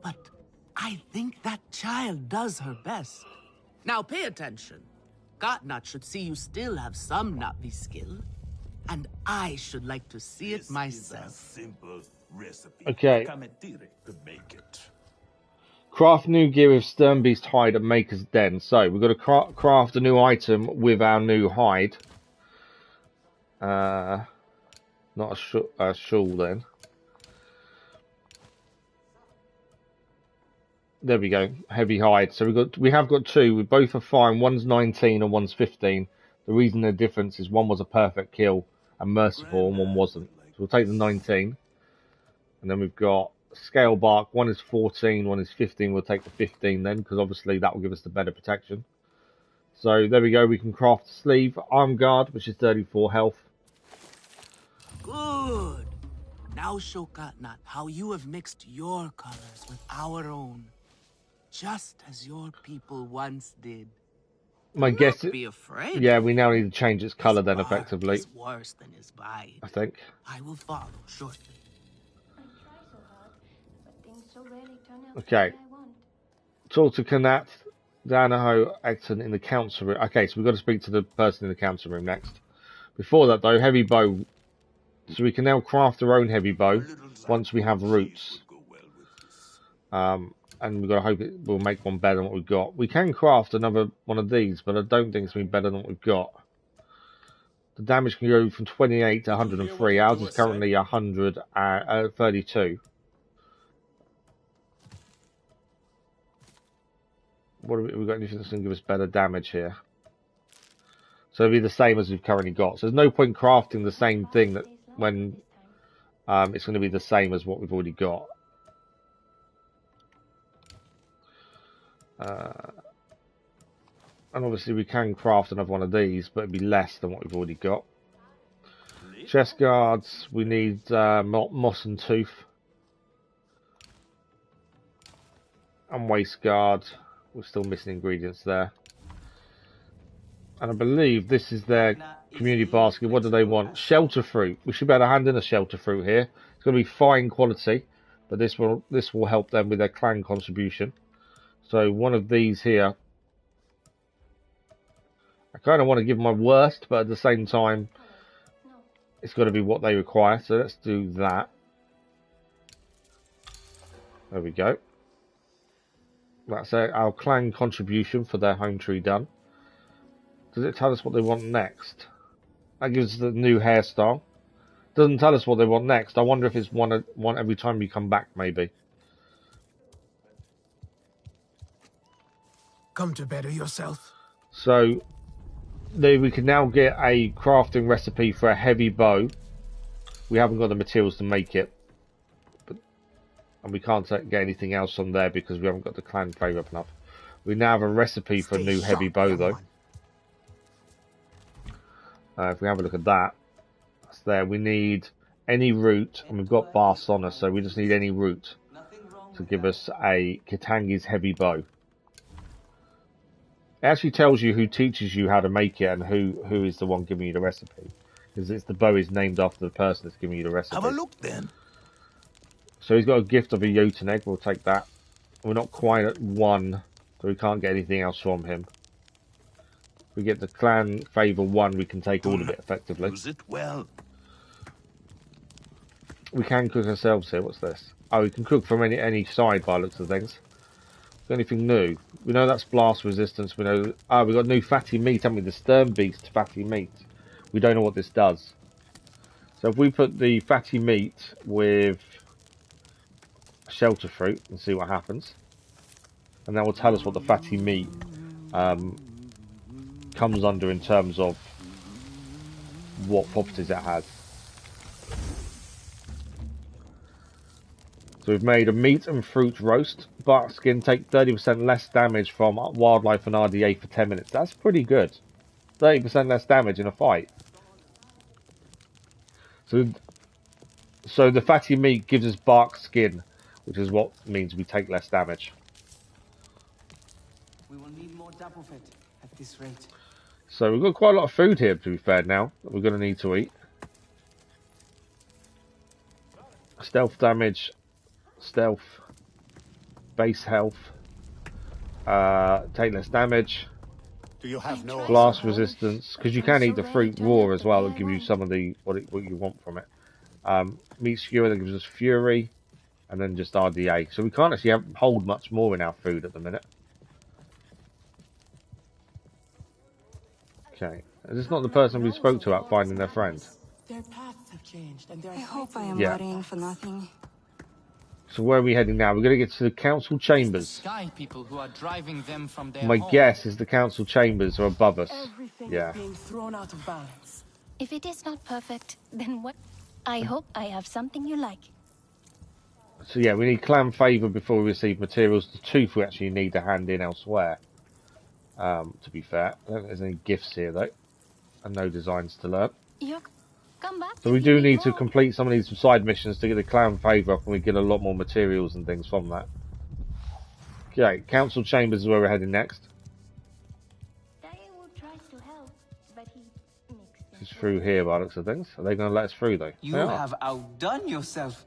But I think that child does her best. Now pay attention. Katnat should see you still have some Navi skill. And I should like to see it myself. Simple recipe. Okay. Kametire could make it. Craft new gear with stern beast hide at Maker's Den. So we've got to craft a new item with our new hide. Not a shawl then. There we go, heavy hide. So we have got two. We both are fine. One's 19 and one's 15. The reason the difference is one was a perfect kill and merciful, and one wasn't. So we'll take the 19, and then we've got scale bark. One is 14, one is 15. We'll take the 15 then, because obviously that will give us the better protection. So there we go. We can craft a sleeve, arm guard, which is 34 health. Good. Now show Katnat how you have mixed your colors with our own. Just as your people once did. My guess Be afraid. yeah, we now need to change its colour then, effectively. It's worse than his bite. I think. I will follow shortly. Okay. Talk to Kanat, Aranahe, Acton in the council room. Okay, so we've got to speak to the person in the council room next. Before that, though, heavy bow. So we can now craft our own heavy bow once we have roots. And we've got to hope it will make one better than what we've got. We can craft another one of these, but I don't think it's going to be better than what we've got. The damage can go from 28 to 103. Ours is currently 132. What have we got? Anything that's going to give us better damage here? So it'll be the same as we've currently got. So there's no point crafting the same thing that when it's going to be the same as what we've already got. And obviously we can craft another one of these, but it'd be less than what we've already got. Chest guards, we need moss and tooth. And waist guard, we're still missing ingredients there. And I believe this is their community basket. What do they want? Shelter fruit. We should be able to hand in a shelter fruit here. It's going to be fine quality, but this will help them with their clan contribution. So one of these here, I kind of want to give my worst, but at the same time, it's got to be what they require. So let's do that. There we go. That's our clan contribution for their home tree done. Does it tell us what they want next? That gives us the new hairstyle. Doesn't tell us what they want next. I wonder if it's one every time you come back, maybe. Come to better yourself. So we can now get a crafting recipe for a heavy bow. We haven't got the materials to make it, and we can't get anything else on there because we haven't got the clan favour up enough. We now have a recipe for a new heavy bow though. If we have a look at that, that's there. We need any root, and we've got basts on us, so we just need any root to give us a Katangi's heavy bow. It actually tells you who teaches you how to make it and who is the one giving you the recipe. Because it's the bow is named after the person that's giving you the recipe. Have a look then. So he's got a gift of a Jotun egg. We'll take that. We're not quite at 1, so we can't get anything else from him. If we get the clan favour 1, we can take all of it effectively. Use it well. We can cook ourselves here. What's this? Oh, we can cook from any side by the looks of things. Anything new? We know that's blast resistance. We know. We got new fatty meat, haven't we? The stern beast fatty meat. We don't know what this does. So if we put the fatty meat with shelter fruit and see what happens, and that will tell us what the fatty meat comes under in terms of what properties it has. So we've made a meat and fruit roast. Bark skin, take 30% less damage from wildlife and RDA for 10 minutes. That's pretty good. 30% less damage in a fight. So the fatty meat gives us bark skin, which is what means we take less damage. We will need more double fit at this rate. So we've got quite a lot of food here, to be fair, now that we're going to need to eat. Stealth damage, stealth, base health, take less damage, Do you have no blast resistance, because you can eat the fruit raw as well. It'll give you some of the what you want from it. Meat skewer that gives us fury, and then just RDA. So we can't actually hold much more in our food at the minute. Okay, is this not the person we spoke to about finding their friend? Their paths have changed, and I hope I am Yeah. worrying for nothing. So where are we heading now? We're going to get to the council chambers. Sky people who are driving them from their My home. guess is the council chambers are above us. Everything Yeah. is being thrown out of balance. If it is not perfect, then what? I hope I have something you like. So yeah, we need clan favour before we receive materials. The tooth we actually need to hand in elsewhere. To be fair, I don't think there's any gifts here though, and no designs to learn. Come back. So we do need to complete some of these side missions to get the clan favour up, and we get a lot more materials and things from that. Okay, council chambers is where we're heading next. This is through here by the looks of things. Are they going to let us through though? You They are. have outdone yourself.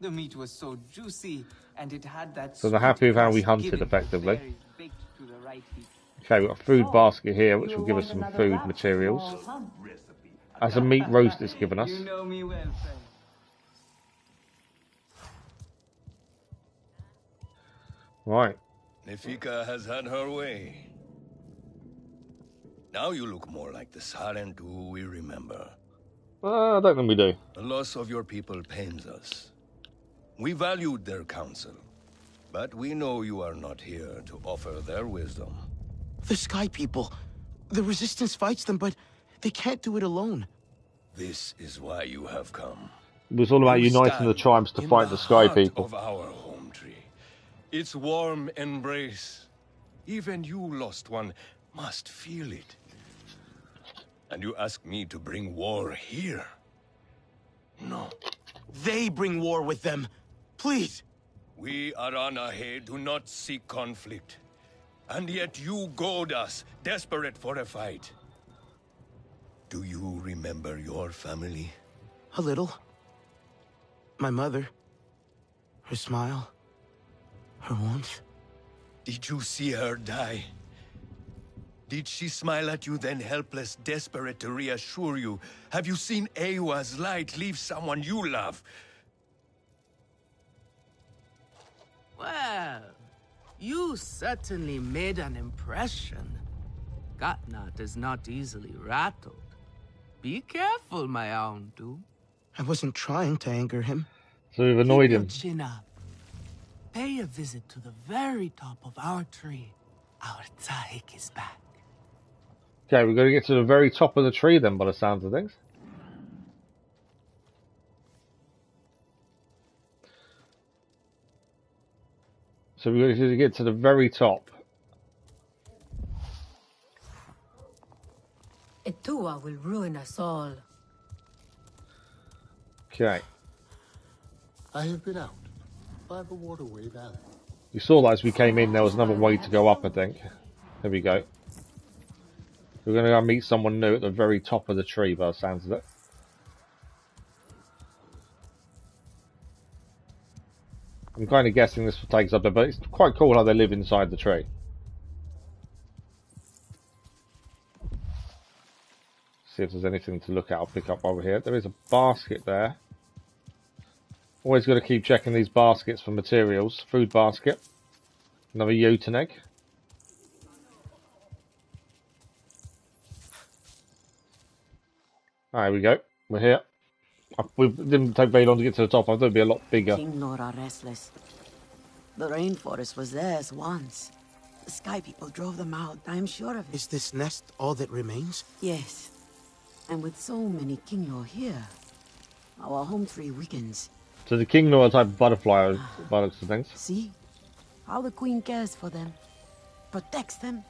The meat was so juicy, and it had that. So they're happy with how we sweet hunted giving effectively. berries baked to the right heat. Okay, we've got a food basket here, which will give us some food materials. That's a meat roast it's given us. You know me well, friend. Right. Nefika has had her way. Now you look more like the Sarent who we remember. I don't think we do. The loss of your people pains us. We valued their counsel, but we know you are not here to offer their wisdom. The Sky people. The Resistance fights them, but they can't do it alone. This is why you have come. It was all about You uniting the stand tribes to in fight the Sky heart people. of our home tree. Its warm embrace. Even you, lost one, must feel it. And you ask me to bring war here? No. They bring war with them. Please. We Aranahe do not seek conflict. And yet you goad us, desperate for a fight. Do you remember your family? A little. My mother. Her smile. Her warmth. Did you see her die? Did she smile at you then, helpless, desperate to reassure you? Have you seen Ewa's light leave someone you love? Well, you certainly made an impression. Gatnat is not easily rattled. Be careful, my Auntu. I wasn't trying to anger him. So we've annoyed Keep him. your chin up. Pay a visit to the very top of our tree. Our Tsahik is back. Okay, we're going to get to the very top of the tree then, by the sounds of things. So we're going to get to the very top. Etua will ruin us all. Okay. I have been out by the waterway valley. You saw that as we came in, there was another way to go up, I think. There we go. We're going to go meet someone new at the very top of the tree, by the sounds of it. I'm kind of guessing this will take us up there, but it's quite cool how they live inside the tree. See if there's anything to look at. I'll pick up over here. There is a basket there. Always got to keep checking these baskets for materials. Food basket. Another Jotun egg. There we go. We're here. It didn't take very long to get to the top. I thought it'd be a lot bigger. King Nor are restless. The rainforest was theirs once. The Sky People drove them out, I'm sure of it. Is this nest all that remains? Yes. And with so many Kinglor here, our home tree weakens. So the king lord type of butterfly by the looks of things. See? How the Queen cares for them. Protects them.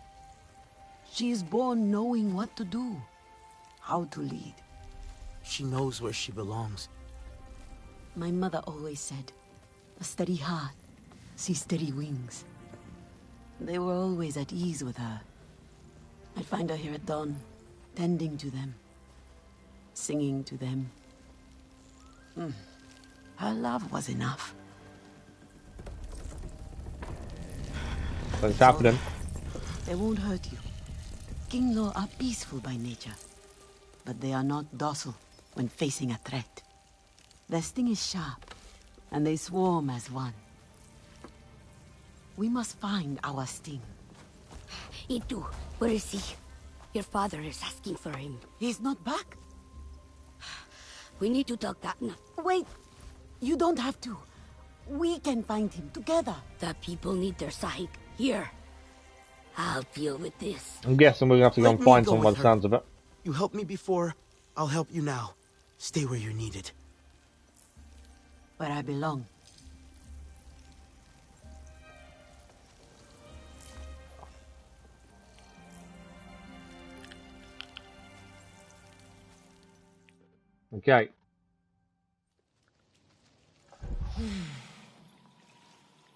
She is born knowing what to do. How to lead. She knows where she belongs. My mother always said, a steady heart sees steady wings. They were always at ease with her. I'd find her here at dawn, tending to them, singing to them. Her love was enough. So it's happening. They won't hurt you. Kinglor are peaceful by nature, but they are not docile when facing a threat. Their sting is sharp, and they swarm as one. We must find our sting. Itu, where is he? Your father is asking for him. He's not back? We need to talk that now. Wait! You don't have to. We can find him together. The people need their sahik. Here. I'll deal with this. I'm guessing we're going to have to go and find someone by the sounds of it. You helped me before, I'll help you now. Stay where you're needed. Where I belong. Okay.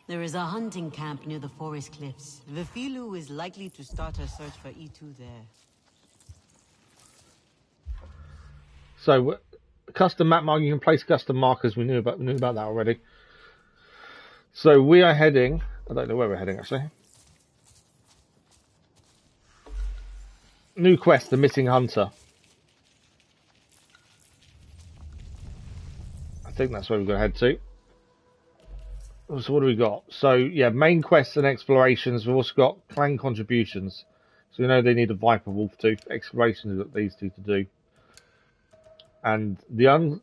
There is a hunting camp near the forest cliffs. Vifilu is likely to start her search for E2 there. So, custom map mark. You can place custom markers. We knew about that already. So we are heading. I don't know where we're heading actually. New quest: the missing hunter. I think that's where we're going to head to. So what do we got? So yeah, main quests and explorations. We've also got clan contributions. So we know they need a Viper Wolf Tooth. Explorations, we've got these two to do. And the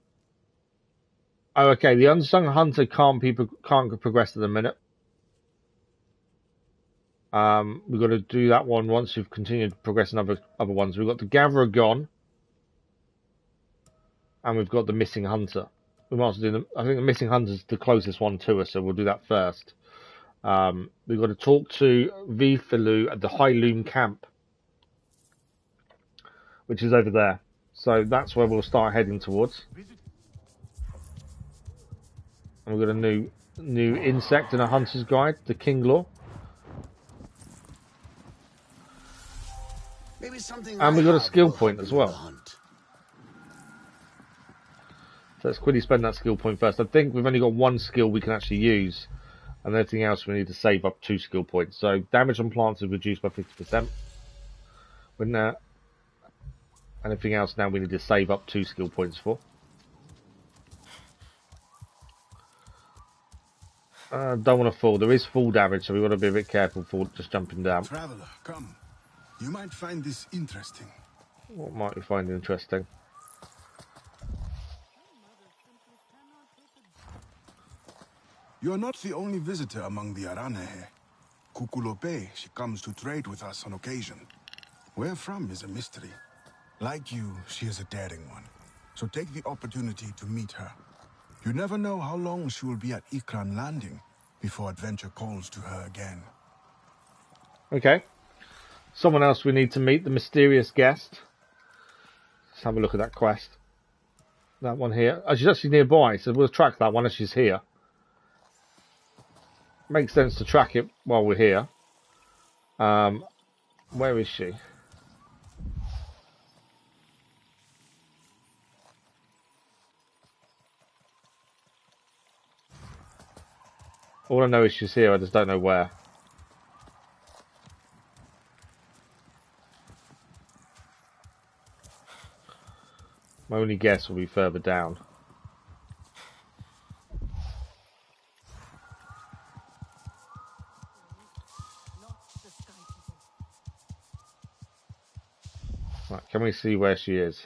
the unsung hunter can't progress at the minute. We've got to do that one once we've continued progressing other ones. We've got the Gatherer gone, and we've got the missing hunter. We might as well do them. I think the missing hunter is the closest one to us, so we'll do that first. We've got to talk to Vifilu at the High Loom camp, which is over there. So that's where we'll start heading towards. And we've got a new insect in a hunter's guide, the Kinglor. And we've got a skill point as well. So let's quickly spend that skill point first. I think we've only got one skill we can actually use, and everything else we need to save up 2 skill points. So damage on plants is reduced by 50%. With that, anything else now we need to save up 2 skill points for. Don't want to fall. There is fall damage, so we want to be a bit careful for just jumping down. Traveler, come. You might find this interesting. What might we find interesting? You're not the only visitor among the Aranahe. Kukulope, she comes to trade with us on occasion. Where from is a mystery. Like you, she is a daring one. So take the opportunity to meet her. You never know how long she will be at Ikran Landing before adventure calls to her again. Okay. Someone else we need to meet, the mysterious guest. Let's have a look at that quest. That one here. Oh, she's actually nearby, so we'll track that one as she's here. Makes sense to track it while we're here. Where is she? All I know is she's here, I just don't know where. My only guess will be further down. Right, can we see where she is?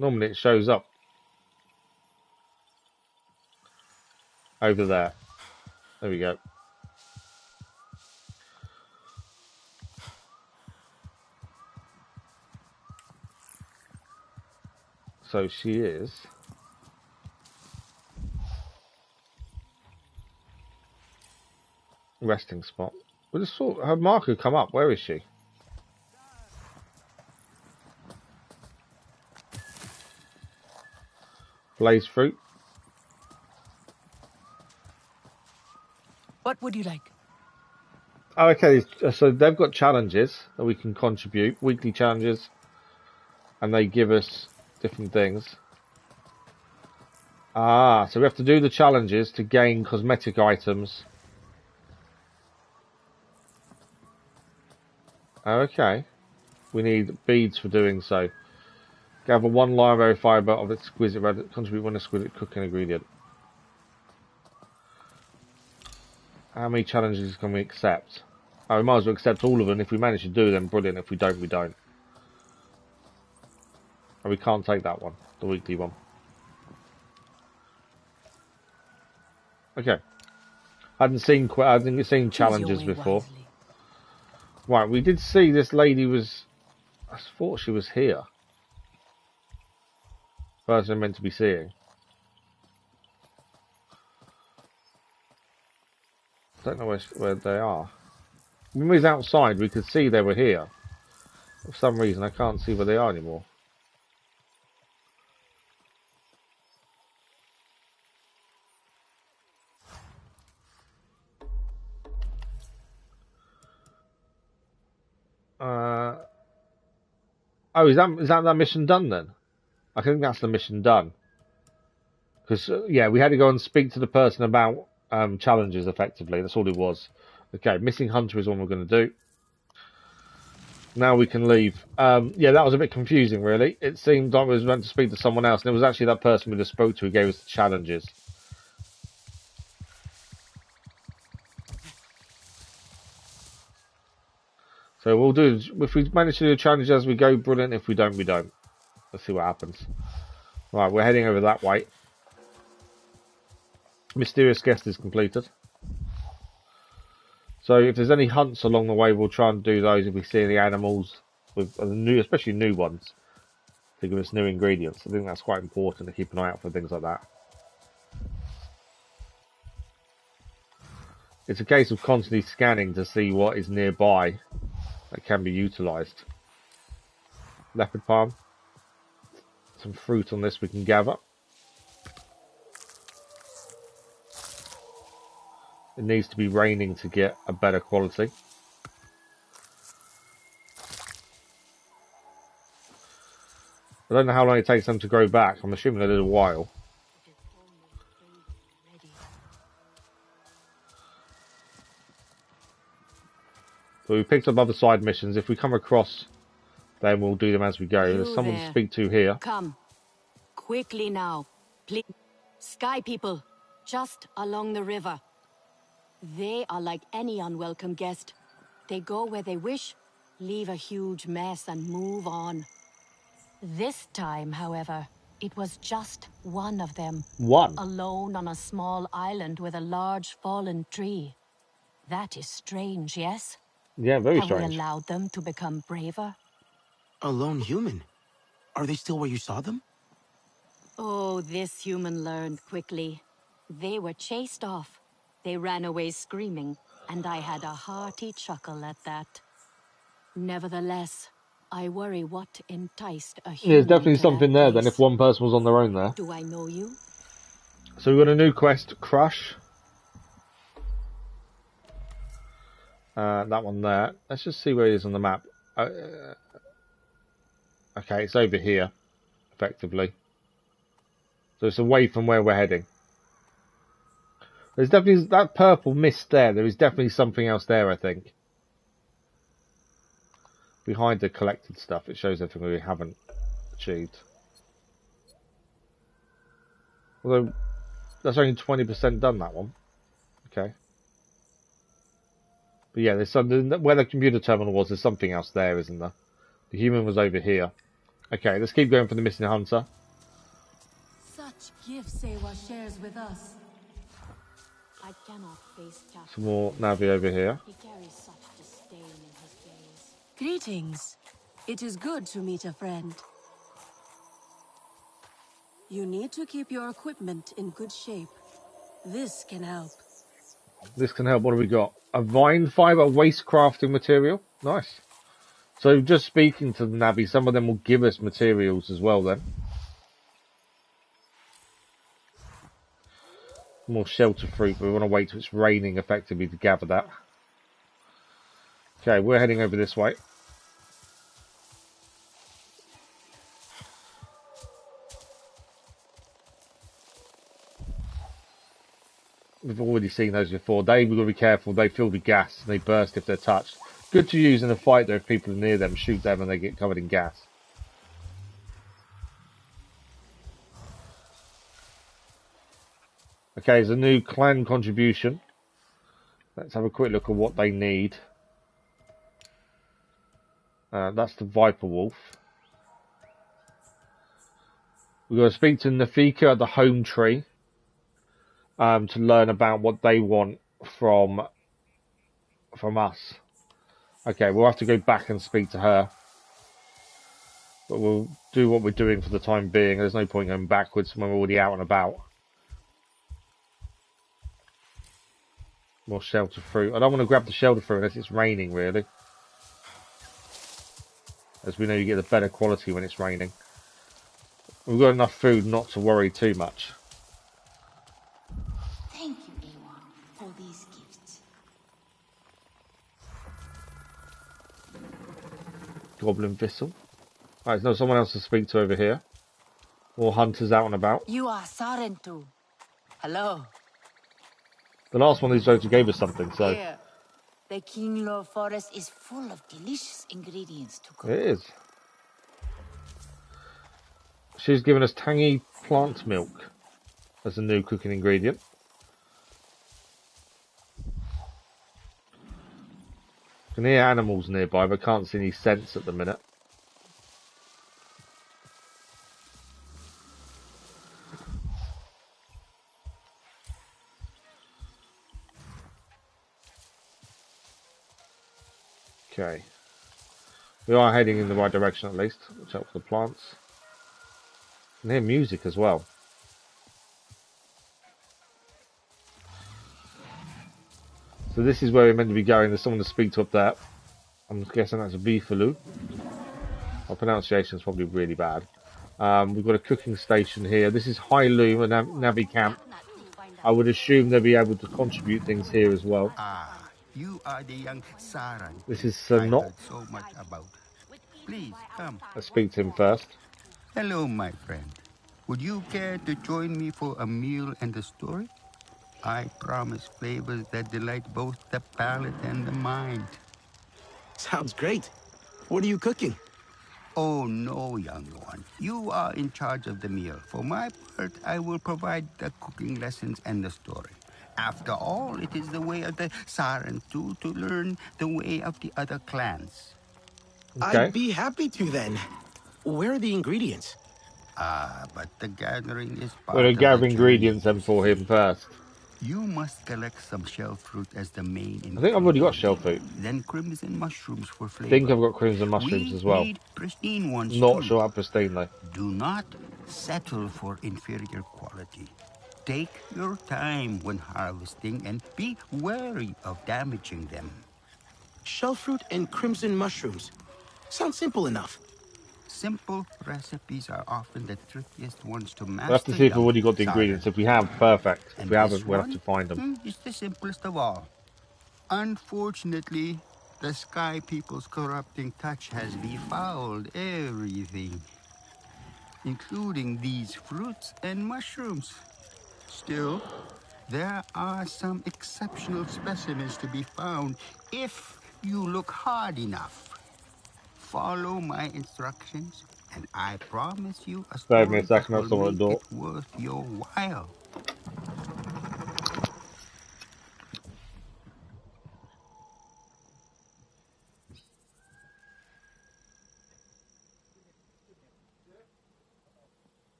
Normally it shows up. Over there. There we go. So she is. Resting spot. We just saw her marker come up. Where is she? Blaze fruit. What would you like? Oh, okay. So they've got challenges that we can contribute. Weekly challenges. And they give us different things. Ah, so we have to do the challenges to gain cosmetic items. Okay. We need beads for doing so. Gather 1 live fiber of exquisite red. Contribute 1 exquisite cooking ingredient. How many challenges can we accept? Oh, we might as well accept all of them. If we manage to do them, brilliant. If we don't, we don't. And we can't take that one, the weekly one. Okay. I hadn't seen challenges before. Wisely. Right, we did see this lady was. I thought she was here. Person I'm meant to be seeing. I don't know where they are. When we was outside, we could see they were here. For some reason, I can't see where they are anymore. Oh, is that mission done then? I think that's the mission done. Because, yeah, we had to go and speak to the person about challenges, effectively. That's all it was. Okay, missing hunter is what we're going to do. Now we can leave. Yeah, that was a bit confusing, really. It seemed like we was meant to speak to someone else, and it was actually that person we just spoke to who gave us the challenges. So we'll do, if we manage to do the challenge as we go, brilliant. If we don't, we don't. Let's see what happens. Right, we're heading over that way. Mysterious guest is completed. So if there's any hunts along the way, we'll try and do those if we see any animals, with new, especially new ones, to give us new ingredients. I think that's quite important to keep an eye out for things like that. It's a case of constantly scanning to see what is nearby that can be utilised. Leopard palm. Some fruit on this we can gather. It needs to be raining to get a better quality. I don't know how long it takes them to grow back. I'm assuming a little while. So we picked up other side missions. If we come across, then we'll do them as we go. There's someone to speak to here. Come. Quickly now. Please. Sky people. Just along the river. They are like any unwelcome guest. They go where they wish, leave a huge mess and move on. This time, however, it was just one of them. One? Alone on a small island with a large fallen tree. That is strange, yes? Yeah, very strange. Have we allowed them to become braver? A lone human? Are they still where you saw them? Oh, this human learned quickly. They were chased off. They ran away screaming, and I had a hearty chuckle at that. Nevertheless, I worry what enticed a human. Yeah, there's definitely something there then if one person was on their own there. Do I know you? So we've got a new quest, Crush. That one there. Let's just see where it is on the map. Okay, it's over here, effectively. So it's away from where we're heading. There's definitely that purple mist there. There is definitely something else there, I think. Behind the collected stuff, it shows everything we haven't achieved. Although, that's only 20% done, that one. Okay. But yeah, there's something, where the computer terminal was, there's something else there, isn't there? The human was over here. Okay, let's keep going for the missing hunter. Such gifts Sewa shares with us. I cannot face Some more Navi over here. He carries such disdain in his gaze. Greetings. It is good to meet a friend. You need to keep your equipment in good shape. This can help. This can help. What have we got? A vine fiber waste crafting material. Nice. So just speaking to the Navi, some of them will give us materials as well then. More shelter fruit, but we want to wait till it's raining effectively to gather that. Okay, we're heading over this way. We've already seen those before. We've got to be careful. They fill with gas and they burst if they're touched. Good to use in a fight though if people are near them. Shoot them and they get covered in gas. Okay, there's a new clan contribution. Let's have a quick look at what they need. That's the Viper Wolf. We've got to speak to Nafika at the home tree to learn about what they want from us. Okay, we'll have to go back and speak to her. But we'll do what we're doing for the time being. There's no point going backwards when we're already out and about. More shelter fruit. I don't want to grab the shelter fruit unless it's raining, really. As we know, you get the better quality when it's raining. We've got enough food not to worry too much. Thank you, Ewan, for these gifts. Goblin Vissel. Alright, there's someone else to speak to over here. More hunters out and about. You are Sarentu. Hello. The last one of these folks gave us something, so... Here. The King Lord Forest is full of delicious ingredients to cook. It is. She's given us tangy plant milk as a new cooking ingredient. I can hear animals nearby, but can't see any scents at the minute. Okay. We are heading in the right direction at least. Watch out for the plants. I can hear music as well. So this is where we're meant to be going. There's someone to speak to up there. I'm guessing that's a beefaloo. Our pronunciation is probably really bad. We've got a cooking station here. This is High Loom, a Navi camp. I would assume they'll be able to contribute things here as well. You are the young Saran. This is Sanok. So much about. Please come. Let's speak to him first. Hello, my friend. Would you care to join me for a meal and a story? I promise flavors that delight both the palate and the mind. Sounds great. What are you cooking? Oh, no, young one. You are in charge of the meal. For my part, I will provide the cooking lessons and the story. After all, it is the way of the Sarentu to learn the way of the other clans. Okay. I'd be happy to then. Where are the ingredients? But the gathering is part We're going of to gather the ingredients then for him first. You must collect some shell fruit as the main ingredient. I think I've already got shell fruit. Then crimson mushrooms for flavor. I think I've got crimson mushrooms as well. Need pristine ones Not too. sure how pristine though. Do not settle for inferior quality. Take your time when harvesting and be wary of damaging them. Shell fruit and crimson mushrooms. Sounds simple enough. Simple recipes are often the trickiest ones to master. We'll have to see if we've already got the ingredients. If we have, perfect. If we haven't, we'll have to find them. It's the simplest of all. Unfortunately, the Sky People's corrupting touch has befouled everything, including these fruits and mushrooms. Still, there are some exceptional specimens to be found if you look hard enough. Follow my instructions, and I promise you a story Give me a second, I'll will sort the door. make it worth your while.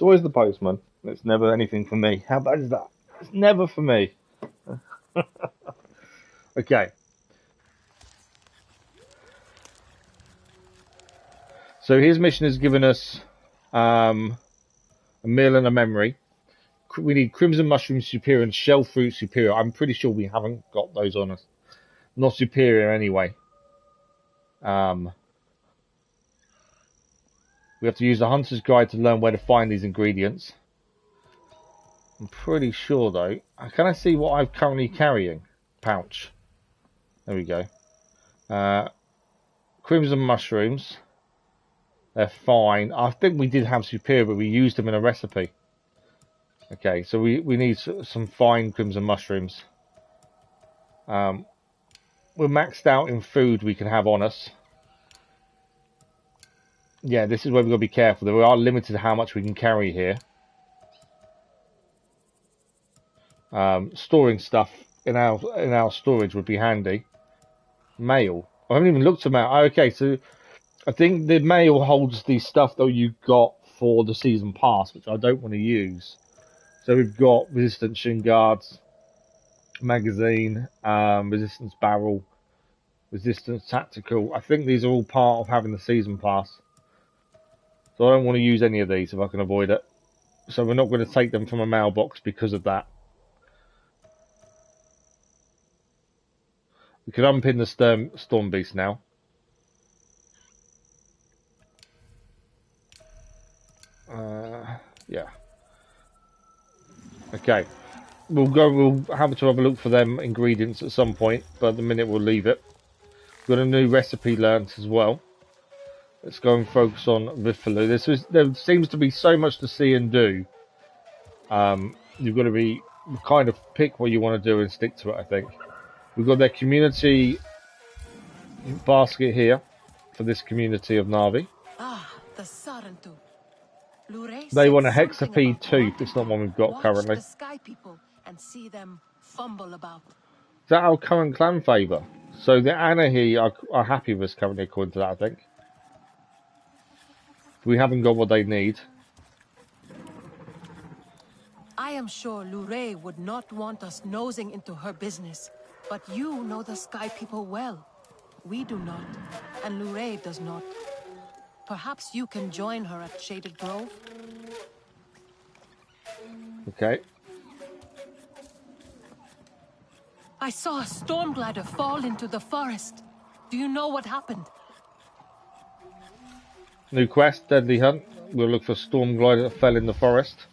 It's always the postman. It's never anything for me. How bad is that? It's never for me. Okay. So his mission has given us a meal and a memory. We need Crimson Mushroom Superior and Shell Fruit Superior. I'm pretty sure we haven't got those on us. Not Superior anyway. We have to use the Hunter's Guide to learn where to find these ingredients. I'm pretty sure though. Can I see what I'm currently carrying? Pouch. There we go. Crimson Mushrooms. They're fine. I think we did have Superior, but we used them in a recipe. Okay, so we need some fine Crimson Mushrooms. We're maxed out in food we can have on us. Yeah, this is where we've got to be careful. We are limited to how much we can carry here. Storing stuff in our storage would be handy. Mail. I haven't even looked at mail. Okay, so I think the mail holds the stuff that you got for the season pass, which I don't want to use. So we've got resistance shin guards, magazine, resistance barrel, resistance tactical. I think these are all part of having the season pass. So I don't want to use any of these if I can avoid it. So we're not going to take them from a mailbox because of that. We can unpin the storm beast now. Yeah. Okay. We'll have to have a look for them ingredients at some point, but at the minute we'll leave it. We've got a new recipe learnt as well. Let's go and focus on Vifalu. There seems to be so much to see and do. You've got to be kind of pick what you want to do and stick to it, I think. We've got their community basket here for this community of Na'vi. Ah, the Sarentu. They want a hexapede tooth. It's not one we've got currently. The sky people and see them fumble about. Is that our current clan favour? So the Aranahe are happy with us currently, according to that, I think. We haven't got what they need. I am sure Lure would not want us nosing into her business, but you know the sky people well. We do not, and Lure does not. Perhaps you can join her at Shaded Grove? Okay. I saw a storm glider fall into the forest. Do you know what happened? New quest, Deadly Hunt. We'll look for storm glider that fell in the forest.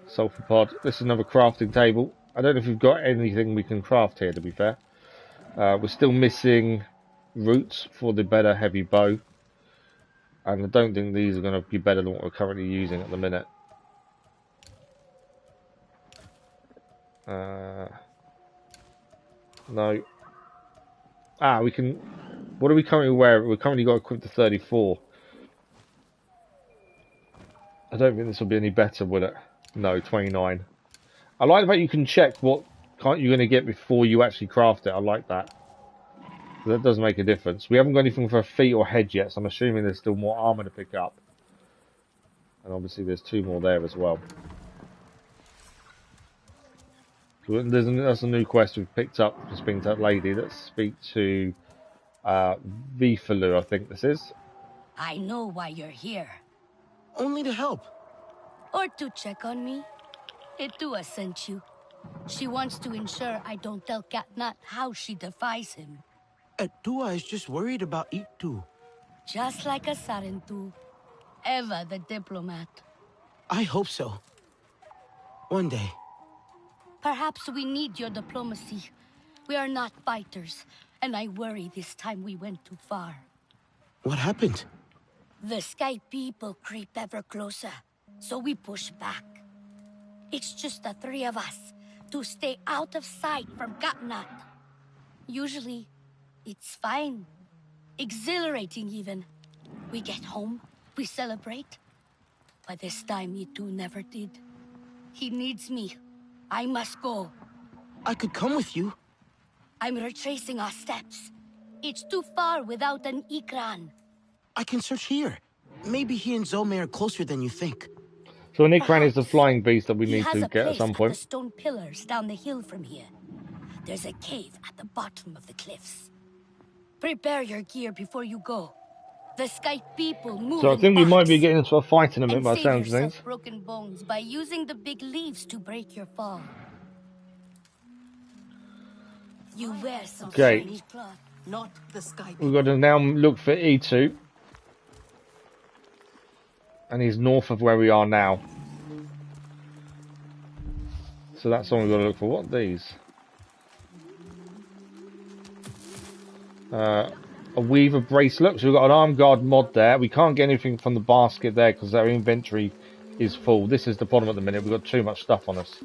Sulfur pod. This is another crafting table. I don't know if we've got anything we can craft here, to be fair. We're still missing roots for the better heavy bow. And I don't think these are going to be better than what we're currently using at the minute. No. We can... What do we currently wear? We've currently got equipped to 34. I don't think this will be any better, will it? No, 29. I like that you can check what you're going to get before you actually craft it. I like that. That does make a difference. We haven't got anything for feet or head yet, so I'm assuming there's still more armor to pick up. And obviously there's 2 more there as well. So that's a new quest we've picked up to speak to that lady. Let's speak to Vifalu, I think this is. I know why you're here. Only to help. Or to check on me. Etua sent you. She wants to ensure I don't tell Katnat how she defies him. Etua is just worried about Itu. Just like a Sarentu. Eva the diplomat. I hope so. One day. Perhaps we need your diplomacy. We are not fighters, and I worry this time we went too far. What happened? The sky people creep ever closer, so we push back. It's just the 3 of us to stay out of sight from Katnat. Usually, it's fine. Exhilarating even. We get home, we celebrate. But this time Itu never did. He needs me. I must go. I could come with you. I'm retracing our steps. It's too far without an ikran. I can search here. Maybe he and Zome are closer than you think. So an ikran is the flying beast that we He need has to a get at place some at the point. stone pillars down the hill from here. There's a cave at the bottom of the cliffs. Prepare your gear before you go. The Sky people move So I in think we might be packs. getting into a fight in a minute And by the save sounds of yourself things. broken bones by using the big leaves to break your fall. You wear some Okay. shiny cloth. Not the Sky We've got to now look for E2. And he's north of where we are now. So that's what we've got to look for. What are these? A weaver bracelet. So we've got an armed guard mod there. We can't get anything from the basket there because our inventory is full. This is the problem at the minute. We've got too much stuff on us.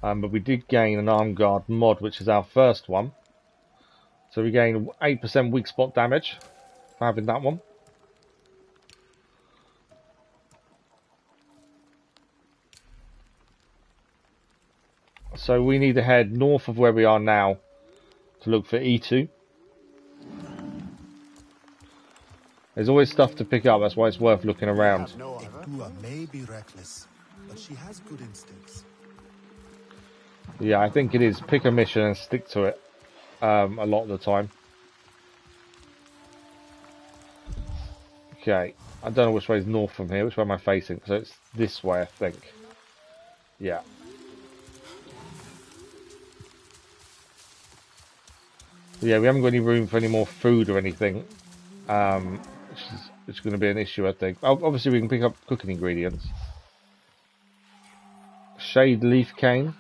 But we did gain an armed guard mod, which is our first one. So we gain 8% weak spot damage for having that one. So we need to head north of where we are now to look for E2. There's always stuff to pick up, that's why it's worth looking around. Ektua may be reckless, but she has good instincts. Yeah, I think it is. Pick a mission and stick to it a lot of the time. Okay, I don't know which way is north from here. Which way am I facing? So it's this way, I think. Yeah. Yeah, we haven't got any room for any more food or anything, which is going to be an issue, I think. Obviously, we can pick up cooking ingredients. Shade leaf cane.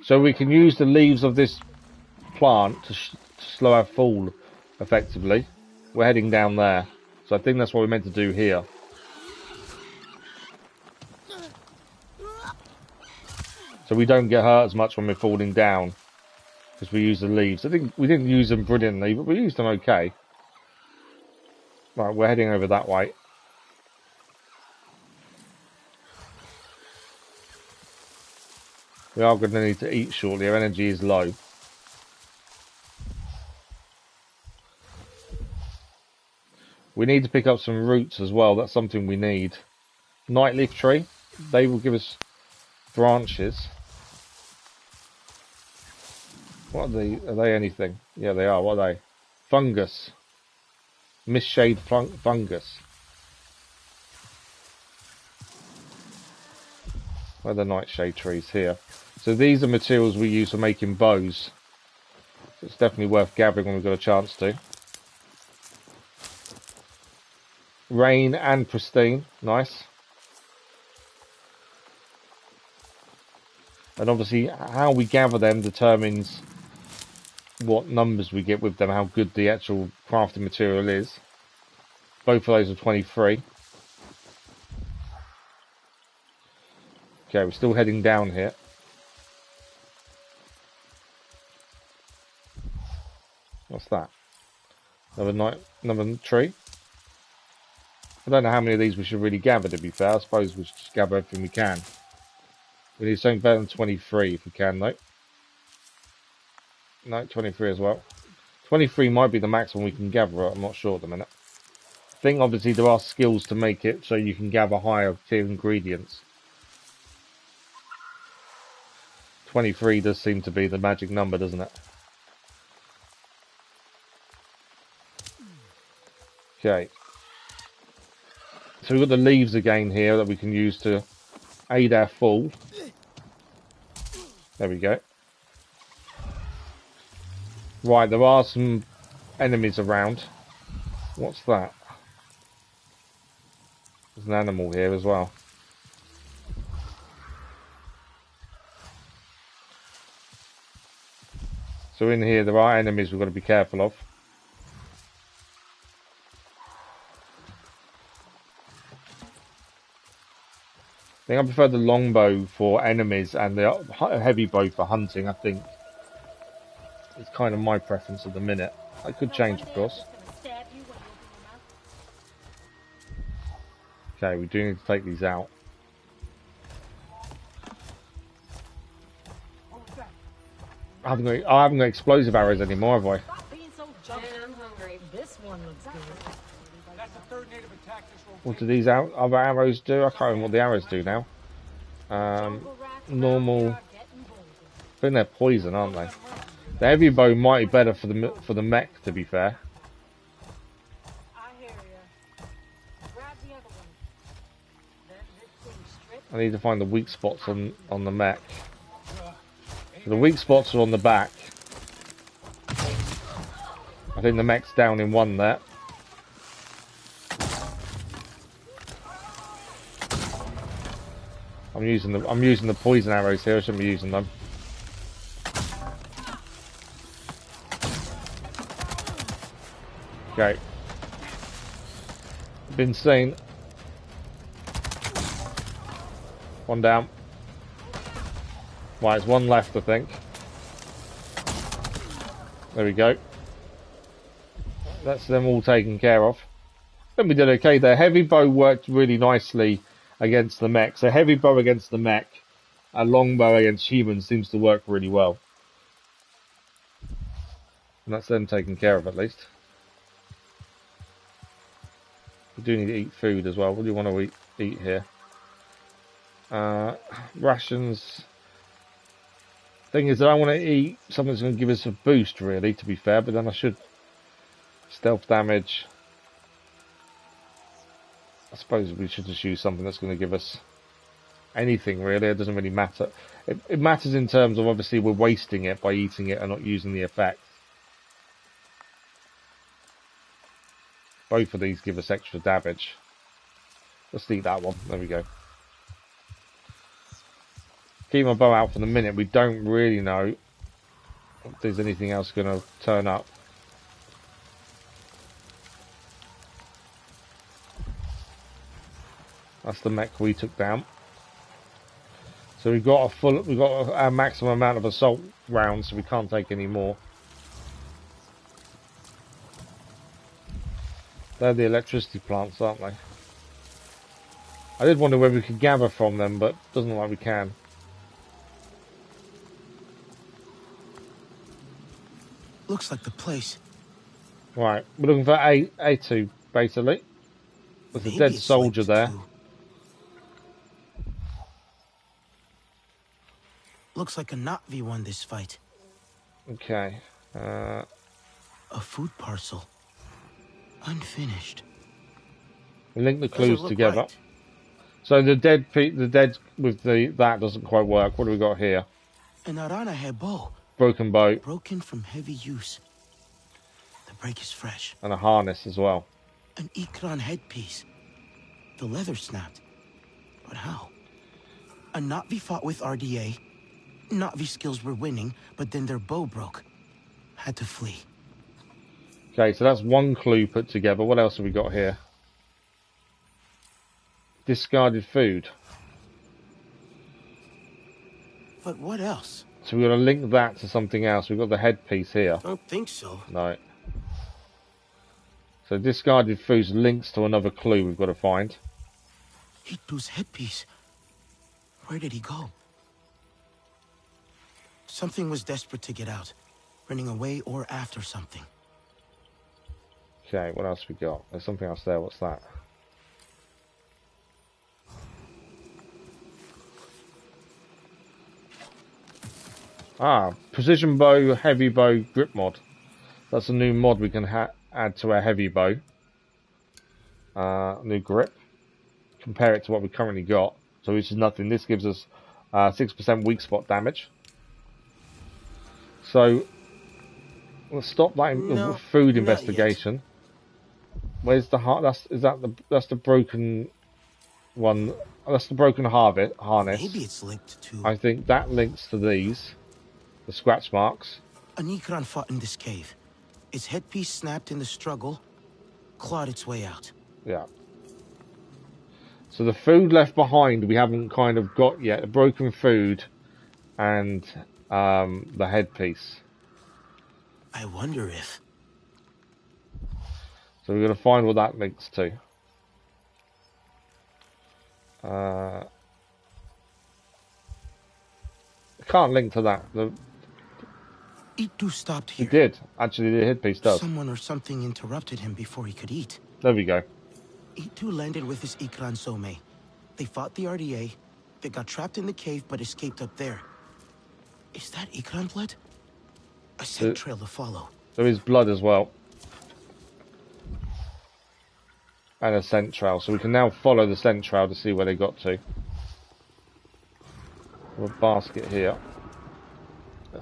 So we can use the leaves of this plant to slow our fall, effectively. We're heading down there. So I think that's what we're meant to do here. So we don't get hurt as much when we're falling down. Because we use the leaves. I think we didn't use them brilliantly, but we used them okay. Right, we're heading over that way. We are going to need to eat shortly. Our energy is low. We need to pick up some roots as well. That's something we need. Nightleaf tree. They will give us branches. What are they? Are they anything? Yeah, they are. What are they? Fungus. Mistshade fungus. Where are the nightshade trees? Here. So these are materials we use for making bows. So it's definitely worth gathering when we've got a chance to. Rain and pristine. Nice. And obviously how we gather them determines what numbers we get with them, how good the actual crafting material is. Both of those are 23. Okay, we're still heading down here. What's that? Another tree. I don't know how many of these we should really gather, to be fair. I suppose we should just gather everything we can. We need something better than 23 if we can, though. No, 23 as well. 23 might be the maximum we can gather. I'm not sure at the minute. I think obviously there are skills to make it so you can gather higher tier ingredients. 23 does seem to be the magic number, doesn't it? Okay. So we've got the leaves again here that we can use to aid our fall. There we go. Right, there are some enemies around. What's that? There's an animal here as well. So in here there are enemies we've got to be careful of. I think I prefer the longbow for enemies and the heavy bow for hunting. I think it's kind of my preference at the minute. It could change, of course. Okay, we do need to take these out. I haven't got explosive arrows anymore, have I? What do these other arrows do? I can't remember what the arrows do now. Normal. I think they're poison, aren't they? The heavy bow might be better for the mech, to be fair. I need to find the weak spots on the mech. So the weak spots are on the back. I think the mech's down in one there. I'm using the poison arrows here. I shouldn't be using them. Okay. Been seen. One down. Right, it's one left, I think. There we go. That's them all taken care of. Then we did okay there. Heavy bow worked really nicely against the mech. So heavy bow against the mech, a long bow against humans seems to work really well. And that's them taken care of at least. We do need to eat food as well. What do you want to eat here? Rations. Thing is, I want to eat something that's going to give us a boost, really, to be fair. But then I should stealth damage. I suppose we should just use something that's going to give us anything, really. It doesn't really matter. It matters in terms of, obviously, we're wasting it by eating it and not using the effect. Both of these give us extra damage. Let's eat that one. There we go. Keep my bow out for the minute. We don't really know if there's anything else going to turn up. That's the mech we took down. So we've got our maximum amount of assault rounds, so we can't take any more. They're the electricity plants, aren't they? I did wonder whether we could gather from them, but it doesn't look like we can. Looks like the place. Right, we're looking for A2, basically. There's a dead soldier there. Looks like a Na'vi won this fight. Okay. A food parcel. Unfinished. We link the clues together. Right. So the dead with that doesn't quite work. What do we got here? An Aranahe bow. Broken bow. Broken from heavy use. The break is fresh. And a harness as well. An ikran headpiece. The leather snapped. But how? A Na'vi fought with RDA. Na'vi skills were winning, but then their bow broke. Had to flee. Okay, so that's one clue put together. What else have we got here? Discarded food. But what else? So we're going to link that to something else. We've got the headpiece here. I don't think so. No. So discarded food links to another clue we've got to find. Hitu's headpiece. Where did he go? Something was desperate to get out. Running away or after something. Okay, what else we got? There's something else there. What's that? Ah, precision bow, heavy bow, grip mod. That's a new mod we can add to our heavy bow. New grip. Compare it to what we currently got. So which is nothing. This gives us 6% weak spot damage. So let's stop that food investigation. Where's the heart? That's the broken one. That's the broken harness. Maybe it's linked to. I think that links to these. The scratch marks. An ikran fought in this cave. Its headpiece snapped in the struggle, clawed its way out. Yeah. So the food left behind we haven't kind of got yet. The broken food and the headpiece. I wonder if... So we're going to find what that links to. I can't link to that. Itu stopped here. He did. Actually, the headpiece does. Someone or something interrupted him before he could eat. There we go. He too landed with his ikran some. They fought the RDA. They got trapped in the cave but escaped up there. Is that ikran blood? A scent trail to follow. There is blood as well. And a scent trail. So we can now follow the scent trail to see where they got to. A basket here.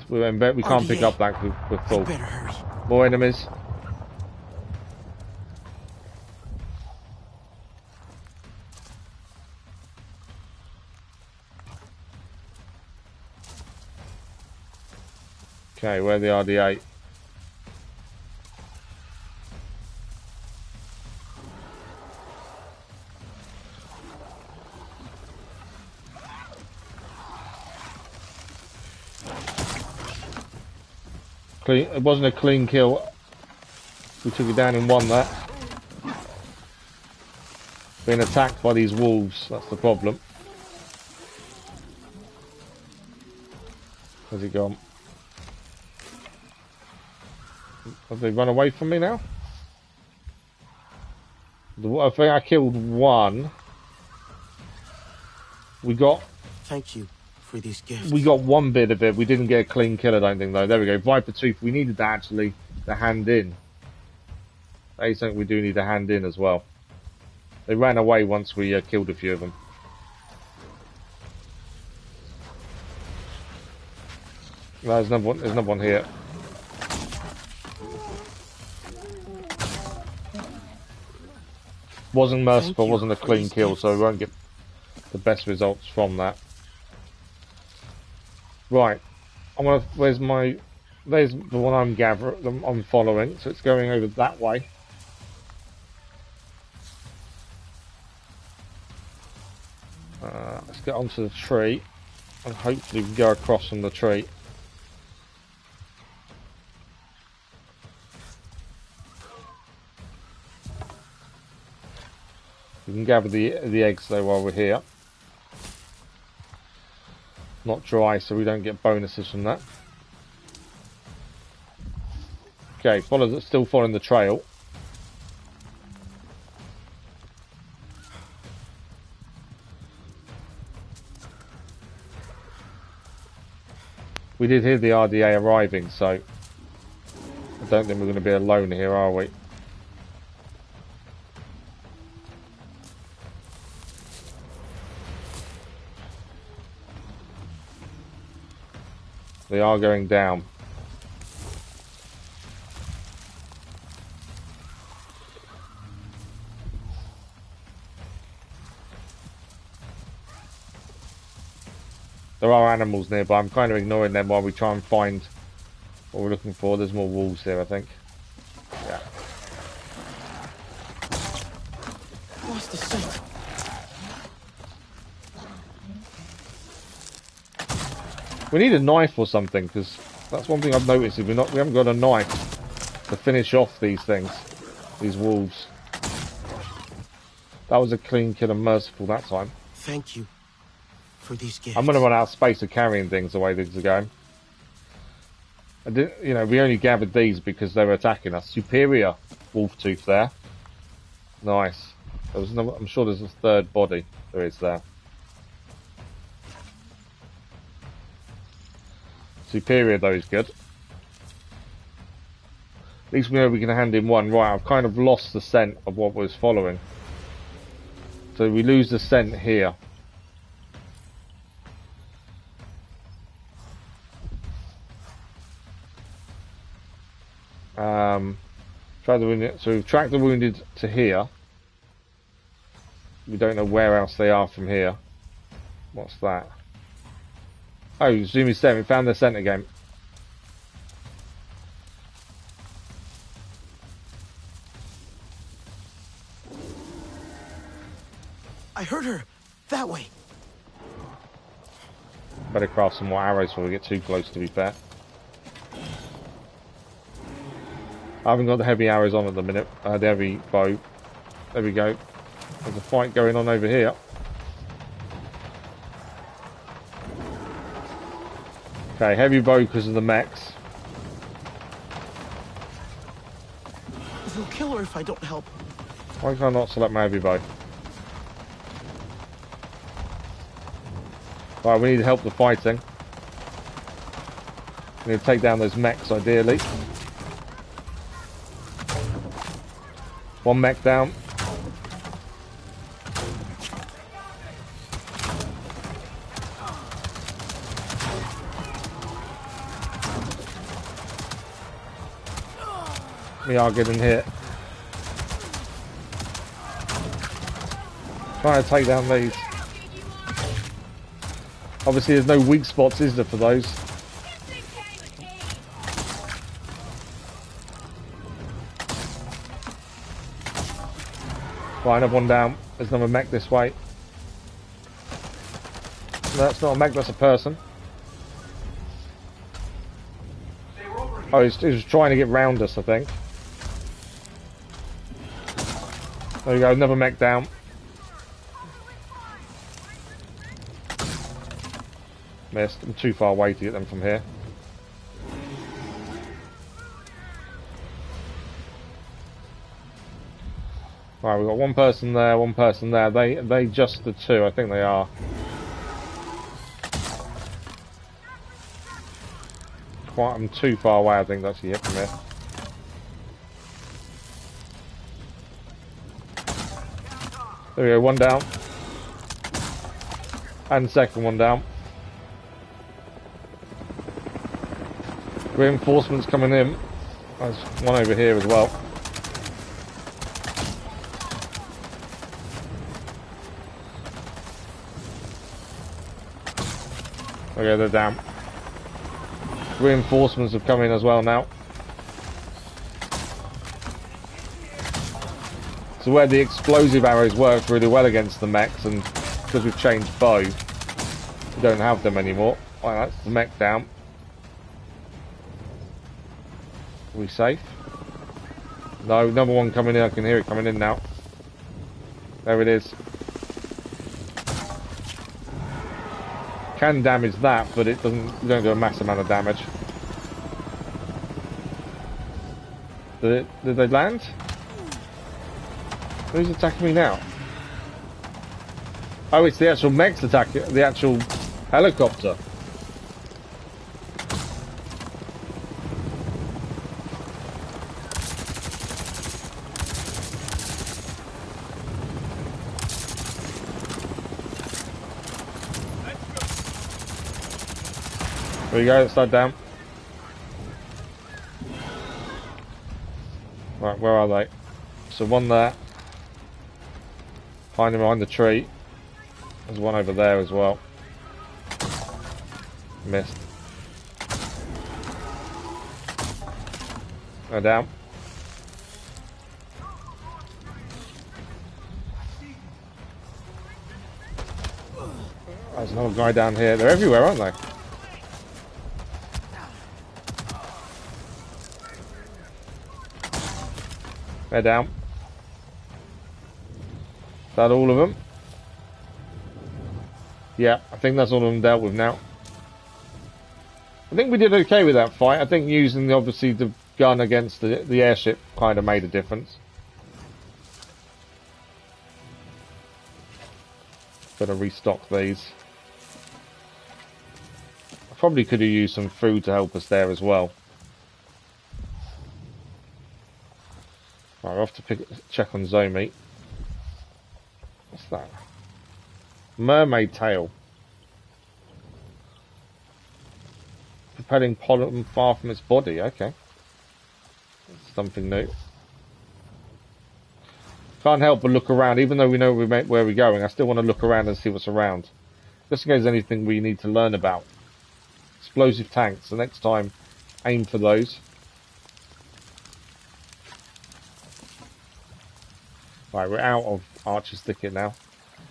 We can't pick up that, we're full. Better hurry. More enemies. Okay, where are the RDA? It wasn't a clean kill. We took it down in one there. Being attacked by these wolves, that's the problem. Where's he gone? Have they run away from me now? I think I killed one. We got... Thank you for these gifts. We got one bit of it. We didn't get a clean kill, I don't think, though. There we go. Viper Tooth. We needed that, actually, the hand in. That is something we do need a hand in as well. They ran away once we killed a few of them. No, there's another one here. Wasn't merciful, wasn't a clean kill, so we won't get the best results from that. Right, there's the one I'm following, so it's going over that way. Let's get onto the tree, and hopefully we can go across from the tree. We can gather the eggs though while we're here. Not dry, so we don't get bonuses from that. Okay, still following the trail. We did hear the RDA arriving, so I don't think we're going to be alone here, are we? They are going down. There are animals nearby. I'm kind of ignoring them while we try and find what we're looking for. There's more wolves here, I think. Yeah. Lost the scent. We need a knife or something, because that's one thing I've noticed. We haven't got a knife to finish off these things, these wolves. That was a clean kill and merciful that time. Thank you for these gifts. I'm going to run out of space of carrying things the way things are going. We only gathered these because they were attacking us. Superior wolf tooth there. Nice. I'm sure there's a third body. There is there. Superior though is good. At least we know we can hand in one. Right, I've kind of lost the scent of what was following. So we lose the scent here. Track the wounded. So we've tracked the wounded to here. We don't know where else they are from here. What's that? Oh, Zumi 7 found the scent again. I heard her that way. Better craft some more arrows before we get too close, to be fair. I haven't got the heavy arrows on at the minute. The heavy bow. There we go. There's a fight going on over here. Okay, heavy bow because of the mechs. They'll kill her if I don't help. Why can I not select my heavy bow? Right, we need help the fighting. We need to take down those mechs, ideally. One mech down. We are getting hit. Trying to take down these. Obviously there's no weak spots, is there, for those? Right, another one down. There's another mech this way. No, that's not a mech, that's a person. Oh, he was trying to get round us, I think. There we go, another mech down. Missed. I'm too far away to get them from here. Right, we've got one person there, one person there. They just the two, I think they are. I'm too far away, I think, to actually hit from here. There we go, one down. And second one down. Reinforcements coming in. There's one over here as well. Okay, they're down. Reinforcements have come in as well now. So where the explosive arrows work really well against the mechs, and because we've changed bow, we don't have them anymore. Alright, that's the mech down. Are we safe? No, number one coming in. I can hear it coming in now. There it is. Can damage that, but it doesn't. You don't do a massive amount of damage. Did they land? Who's attacking me now? Oh, it's the actual mechs attacking. The actual helicopter. There we go, let's start down. Right, where are they? So one there. Hiding behind the tree. There's one over there as well. Missed. Go down. There's another guy down here. They're everywhere, aren't they? They're down. Is that all of them? Yeah, I think that's all of them dealt with now. I think we did okay with that fight. I think using, obviously, the gun against the airship kind of made a difference. Better restock these. I probably could have used some food to help us there as well. Right, we're off to check on Zomi. What's that? Mermaid tail. Propelling pollen far from its body. Okay. That's something new. Can't help but look around. Even though we know where we're going, I still want to look around and see what's around. Just in case there's anything we need to learn about. Explosive tanks. The next time, aim for those. Right, we're out of Archer's thicket now.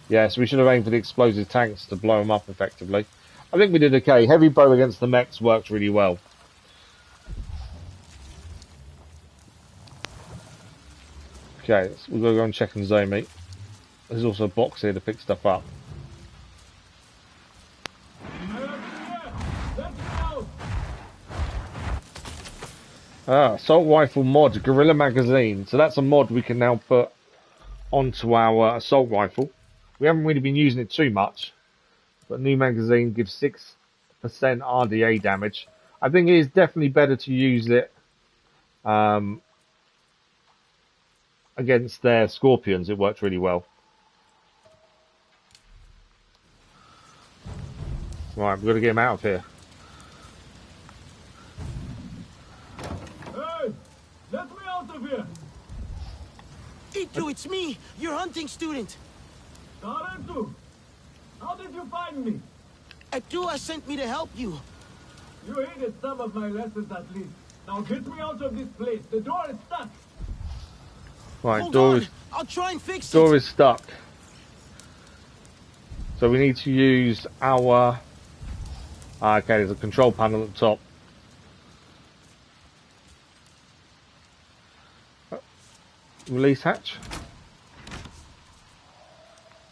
Yeah, so we should have aimed for the explosive tanks to blow them up effectively. I think we did okay. Heavy bow against the mechs worked really well. Okay, we've got to go and check on Zomi. There's also a box here to pick stuff up. Ah, assault rifle mod, gorilla magazine. So that's a mod we can now put onto our assault rifle. We haven't really been using it too much, but new magazine gives 6% RDA damage. I think it is definitely better to use it against their scorpions. It works really well. Right, we've got to get him out of here. Hey! Let me out of here! Itu, it's me, your hunting student. Tarentu! How did you find me? Atua sent me to help you. You hated some of my lessons at least. Now get me out of this place. The door is stuck. Right, I'll try and fix it. Door is stuck. So we need to use our... okay, there's a control panel at the top. Release hatch.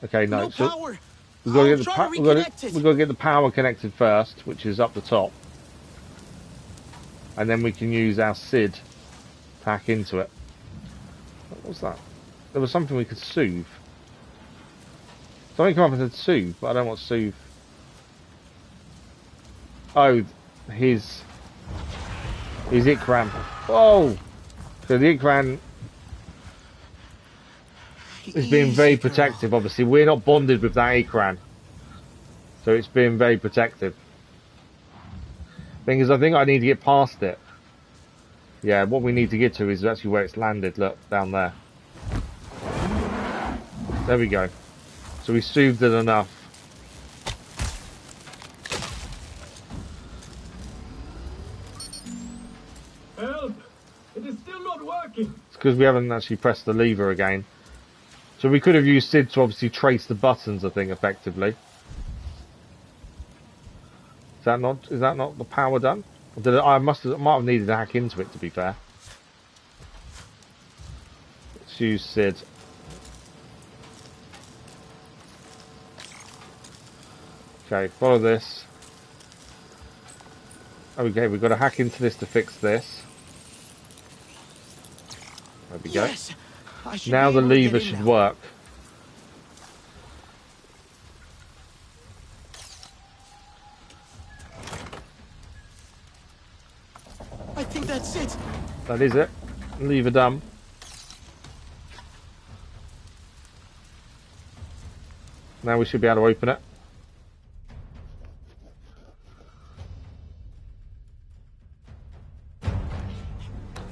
Okay, no. So power. we've got to get the power connected first, which is up the top, and then we can use our SID to hack into it. What was that? There was something we could soothe. Something come up and said soothe, but I don't want to soothe. Oh, his ikran. Whoa! So the ikran is being very protective. Obviously, we're not bonded with that ikran, so it's being very protective. Thing is, I think I need to get past it. Yeah, what we need to get to is actually where it's landed. Look, down there. There we go. So we soothed it enough. Help! It is still not working. It's because we haven't actually pressed the lever again. So we could have used SID to obviously trace the buttons, I think, effectively. Is that not the power done? Or did I might have needed to hack into it, to be fair. Let's use SID. Okay, follow this. Okay, we've got to hack into this to fix this. There we go. Yes, now the lever should work. I think that's it. That is it. Lever done. Now we should be able to open it.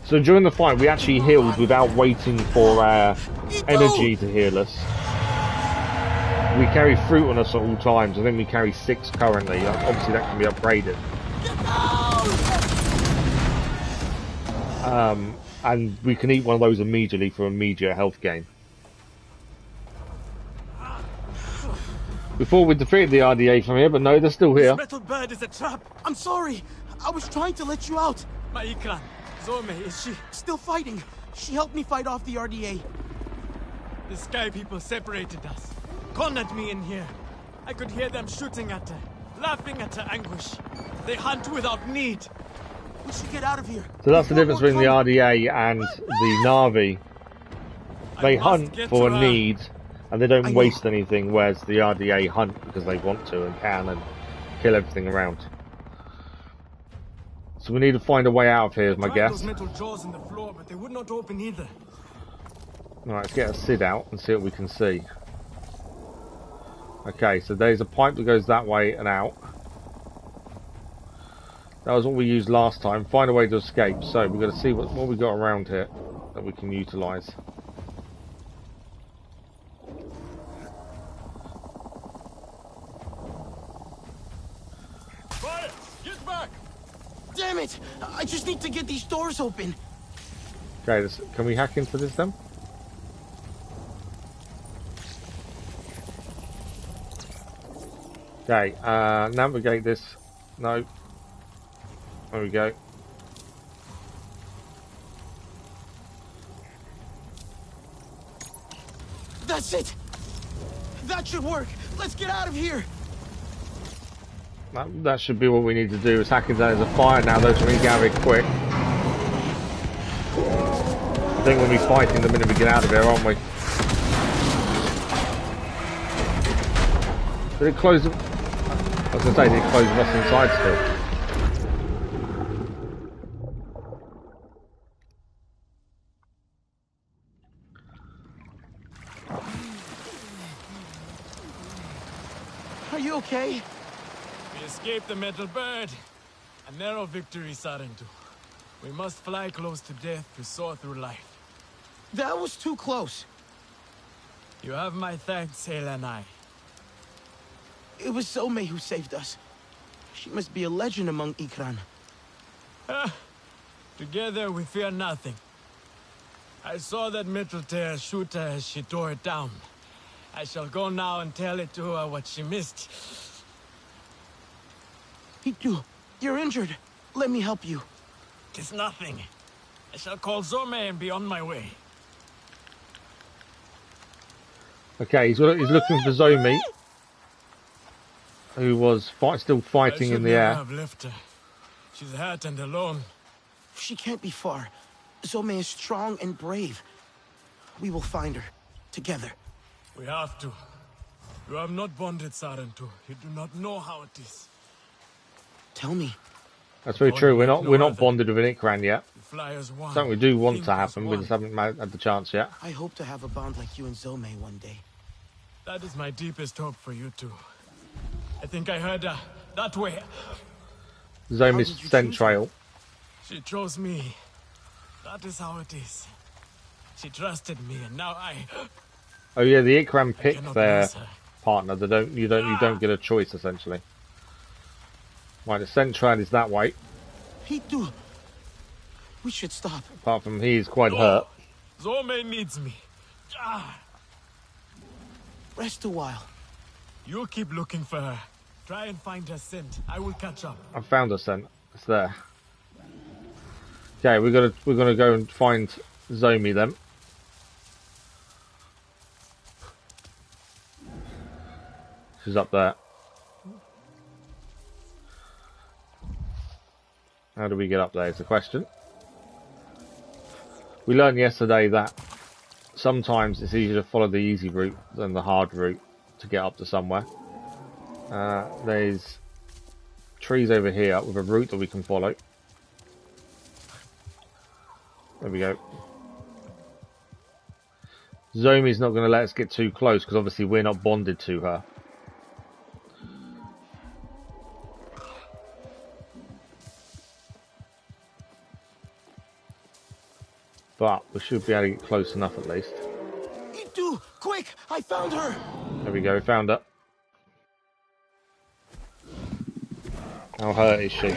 So during the fight, we actually healed without waiting for our energy to heal us. We carry fruit on us at all times. I think we carry 6 currently. Obviously, that can be upgraded. And we can eat one of those immediately for immediate health gain. Before we defeated the RDA from here, but no, they're still here. This metal bird is a trap. I'm sorry. I was trying to let you out. My ikran. Zorme, is she still fighting? She helped me fight off the RDA. The Sky People separated us, cornered me in here. I could hear them shooting at her, laughing at her anguish. They hunt without need. We should get out of here. So that's the difference between the RDA and the Na'vi. They hunt for a need, and they don't waste anything, whereas the RDA hunt because they want to and can and kill everything around. So we need to find a way out of here, is my guess. Those metal jaws in the floor, but they would not open either. Alright, let's get a SID out and see what we can see. Okay, so there's a pipe that goes that way and out. That was what we used last time. Find a way to escape. So we've got to see what we got around here that we can utilise. Get back! Damn it! I just need to get these doors open. Okay, can we hack into this then? Okay, navigate this. No. There we go. That's it! That should work! Let's get out of here! That should be what we need to do, is hack into that as a fire now, though, so we can get out of here quick. I think we'll be fighting the minute we get out of here, aren't we? Did it close? I was going to say, did it close us inside still? Are you okay? We escaped the metal bird. A narrow victory, Sarentu. We must fly close to death to soar through life. That was too close. You have my thanks, Aranahe. It was Zome who saved us. She must be a legend among ikran. Together we fear nothing. I saw that metal tear shoot her as she tore it down. I shall go now and tell it to her what she missed. Hitu, you're injured. Let me help you. 'Tis nothing. I shall call Zome and be on my way. Okay, he's looking for Zomi, who was still fighting in the air. I should never have left her. She's hurt and alone. She can't be far. Zome is strong and brave. We will find her. Together. We have to. You have not bonded, Sarentu. You do not know how it is. Tell me. That's very true. We're not bonded with an ikran yet. Fly as one. Something we do want Think to as happen. We one. just haven't had the chance yet. I hope to have a bond like you and Zome one day. That is my deepest hope for you two. I think I heard her. That way. Zomi's scent trail. She chose me. That is how it is. She trusted me, and now I... Oh yeah, the ikran pick cannot their lose her. partner. You don't get a choice essentially. Right, the scent trail is that way. Hitu, we should stop. Apart from he is quite hurt. Zome needs me. Rest a while. You keep looking for her. Try and find her scent. I will catch up. I found her scent. It's there. Okay, we're gonna go and find Zomi then. She's up there. How do we get up there is the question. We learned yesterday that sometimes it's easier to follow the easy route than the hard route to get up to somewhere. There's trees over here with a route that we can follow. There we go. Zomi's not going to let us get too close because obviously we're not bonded to her. But we should be able to get close enough at least. Hitu, quick! I found her! There we go, found her. How hurt is she?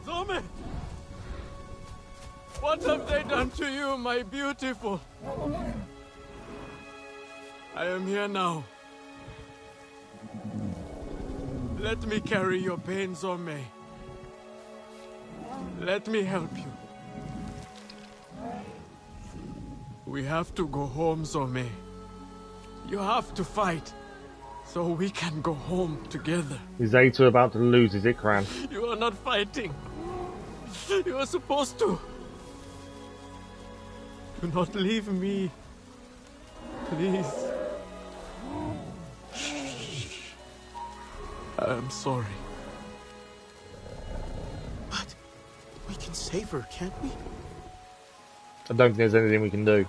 Zome! What have they done to you, my beautiful? I am here now. Let me carry your pain, Zome. Let me help you. We have to go home, Zome. You have to fight, so we can go home together. Is Ato about to lose his ikran? You are not fighting. You are supposed to. Do not leave me. Please. I am sorry. But we can save her, can't we? I don't think there's anything we can do.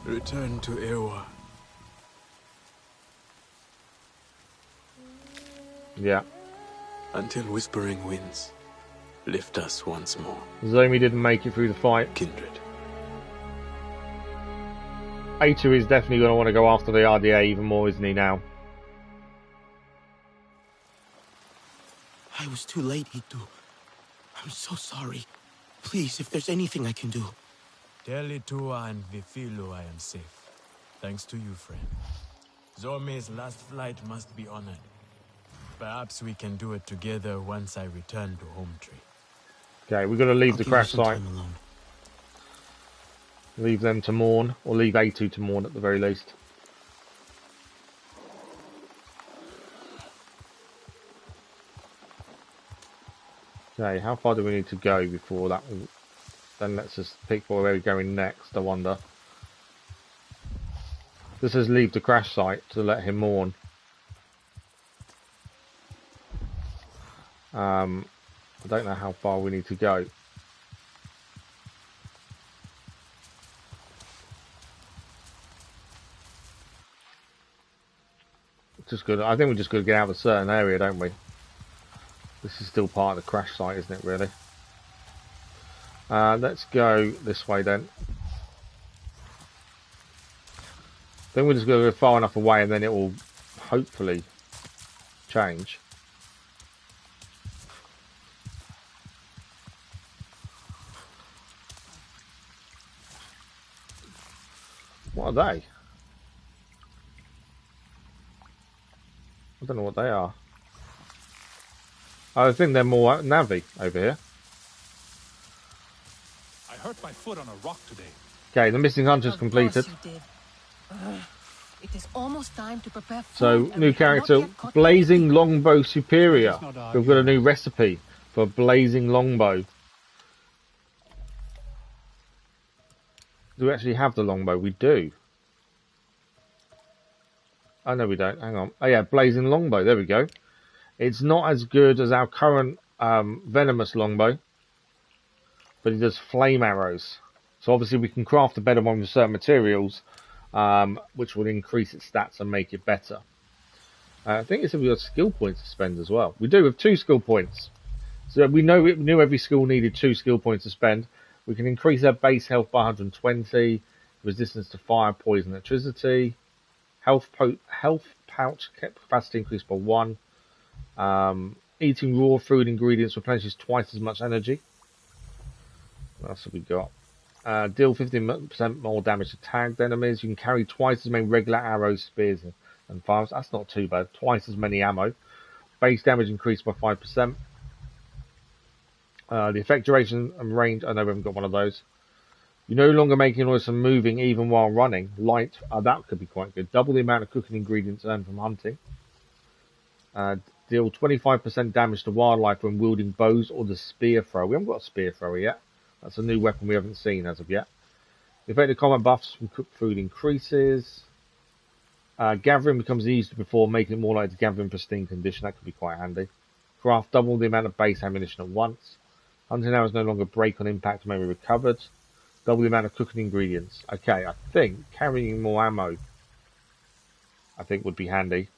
Return to Ewa. Yeah. Until Whispering Winds lift us once more. Zomi didn't make it through the fight. Kindred. Ato is definitely going to want to go after the RDA even more, isn't he, now? I was too late, Hitu. I'm so sorry. Please, if there's anything I can do. Tell Itua and Vifilu I am safe. Thanks to you, friend. Zome's last flight must be honored. Perhaps we can do it together once I return to Home Tree. Okay, we've got to leave I'll the give you crash some site. time alone. Leave them to mourn, or leave Ato to mourn at the very least. Okay, how far do we need to go before that then let's just pick where we're going next, I wonder. This says leave the crash site to let him mourn. I don't know how far we need to go. Just good. I think we're just going to get out of a certain area, don't we? This is still part of the crash site, isn't it, really? Let's go this way then. Then we're just going to go far enough away and then it will hopefully change. What are they? I don't know what they are. I think they're more Navi over here. I hurt my foot on a rock today. Okay, the missing hunter's completed. It is almost time to prepare food. So, new character, Blazing Longbow Superior. We've got a new recipe for Blazing Longbow. Do we actually have the longbow? We do. Oh, no, we don't. Hang on. Oh, yeah, Blazing Longbow. There we go. It's not as good as our current Venomous Longbow, but it does flame arrows. So, obviously, we can craft a better one with certain materials, which will increase its stats and make it better. I think it's if we've got skill points to spend as well. We do have 2 skill points. So, we knew every skill needed 2 skill points to spend. We can increase our base health by 120, resistance to fire, poison, electricity, health pouch capacity increased by 1. Eating raw food ingredients replenishes twice as much energy. What else have we got? Deal 15% more damage to tagged enemies. You can carry twice as many regular arrows, spears, and firearms. That's not too bad. Twice as many ammo. Base damage increased by 5%. The effect duration and range. I know we haven't got one of those. You're no longer making noise from moving even while running. Light. That could be quite good. Double the amount of cooking ingredients earned from hunting. Deal 25% damage to wildlife when wielding bows or the spear thrower. We haven't got a spear thrower yet. That's a new weapon we haven't seen as of yet. The effective combat buffs from cooked food increases. Gathering becomes easier before making it more likely to gather in pristine condition. That could be quite handy. Craft double the amount of base ammunition at once. Hunting arrows no longer break on impact and may be recovered. Double the amount of cooking ingredients. Okay, I think carrying more ammo would be handy.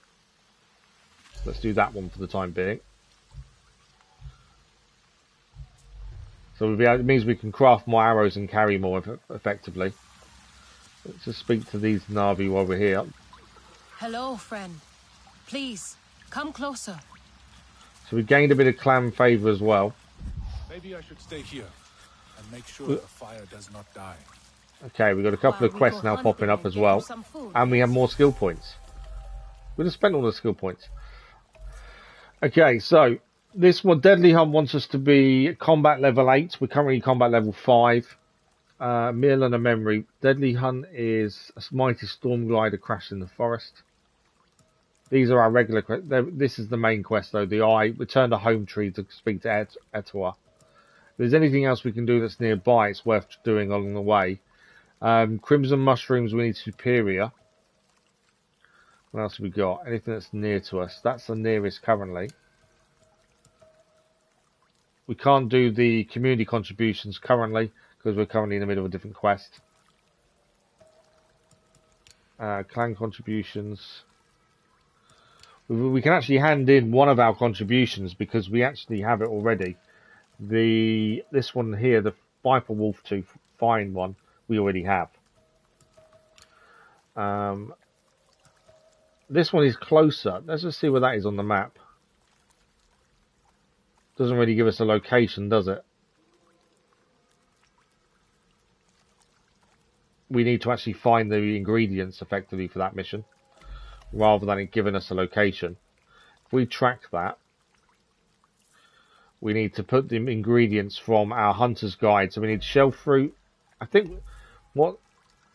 Let's do that one for the time being. So it means we can craft more arrows and carry more effectively. Let's just speak to these Navi while we're here. Hello, friend. Please, come closer. So we gained a bit of clan favour as well. Maybe I should stay here and make sure the fire does not die. Okay, we've got a couple of quests now popping up as well. And we have more skill points. We're going to spend all the skill points. Okay, so this one, Deadly Hunt wants us to be combat level 8. We're currently combat level 5. Meal and a memory. Deadly Hunt is a mighty storm glider crashed in the forest. These are our regular quests. This is the main quest though. Return to home tree to speak to Etua. If there's anything else we can do that's nearby, it's worth doing along the way. Crimson mushrooms, we need superior. What else have we got? Anything that's near to us. That's the nearest currently. We can't do the community contributions currently because we're currently in the middle of a different quest. Clan contributions. We can actually hand in one of our contributions because we actually have it already. This one here, the Viper Wolf Tooth Fine one, we already have. This one is closer. Let's just see where that is on the map. Doesn't really give us a location, does it? We need to actually find the ingredients effectively for that mission, rather than it giving us a location. If we track that, we need to put the ingredients from our hunter's guide. So we need shell fruit. I think what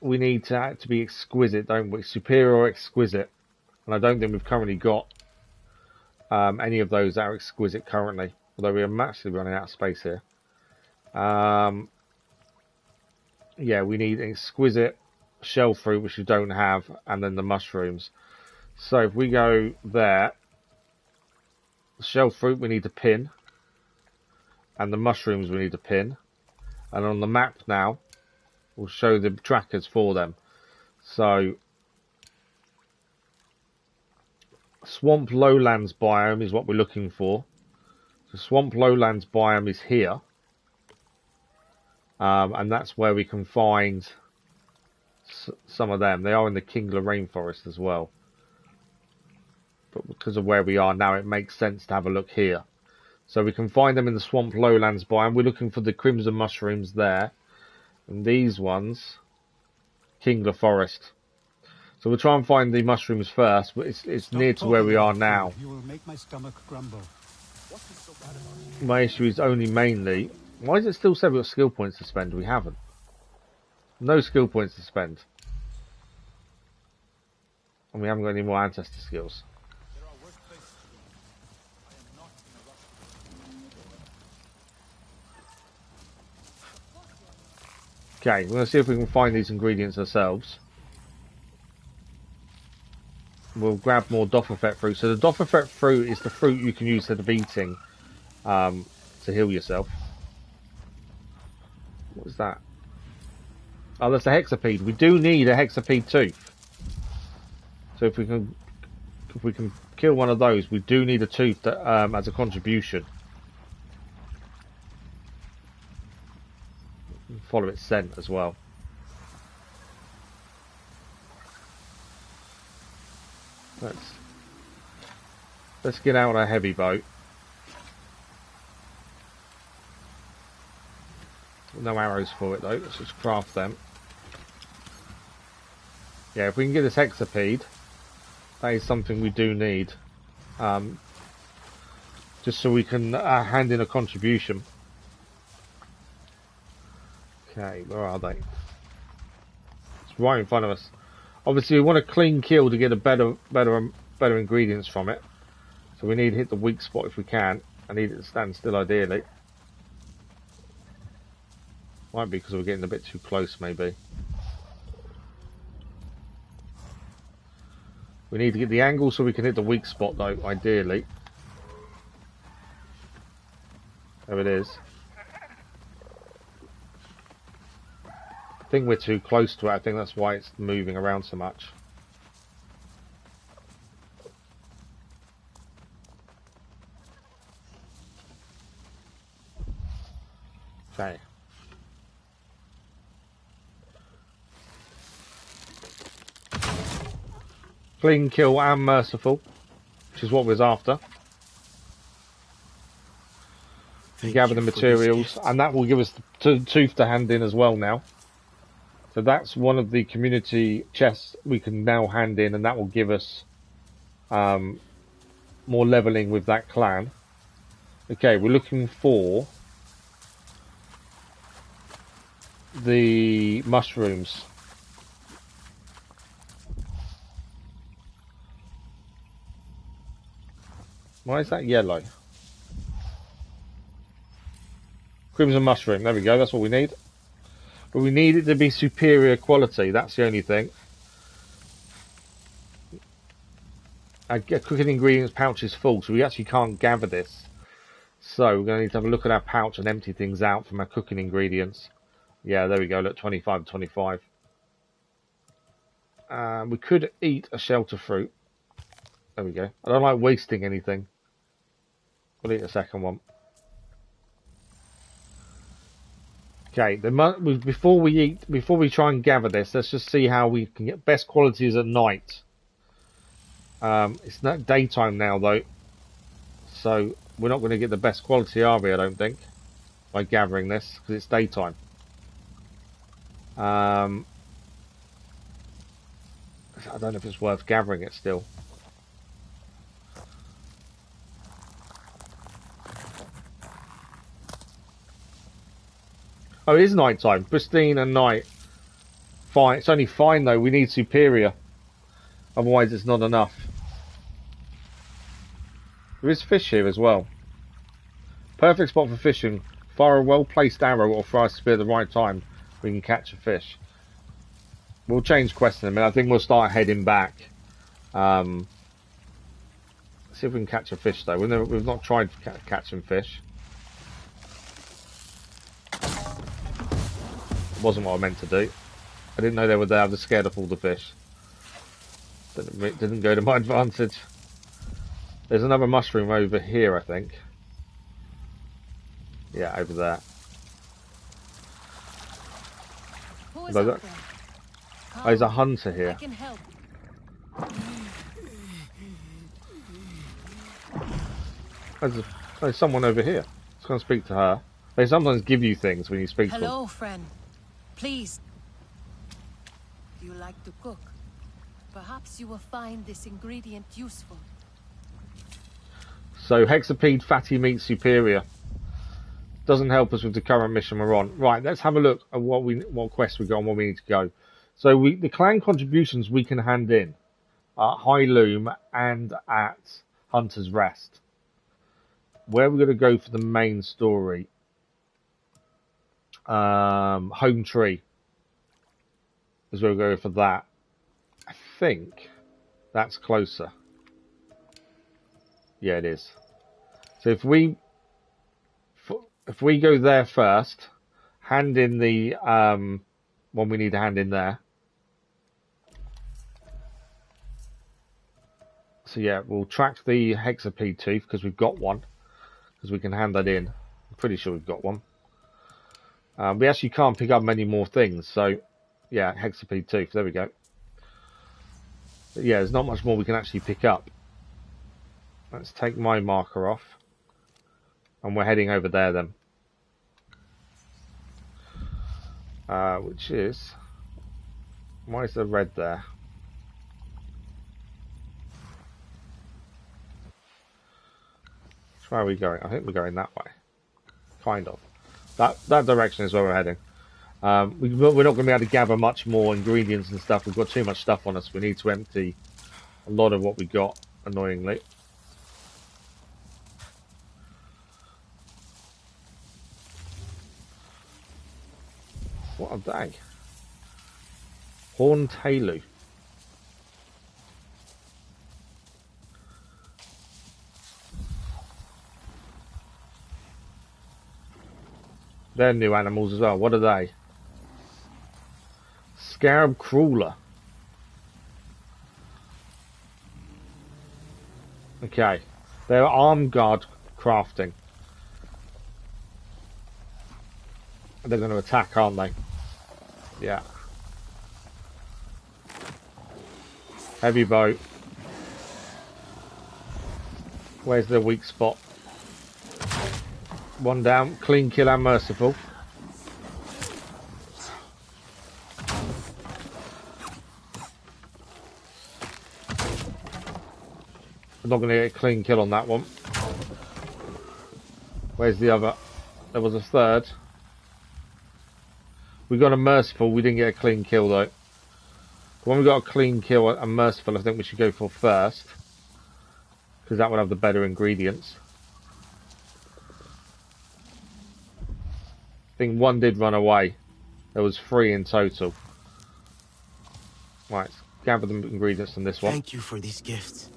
we need to be exquisite, don't we? Superior or exquisite. And I don't think we've currently got any of those that are exquisite currently. Although we are massively running out of space here. Yeah, we need exquisite shell fruit, which we don't have, and then the mushrooms. So if we go there, the shell fruit we need to pin, and the mushrooms we need to pin. And on the map now, we'll show the trackers for them. So, swamp lowlands biome is what we're looking for. The swamp lowlands biome is here. And that's where we can find some of them. They are in the Kingler rainforest as well. But because of where we are now, it makes sense to have a look here. So we can find them in the swamp lowlands biome. We're looking for the crimson mushrooms there. And these ones, Kingler forest. So we'll try and find the mushrooms first, but it's near to where we are now. You will make my stomach grumble. My issue is only mainly... Why does it still say we've got skill points to spend? We haven't. No skill points to spend. And we haven't got any more ancestor skills. Okay, we're going to see if we can find these ingredients ourselves. We'll grab more Doffefet fruit. So the Doffefet fruit is the fruit you can use instead of eating to heal yourself. What is that? Oh, that's a hexapede. We do need a hexapede tooth. So if we can kill one of those, we do need a tooth that, as a contribution. Follow its scent as well. Let's get out on a heavy boat. No arrows for it though. Let's just craft them. Yeah, if we can get this hexapede, that is something we do need. Just so we can hand in a contribution. Okay, where are they? It's right in front of us. Obviously, we want a clean kill to get a better ingredients from it. So we need to hit the weak spot if we can. I need it to stand still, ideally. Might be because we're getting a bit too close, maybe. We need to get the angle so we can hit the weak spot, though, ideally. There it is. I think we're too close to it. I think that's why it's moving around so much. Okay. Clean kill and merciful, which is what we was after. Gather the materials, and that will give us the tooth to hand in as well now. So that's one of the community chests we can now hand in, and that will give us more leveling with that clan. Okay, we're looking for the mushrooms. Why is that yellow? Crimson mushroom, there we go, that's what we need. But we need it to be superior quality, that's the only thing. Our cooking ingredients pouch is full, so we actually can't gather this. So we're going to need to have a look at our pouch and empty things out from our cooking ingredients. Yeah, there we go, look, 25 to 25. We could eat a shelter fruit. There we go. I don't like wasting anything. We'll eat a second one. Okay, before we try and gather this, let's just see how we can get best qualities at night. It's not daytime now though, so we're not going to get the best quality, are we? I don't think, by gathering this, because it's daytime. I don't know if it's worth gathering it still. Oh, it is night time. Pristine and night. Fine. It's only fine though. We need superior. Otherwise it's not enough. There is fish here as well. Perfect spot for fishing. Fire a well-placed arrow or fire a spear at the right time. we can catch a fish. We'll change quest in a minute. I think we'll start heading back. See if we can catch a fish though. We've not tried catching fish. It wasn't what I meant to do. I didn't know they were there. I was scared of all the fish. Didn't go to my advantage. There's another mushroom over here, I think. Yeah, over there. Who is up there? Oh, there's a hunter here. I can help. There's someone over here. Let's go and speak to her. They sometimes give you things when you speak to them. Hello, friend. Please. Do you like to cook? Perhaps you will find this ingredient useful. So, hexapede fatty meat superior. Doesn't help us with the current mission we're on. Right, let's have a look at what quest we got and where we need to go. So, the clan contributions we can hand in at High Loom and at Hunter's Rest. Where we're going to go for the main story. Home Tree is where we'll go for that. I think that's closer. Yeah, it is. So if we go there first, hand in the one we need to hand in there. So yeah, we'll track the hexapede tooth because we've got one. Because we can hand that in. I'm pretty sure we've got one. We actually can't pick up many more things. So yeah, hexapede tooth. There we go. But yeah, there's not much more we can actually pick up. Let's take my marker off. And we're heading over there then. Which is... Why is the red there? Which way are we going? I think we're going that way. Kind of. That direction is where we're heading. We're not going to be able to gather much more ingredients and stuff. We've got too much stuff on us. We need to empty a lot of what we got, annoyingly. What are they? Horn Talu. They're new animals as well. What are they? Scarab Crawler. Okay. They're arm guard crafting. They're going to attack, aren't they? Yeah. Heavy bow. Where's the weak spot? One down. Clean kill and merciful. I'm not going to get a clean kill on that one. Where's the other? There was a third. We got a merciful. We didn't get a clean kill though. When we got a clean kill and merciful, I think we should go for first. Because that would have the better ingredients. I think one did run away. There was 3 in total. Right, let's gather the ingredients from this one. Thank you for these gifts.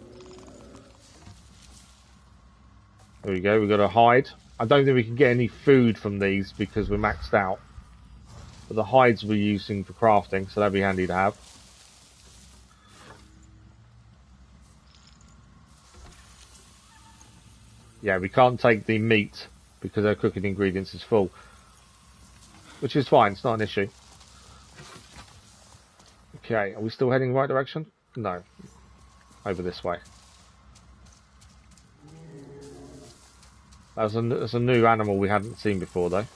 There we go, we've got a hide. I don't think we can get any food from these because we're maxed out. But the hides we're using for crafting, so that'd be handy to have. Yeah, we can't take the meat because our cooking ingredients is full. Which is fine, it's not an issue. Okay, are we still heading the right direction? No. Over this way. That's a new animal we hadn't seen before though.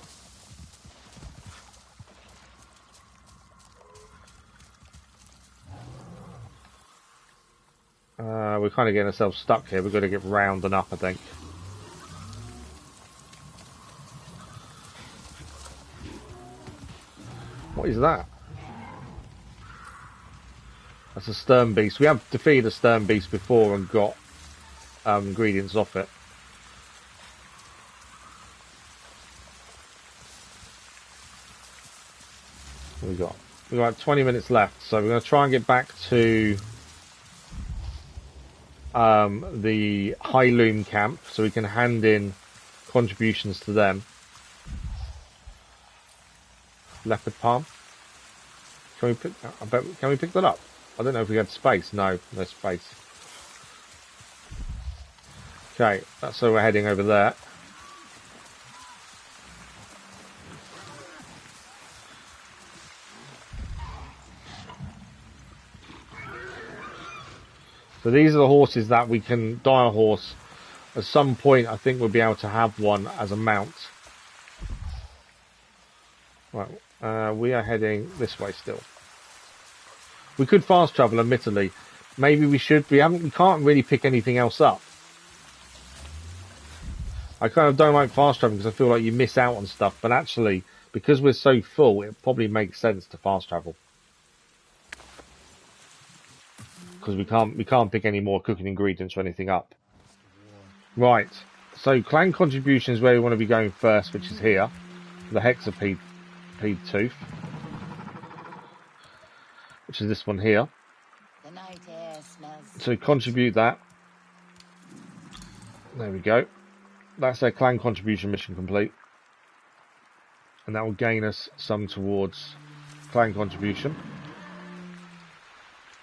We're kind of getting ourselves stuck here. We've got to get round and up, I think. What is that? That's a stern beast. We have defeated a stern beast before and got ingredients off it. We've got 20 minutes left, so we're going to try and get back to the High Loom camp so we can hand in contributions to them. Leopard palm. Can we pick? Can we pick that up? I don't know if we had space. No space. Okay, that's so we're heading over there. So these are the horses that we can dye a horse. At some point, I think we'll be able to have one as a mount. Right, we are heading this way still. We could fast travel, admittedly. Maybe we should. We can't really pick anything else up. I kind of don't like fast traveling because I feel like you miss out on stuff. But actually, because we're so full, it probably makes sense to fast travel. Because we can't pick any more cooking ingredients or anything up. Right. So clan contribution is where we want to be going first, which is here. The hexapede tooth. Which is this one here. The night air smells. So contribute that. There we go. That's their clan contribution mission complete. And that will gain us some towards clan contribution.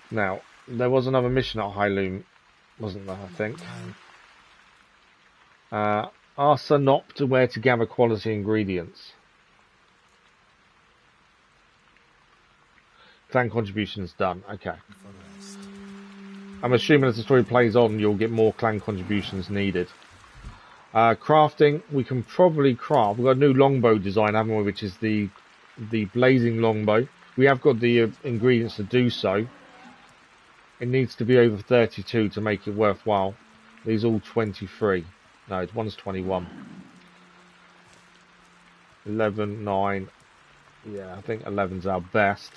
Now, there was another mission at High Loom, wasn't there, I think? Ask Sanop to where to gather quality ingredients. Clan contribution is done. Okay. I'm assuming as the story plays on, you'll get more clan contributions needed. Crafting, we can probably craft. We've got a new longbow design, haven't we? Which is the blazing longbow. We have got the ingredients to do so. It needs to be over 32 to make it worthwhile. These are all 23. No, one's 21. 11, 9. Yeah, I think 11's our best.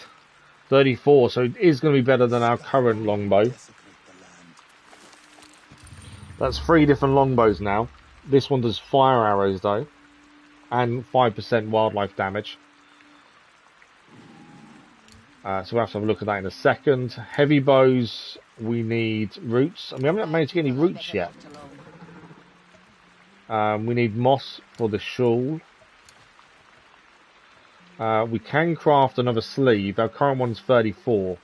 34, so it is going to be better than our current longbow. That's 3 different longbows now. This one does fire arrows though, and 5% wildlife damage. So we'll have to have a look at that in a second. Heavy bows, we need roots. And we haven't managed to get any roots yet. We need moss for the shawl. We can craft another sleeve. Our current one's 34.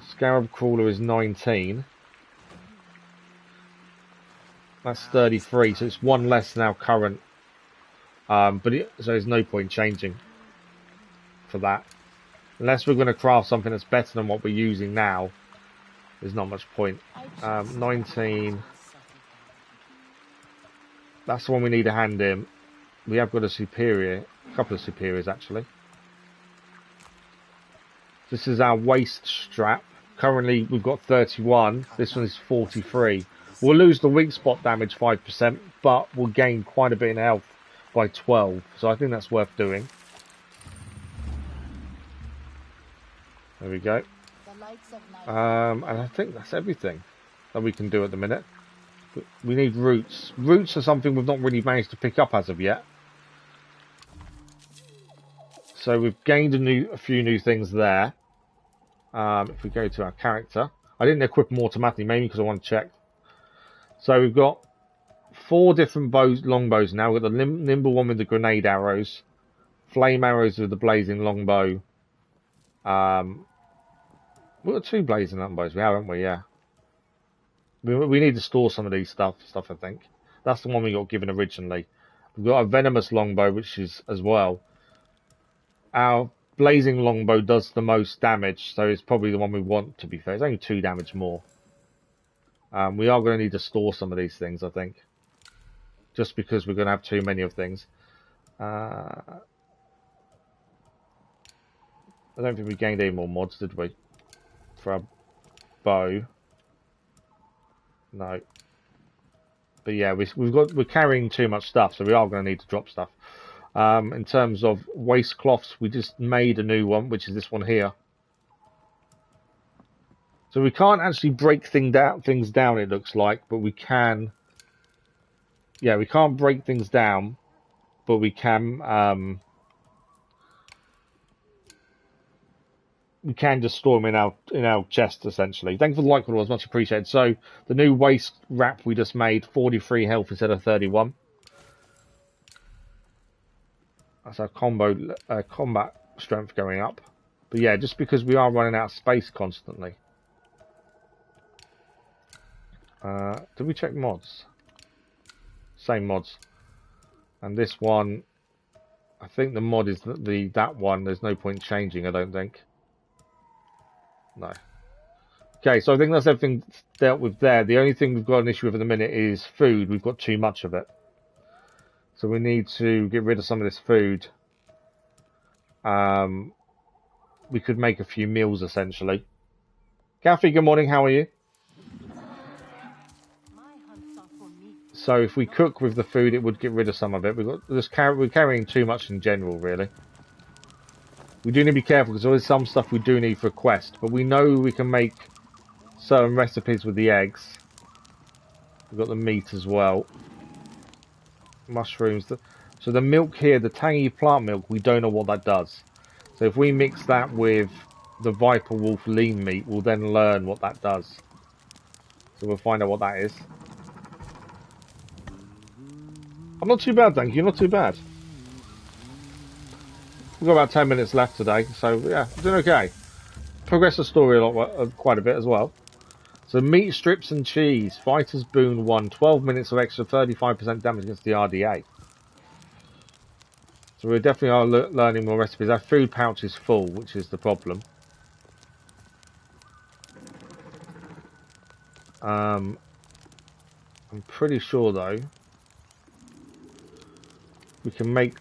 Scarab crawler is 19. That's 33, so it's 1 less than our current. So there's no point changing for that. Unless we're going to craft something that's better than what we're using now, there's not much point. 19. That's the one we need to hand in. We have got a superior, a couple of superiors actually. This is our waist strap. Currently we've got 31. This one is 43. We'll lose the weak spot damage 5%, but we'll gain quite a bit in health by 12. So I think that's worth doing. There we go. And I think that's everything that we can do at the minute. We need roots. Roots are something we've not really managed to pick up as of yet. So we've gained a few new things there. If we go to our character, I didn't equip them automatically, mainly because I want to check. So we've got 4 different longbows now. We've got the nimble one with the grenade arrows, flame arrows with the blazing longbow. We've got 2 blazing longbows, haven't we? Yeah. We need to store some of these stuff, I think. That's the one we got given originally. We've got a venomous longbow, which is as well. Our blazing longbow does the most damage, so it's probably the one we want, to be fair. It's only 2 damage more. We are going to need to store some of these things, I think. Just because we're going to have too many of things. I don't think we gained any more mods, did we? For our bow. No. But yeah, we're carrying too much stuff, so we are going to need to drop stuff. In terms of waistcloths, we just made a new one, which is this one here. So we can't actually break things down, it looks like, but we can. Yeah, we can't break things down, but we can we can just store them in our chest essentially. Thank you for the like, was much appreciated. So the new waist wrap we just made, 43 health instead of 31. That's our combat strength going up. But yeah, just because we are running out of space constantly. Did we check mods? Same mods. And this one, I think the mod is that one. There's no point changing, I don't think. No. Okay, so I think that's everything dealt with there. The only thing we've got an issue with at the minute is food. We've got too much of it. So we need to get rid of some of this food. We could make a few meals, essentially. Kathy, good morning. How are you? So if we cook with the food, it would get rid of some of it. We're carrying too much in general, really. We do need to be careful because there is some stuff we do need for a quest, but we know we can make certain recipes with the eggs. We've got the meat as well. Mushrooms. So the milk here, the tangy plant milk, we don't know what that does. So if we mix that with the Viper Wolf lean meat, we'll then learn what that does. So we'll find out what that is. I'm not too bad, thank you. Not too bad. We've got about 10 minutes left today, so yeah, we're doing okay. Progress the story quite a bit as well. So meat strips and cheese. Fighter's Boon 1. 12 minutes of extra 35% damage against the RDA. So we definitely are learning more recipes. Our food pouch is full, which is the problem. I'm pretty sure though we can make.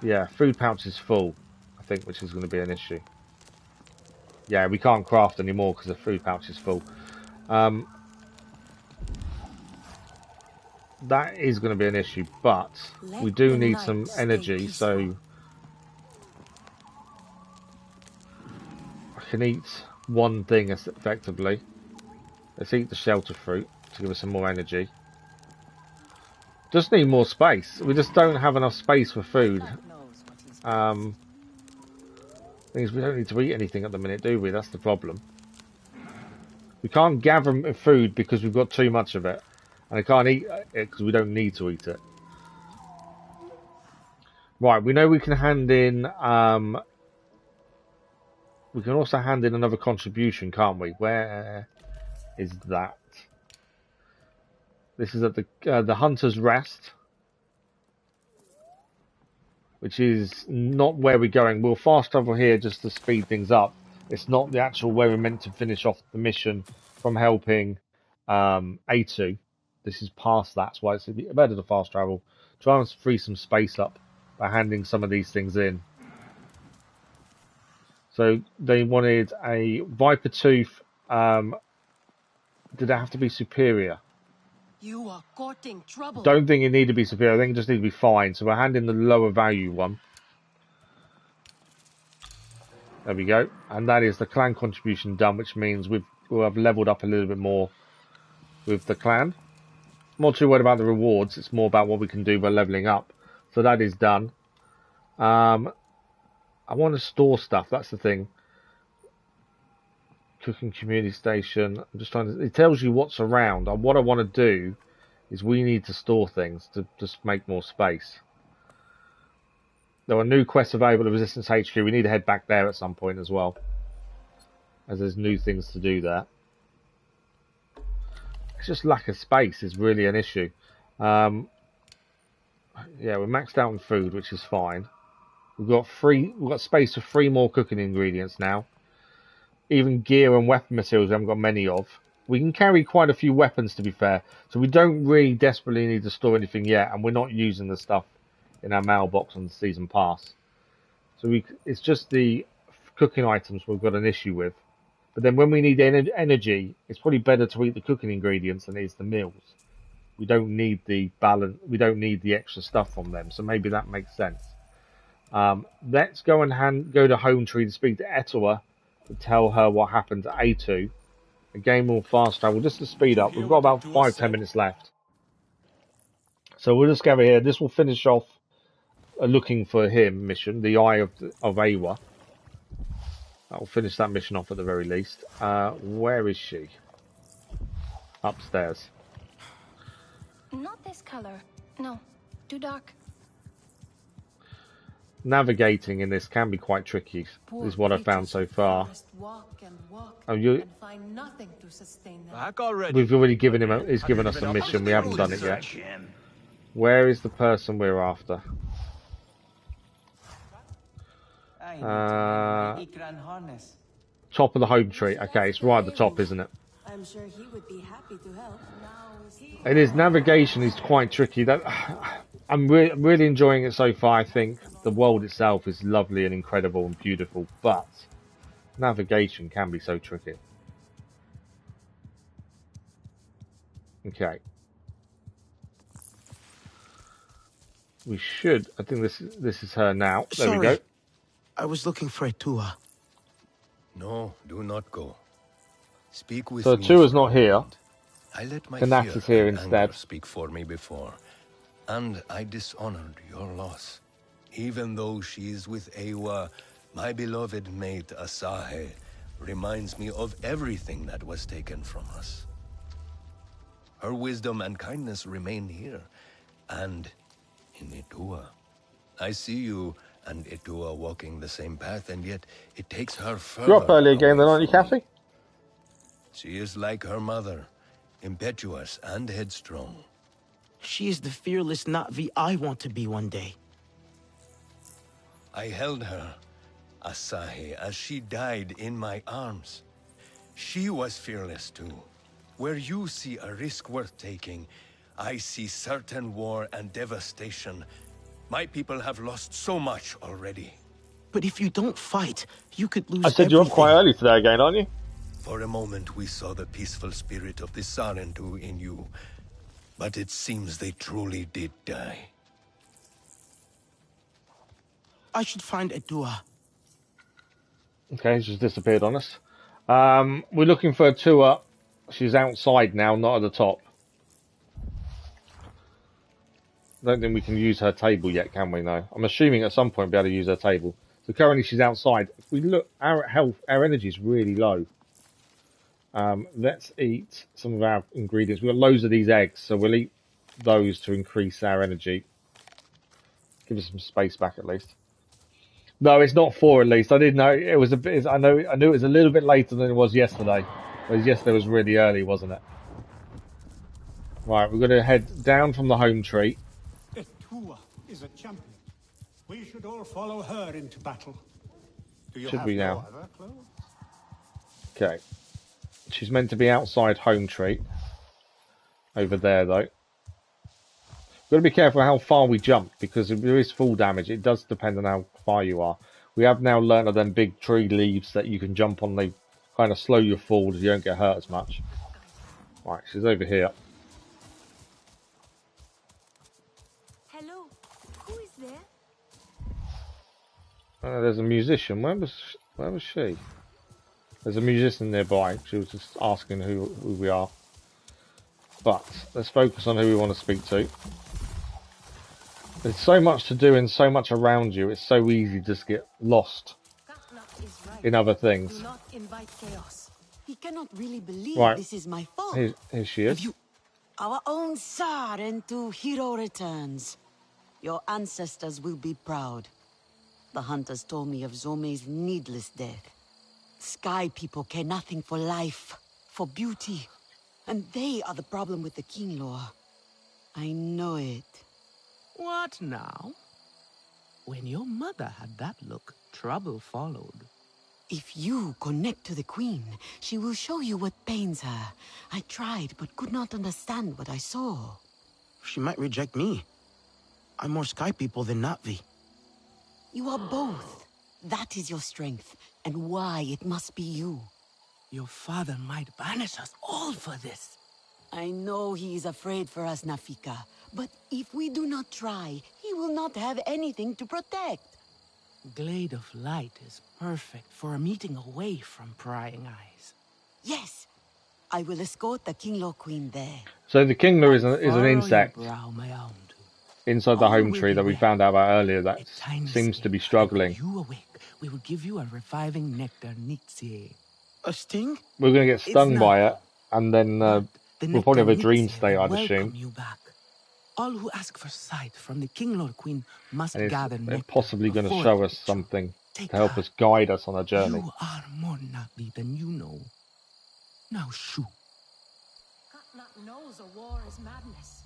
Yeah, food pouch is full, I think, which is going to be an issue. Yeah, we can't craft anymore because the food pouch is full. That is going to be an issue, but we do need some energy, so I can eat one thing effectively. Let's eat the shelter fruit to give us some more energy. Just need more space. We just don't have enough space for food. Things we don't need to eat anything at the minute, do we? That's the problem. We can't gather food because we've got too much of it. And I can't eat it because we don't need to eat it. Right, we know we can hand in... we can also hand in another contribution, can't we? Where is that? This is at the Hunter's Rest. Which is not where we're going. We'll fast travel here just to speed things up. It's not the actual where we're meant to finish off the mission from helping A2. This is past that. That's why it's better to fast travel. Try and free some space up by handing some of these things in. So they wanted a Viper Tooth. Did it have to be superior? You are courting trouble. Don't think it need to be superior. I think it just need to be fine. So we're handing the lower value one. There we go. And that is the clan contribution done, which means we'll have leveled up a little bit more with the clan. I'm not too worried about the rewards. It's more about what we can do by leveling up. So that is done. I want to store stuff. That's the thing. Cooking community station. I'm just trying to... It tells you what's around. And what I want to do is we need to store things to just make more space. There are new quests available at Resistance HQ. We need to head back there at some point as well, as there's new things to do there. It's just lack of space is really an issue. Yeah, we're maxed out on food, which is fine. We've got space for 3 more cooking ingredients now. Even gear and weapon materials we haven't got many of. We can carry quite a few weapons, to be fair, so we don't really desperately need to store anything yet, and we're not using the stuff in our mailbox on the season pass. So it's just the cooking items we've got an issue with. But then when we need energy, it's probably better to eat the cooking ingredients than it is the meals. We don't need the balance. We don't need the extra stuff from them. So maybe that makes sense. Let's go and go to Home Tree to speak to Etawa to tell her what happened to A2. Again, we'll fast travel just to speed up. We've got about 5-10 minutes left. So we'll just gather here. This will finish off looking for him mission, the Eye of Awa. I'll finish that mission off at the very least. Where is she? Upstairs. Not this color. No, too dark. Navigating in this can be quite tricky, is what I've found so far. Oh, you. Find nothing to sustain them. Back already. We've already given him. He's given us a mission. We haven't done it yet. Where is the person we're after? Ikran harness. Top of the home tree. Okay, it's right at the top, isn't it? I'm sure he would be happy to help. It is. Navigation is quite tricky. That I'm really enjoying it so far. I think the world itself is lovely and incredible and beautiful, but navigation can be so tricky. Okay. We should. I think this is her now. There we go. I was looking for Atua. No, do not go. Speak with so me. Atua's not here. I let my Kanax is here instead. Speak for me before, and I dishonored your loss. Even though she is with Awa, my beloved mate Asahe reminds me of everything that was taken from us. Her wisdom and kindness remain here, and in Atua. I see you and Atua walking the same path, and yet it takes her further. You're up early again, then, aren't you, Kathy? She is like her mother, impetuous and headstrong. She is the fearless Na'vi I want to be one day. I held her, Asahi, as she died in my arms. She was fearless too. Where you see a risk worth taking, I see certain war and devastation. My people have lost so much already. But if you don't fight, you could lose I said you're up quite early today again, aren't you? For a moment we saw the peaceful spirit of the Sarentu in you. But it seems they truly did die. I should find Atua. Okay, she's disappeared on us. We're looking for Atua. She's outside now, not at the top. Don't think we can use her table yet, can we? No. I'm assuming at some point we'll be able to use her table. So currently she's outside. If we look, our energy is really low. Let's eat some of our ingredients. We've got loads of these eggs, so we'll eat those to increase our energy. Give us some space back at least. No, it's not 4 at least. I didn't know it was a bit. I knew it was a little bit later than it was yesterday. Whereas yesterday was really early, wasn't it? Right, we're going to head down from the home tree. Atua is a champion. We should all follow her into battle. Do you Should have we no now? other clothes? Okay. She's meant to be outside home tree. Over there, though. We've got to be careful how far we jump, because if there is full damage, it does depend on how far you are. We have now learned of them big tree leaves that you can jump on. They kind of slow your fall so you don't get hurt as much. Right, she's over here. Hello, who is there? There's a musician. Where was she? There's a musician nearby. She was just asking who we are. But let's focus on who we want to speak to. There's so much to do and so much around you. It's so easy to just get lost in other things. Do not invite chaos. He cannot really believe Right. this is my fault. Here she is. Our own Sarentu hero returns. Your ancestors will be proud. The hunters told me of Zome's needless death. Sky people care nothing for life, for beauty. And they are the problem with the king law. I know it. What now? When your mother had that look, trouble followed. If you connect to the queen, she will show you what pains her. I tried, but could not understand what I saw. She might reject me. I'm more Sky people than Na'vi. You are both. That is your strength, and why it must be you. Your father might banish us all for this. I know he is afraid for us, Nafika. But if we do not try, he will not have anything to protect. Glade of Light is perfect for a meeting away from prying eyes. Yes, I will escort the Kinglaw Queen there. So the Kingler is an insect. inside the home tree that we found out about earlier that seems to be struggling. You awake. We will give you a reviving nectar, Nixie. A sting? We're going to get stung by it, and then we'll probably have a dream state, I'd welcome assume. you back. All who ask for sight from the King Lord Queen must And gather they're nectar. possibly going to show us something to help us guide us on our journey. You are more Na'vi than you know. Now shoo. Katnat knows a war is madness.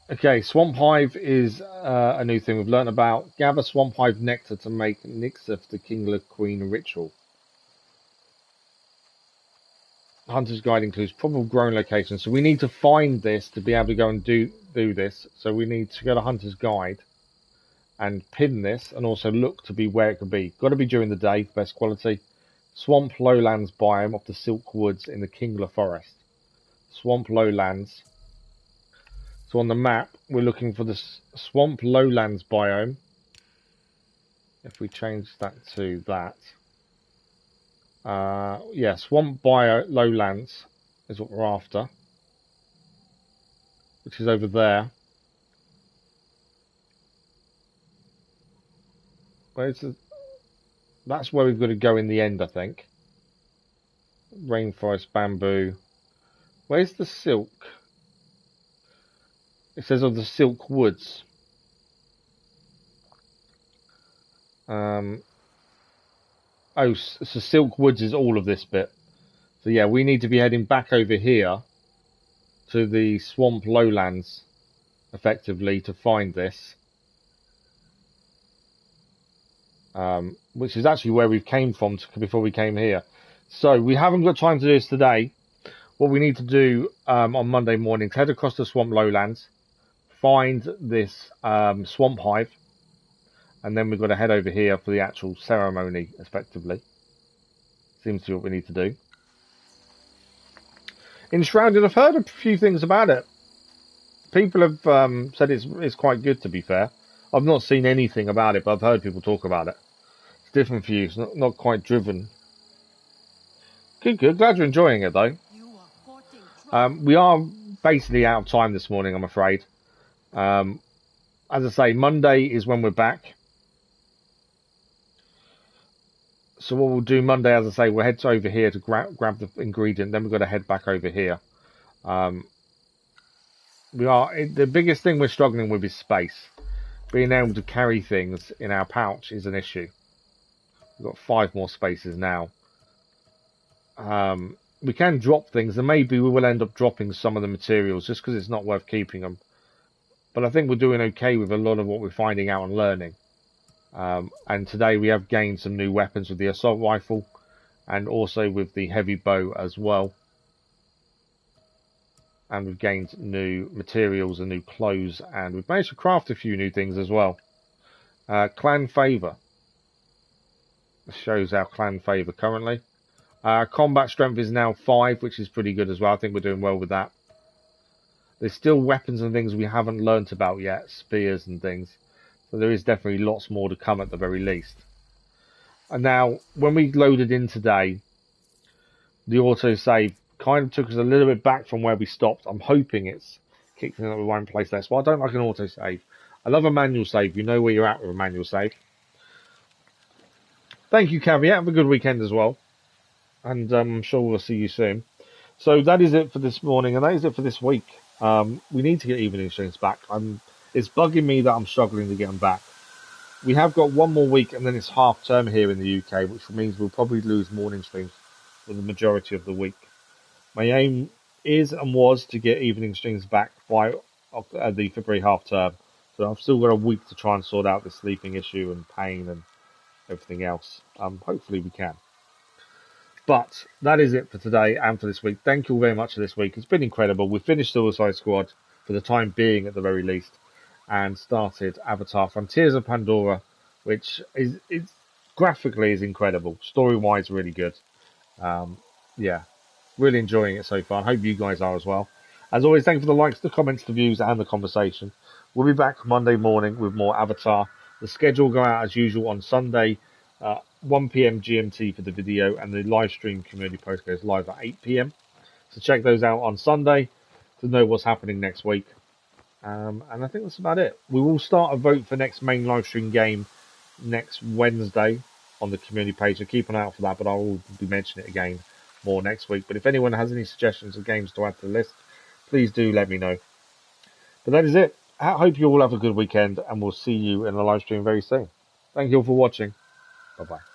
Okay, Swamp Hive is a new thing we've learned about. Gather Swamp Hive nectar to make Nixith the King Lord Queen ritual. Hunter's Guide includes probable growing locations, so we need to find this to be able to go and do this. So we need to go to Hunter's Guide and pin this, and also look to be where it could be. Got to be during the day, best quality. Swamp Lowlands biome of the Silk Woods in the Kingler Forest. Swamp Lowlands. So on the map, we're looking for the Swamp Lowlands biome. If we change that to that. Yeah, Swamp Lowlands is what we're after, which is over there. That's where we've got to go in the end, I think. Rainforest, bamboo. Where's the silk? It says of the Silk Woods. Oh, so Silk Woods is all of this bit. So yeah, we need to be heading back over here to the Swamp Lowlands, effectively, to find this. Which is actually where we came from before we came here. So we haven't got time to do this today. What we need to do on Monday morning is head across the Swamp Lowlands, find this Swamp Hive, and then we've got to head over here for the actual ceremony, effectively. Seems to be what we need to do. Enshrouded, I've heard a few things about it. People have said it's quite good, to be fair. I've not seen anything about it, but I've heard people talk about it. It's different views, not quite driven. Good. Glad you're enjoying it, though. We are basically out of time this morning, I'm afraid. As I say, Monday is when we're back. So what we'll do Monday, as I say, we'll head over here to grab the ingredient. Then we've got to head back over here. The biggest thing we're struggling with is space. Being able to carry things in our pouch is an issue. We've got 5 more spaces now. We can drop things, and maybe we will end up dropping some of the materials just because it's not worth keeping them. But I think we're doing okay with a lot of what we're finding out and learning. And today we have gained some new weapons with the assault rifle and also with the heavy bow as well. And we've gained new materials and new clothes, and we've managed to craft a few new things as well. Clan favour. This shows our clan favour currently. Combat strength is now 5, which is pretty good as well. I think we're doing well with that. There's still weapons and things we haven't learnt about yet, spears and things. So there is definitely lots more to come at the very least. And now, when we loaded in today, the autosave kind of took us a little bit back from where we stopped. I'm hoping it's kicked in at the right place there. So I don't like an autosave. I love a manual save. You know where you're at with a manual save. Thank you, Caveat. Have a good weekend as well. And I'm sure we'll see you soon. So that is it for this morning, and that is it for this week. We need to get evening streams back. It's bugging me that I'm struggling to get them back. We have got 1 more week, and then it's half term here in the UK, which means we'll probably lose morning streams for the majority of the week. My aim is and was to get evening streams back by the February half term. So I've still got a week to try and sort out the sleeping issue and pain and everything else. Hopefully we can. But that is it for today and for this week. Thank you all very much for this week. It's been incredible. We finished Suicide Squad for the time being, at the very least, and started Avatar Frontiers of Pandora, which is graphically is incredible. Story-wise, really good. Yeah, really enjoying it so far. I hope you guys are as well. As always, thank you for the likes, the comments, the views, and the conversation. We'll be back Monday morning with more Avatar. The schedule will go out as usual on Sunday, 1 PM GMT for the video, and the live stream community post goes live at 8 PM. So check those out on Sunday to know what's happening next week. And I think that's about it. We will start a vote for next main live stream game next Wednesday on the community page, so keep an eye out for that, but I will be mentioning it again more next week. But if anyone has any suggestions of games to add to the list, please do let me know. But that is it. I hope you all have a good weekend, and we'll see you in the live stream very soon. Thank you all for watching. Bye-bye.